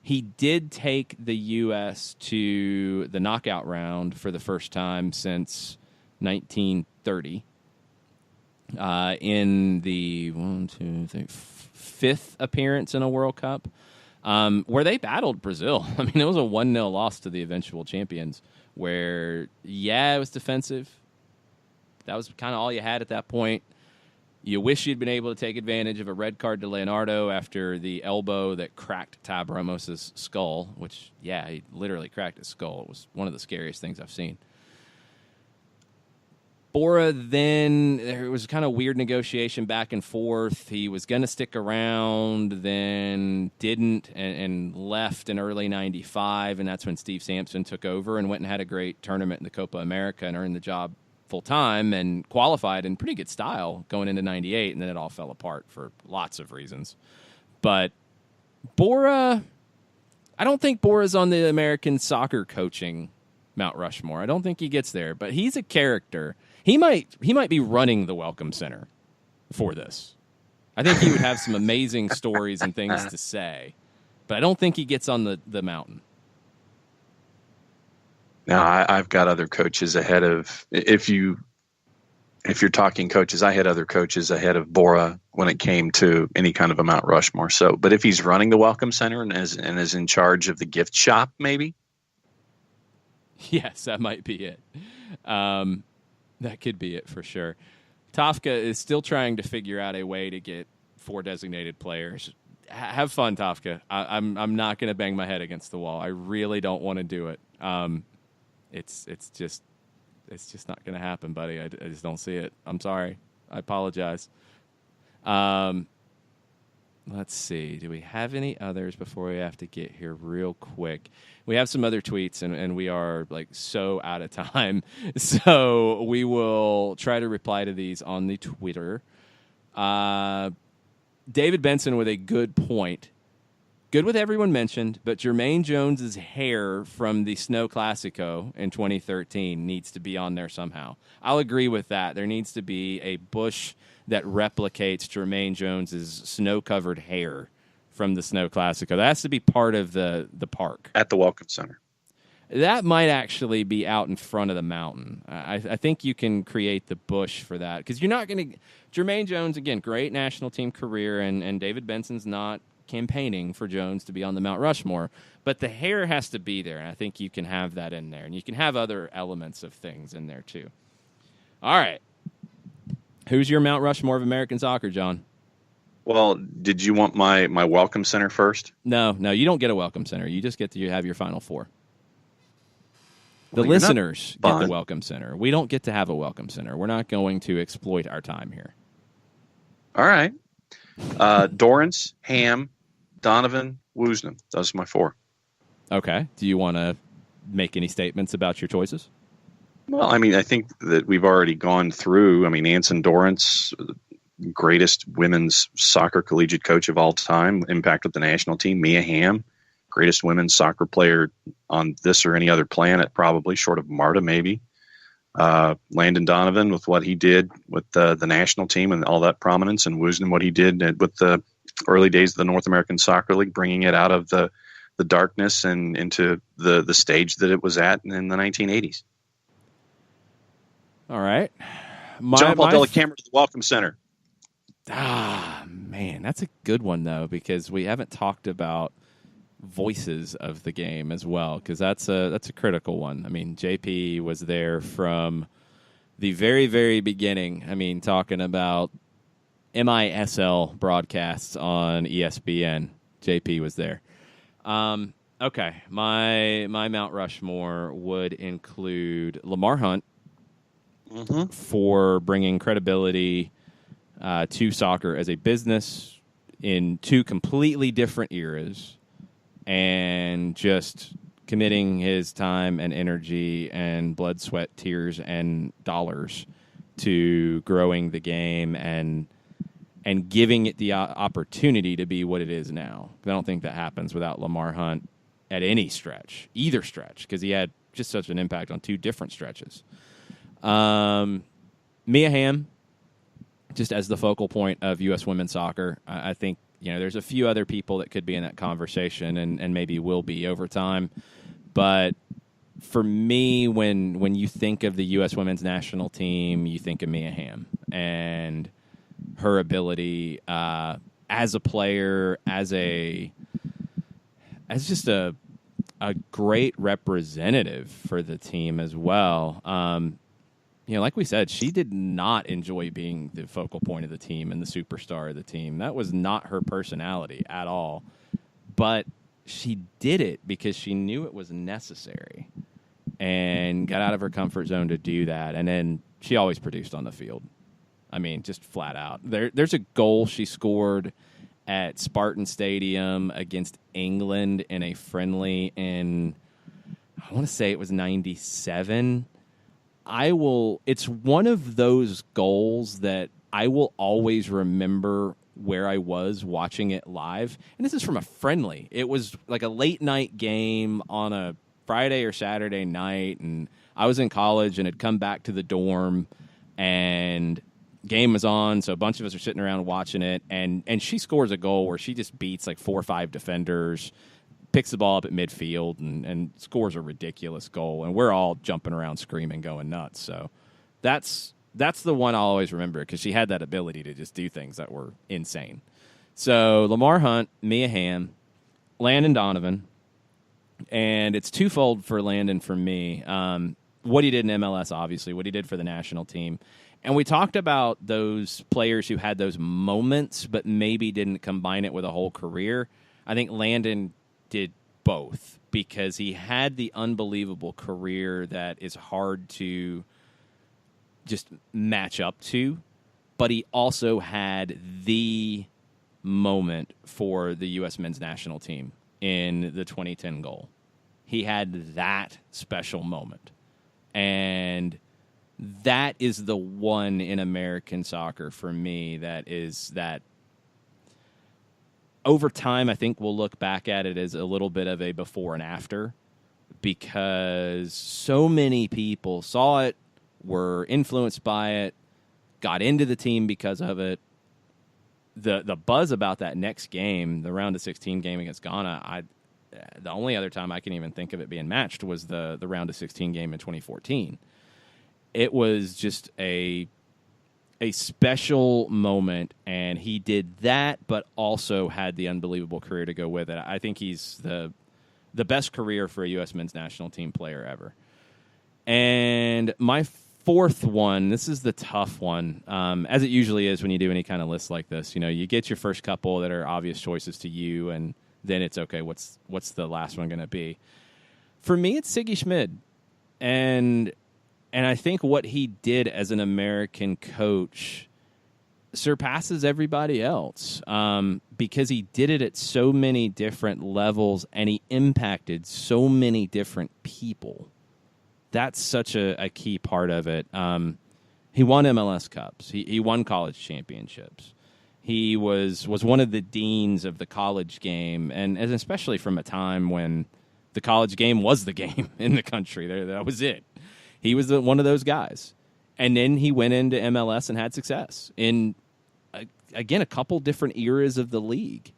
He did take the U.S. to the knockout round for the first time since 1930 in the 5th appearance in a World Cup, where they battled Brazil. I mean, it was a 1-0 loss to the eventual champions where, it was defensive. That was kind of all you had at that point. You wish you'd been able to take advantage of a red card to Leonardo after the elbow that cracked Tab Ramos' skull, which, he literally cracked his skull. It was one of the scariest things I've seen. Bora, then there was kind of weird negotiation back and forth. He was going to stick around, then didn't, and left in early 95, and that's when Steve Sampson took over and went and had a great tournament in the Copa America and earned the job full-time and qualified in pretty good style going into 98, and then it all fell apart for lots of reasons. But Bora, I don't think Bora's on the American soccer coaching Mount Rushmore. I don't think he gets there, but he's a character. He might be running the Welcome Center for this. I think he would have some amazing stories and things to say, but I don't think he gets on the mountain. Now, I've got other coaches ahead of, if you're talking coaches, I had other coaches ahead of Bora when it came to any kind of a Mount Rushmore. So, but if he's running the Welcome Center and is in charge of the gift shop, maybe. Yes, that might be it. That could be it for sure. Tafka is still trying to figure out a way to get 4 designated players. Have fun, Tafka. I'm not going to bang my head against the wall. I really don't want to do it. It's just not going to happen, buddy. I just don't see it. I'm sorry. I apologize. Let's see. Do we have any others before we have to get here real quick? We have some other tweets, and we are like so out of time. So we will try to reply to these on the Twitter. David Benson with a good point. Good with everyone mentioned, but Jermaine Jones's hair from the Snow Classico in 2013 needs to be on there somehow. I'll agree with that. There needs to be a bush that replicates Jermaine Jones's snow-covered hair from the Snow Classico. That has to be part of the park. At the Welcome Center. That might actually be out in front of the mountain. I think you can create the bush for that, because you're not going to... Jermaine Jones, again, great national team career, and David Benson's not campaigning for Jones to be on the Mount Rushmore, but the hair has to be there, and I think you can have that in there, and you can have other elements of things in there too. All right. Who's your Mount Rushmore of American soccer, John? Well, did you want my Welcome Center first? No, you don't get a Welcome Center. You just get to have your Final Four. The Well, listeners get the Welcome Center. We don't get to have a Welcome Center. We're not going to exploit our time here. All right. Dorrance, Ham, Donovan, Woosnam. Those are my 4. Okay. Do you want to make any statements about your choices? Well, I mean, I think that we've already gone through. I mean, Anson Dorrance, greatest women's soccer collegiate coach of all time, impacted the national team. Mia Hamm, greatest women's soccer player on this or any other planet, probably, short of Marta, maybe. Landon Donovan with what he did with the national team and all that prominence, and Woosnam what he did with the early days of the North American Soccer League, bringing it out of the darkness and into the stage that it was at in the 1980s. All right. John Paul Della Camera to the Welcome Center. Man, that's a good one, though, because we haven't talked about voices of the game as well, because that's a critical one. I mean, JP was there from the very, very beginning. I mean, talking about MISL broadcasts on ESPN. JP was there. Okay, my Mount Rushmore would include Lamar Hunt for bringing credibility to soccer as a business in two completely different eras, and just committing his time and energy and blood, sweat, tears, and dollars to growing the game and giving it the opportunity to be what it is now. I don't think that happens without Lamar Hunt at any stretch, either stretch, because he had just such an impact on two different stretches. Mia Hamm, just as the focal point of U.S. women's soccer, I think there's a few other people that could be in that conversation and maybe will be over time. But for me, when you think of the U.S. women's national team, you think of Mia Hamm and her ability as a player, as just a great representative for the team as well. Like we said, she did not enjoy being the focal point of the team and the superstar of the team. That was not her personality at all. But she did it because she knew it was necessary and got out of her comfort zone to do that. And then she always produced on the field. I mean, just flat out. There's a goal she scored at Spartan Stadium against England in a friendly in, I want to say it was 97. It's one of those goals that I will always remember where I was watching it live. And this is from a friendly. It was like a late night game on a Friday or Saturday night, and I was in college and had come back to the dorm, and game was on, so a bunch of us are sitting around watching it, and she scores a goal where she just beats like 4 or 5 defenders, picks the ball up at midfield, and scores a ridiculous goal, and we're all jumping around screaming, going nuts. So that's the one I'll always remember, because she had that ability to just do things that were insane. So Lamar Hunt, Mia Hamm, Landon Donovan, and it's twofold for Landon for me. What he did in MLS, obviously, what he did for the national team. And we talked about those players who had those moments but maybe didn't combine it with a whole career. I think Landon did both, because he had the unbelievable career that is hard to just match up to, but he also had the moment for the U.S. men's national team in the 2010 goal. He had that special moment. And that is the one in American soccer for me that over time, I think we'll look back at it as a little bit of a before and after, because so many people saw it, were influenced by it, got into the team because of it. The buzz about that next game, the round of 16 game against Ghana, the only other time I can even think of it being matched was the round of 16 game in 2014. It was just a special moment, and he did that, but also had the unbelievable career to go with it. I think he's the best career for a U.S. men's national team player ever. And my fourth one, this is the tough one, as it usually is when you do any kind of list like this. You get your first couple that are obvious choices to you, and then it's okay, what's the last one going to be? For me, it's Siggy Schmid. And I think what he did as an American coach surpasses everybody else, because he did it at so many different levels, and he impacted so many different people. That's such a key part of it. He won MLS Cups. He won college championships. He was one of the deans of the college game, and especially from a time when the college game was the game in the country. That was it. He was one of those guys. And then he went into MLS and had success in, again, a couple different eras of the league.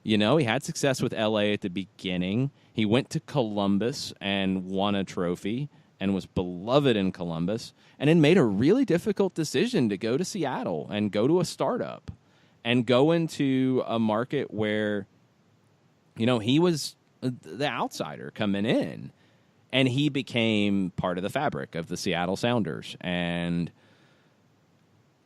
He had success with LA at the beginning. He went to Columbus and won a trophy. and was beloved in Columbus, and then made a really difficult decision to go to Seattle and go to a startup and go into a market where, he was the outsider coming in, and he became part of the fabric of the Seattle Sounders. And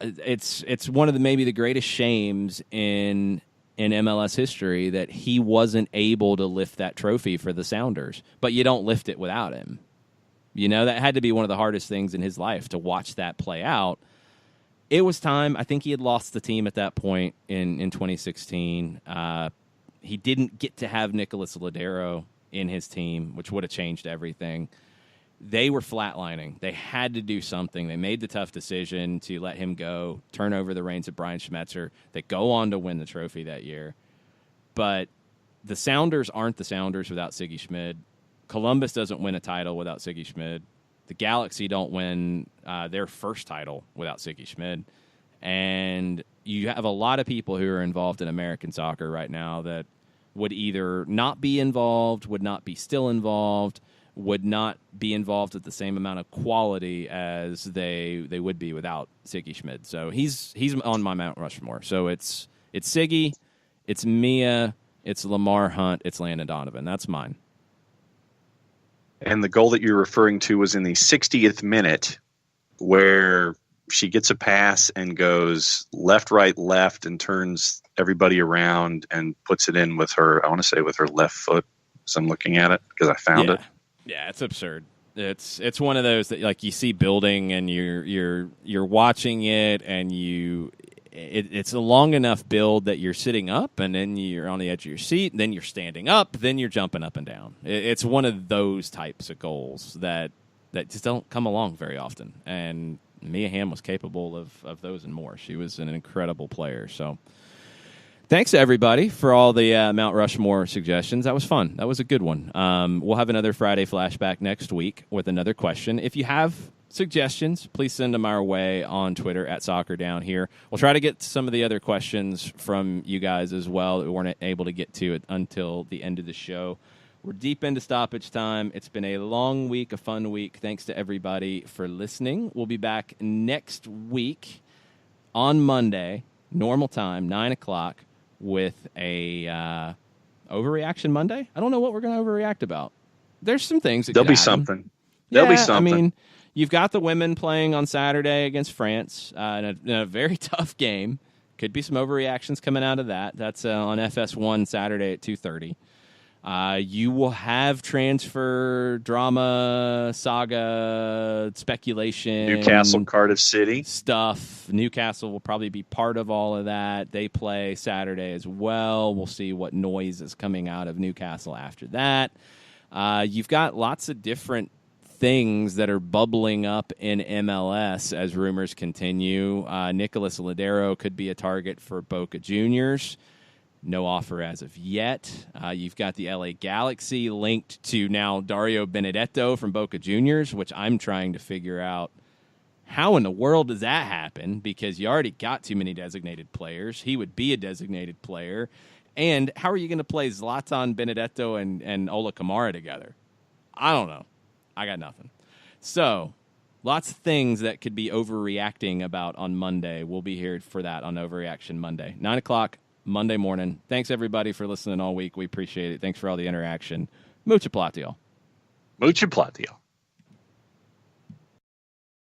it's one of maybe the greatest shames in MLS history that he wasn't able to lift that trophy for the Sounders. But you don't lift it without him. That had to be one of the hardest things in his life, to watch that play out. It was time. I think he had lost the team at that point in 2016. He didn't get to have Nicolas Ladero in his team, which would have changed everything. They were flatlining. They had to do something. They made the tough decision to let him go, turn over the reins to Brian Schmetzer. They go on to win the trophy that year. But the Sounders aren't the Sounders without Siggy Schmid. Columbus doesn't win a title without Siggy Schmid. The Galaxy don't win their first title without Siggy Schmid. And you have a lot of people who are involved in American soccer right now that would either not be involved, would not be still involved, would not be involved at the same amount of quality as they would be without Siggy Schmid. So he's on my Mount Rushmore. So it's Siggy, it's Mia, it's Lamar Hunt, it's Landon Donovan. That's mine. And the goal that you're referring to was in the 60th minute, where she gets a pass and goes left, right, left, and turns everybody around and puts it in with her, I want to say with her left foot, as I'm looking at it, because I found it. Yeah, it's absurd. It's one of those that, like, you see building and you're watching it, and it's a long enough build that you're sitting up, and then you're on the edge of your seat, and then you're standing up, then you're jumping up and down. It's one of those types of goals that just don't come along very often. And Mia Hamm was capable of those and more. She was an incredible player. So thanks to everybody for all the Mount Rushmore suggestions. That was fun. That was a good one. We'll have another Friday flashback next week with another question. If you have suggestions, please send them our way on Twitter at Soccer Down Here. We'll try to get to some of the other questions from you guys as well that we weren't able to get to it until the end of the show. We're deep into stoppage time. It's been a long week, a fun week. Thanks to everybody for listening. We'll be back next week on Monday, normal time, 9 o'clock, with a Overreaction Monday. I don't know what we're going to overreact about. There's some things that There'll be happen. something. There'll be something. I mean, you've got the women playing on Saturday against France in a very tough game. Could be some overreactions coming out of that. That's on FS1 Saturday at 2:30. You will have transfer drama, saga, speculation. Newcastle, Cardiff City stuff. Newcastle will probably be part of all of that. They play Saturday as well. We'll see what noise is coming out of Newcastle after that. You've got lots of different things that are bubbling up in MLS as rumors continue. Nicolas Ladero could be a target for Boca Juniors. No offer as of yet. You've got the LA Galaxy linked to now Dario Benedetto from Boca Juniors, which I'm trying to figure out how in the world does that happen, because you already got too many designated players. He would be a designated player. And how are you going to play Zlatan Benedetto and Ola Kamara together? I don't know. I got nothing. So lots of things that could be overreacting about on Monday. We'll be here for that on Overreaction Monday. 9 o'clock. Monday morning. Thanks, everybody, for listening all week. We appreciate it. Thanks for all the interaction. Mucho platio. Mucho platio.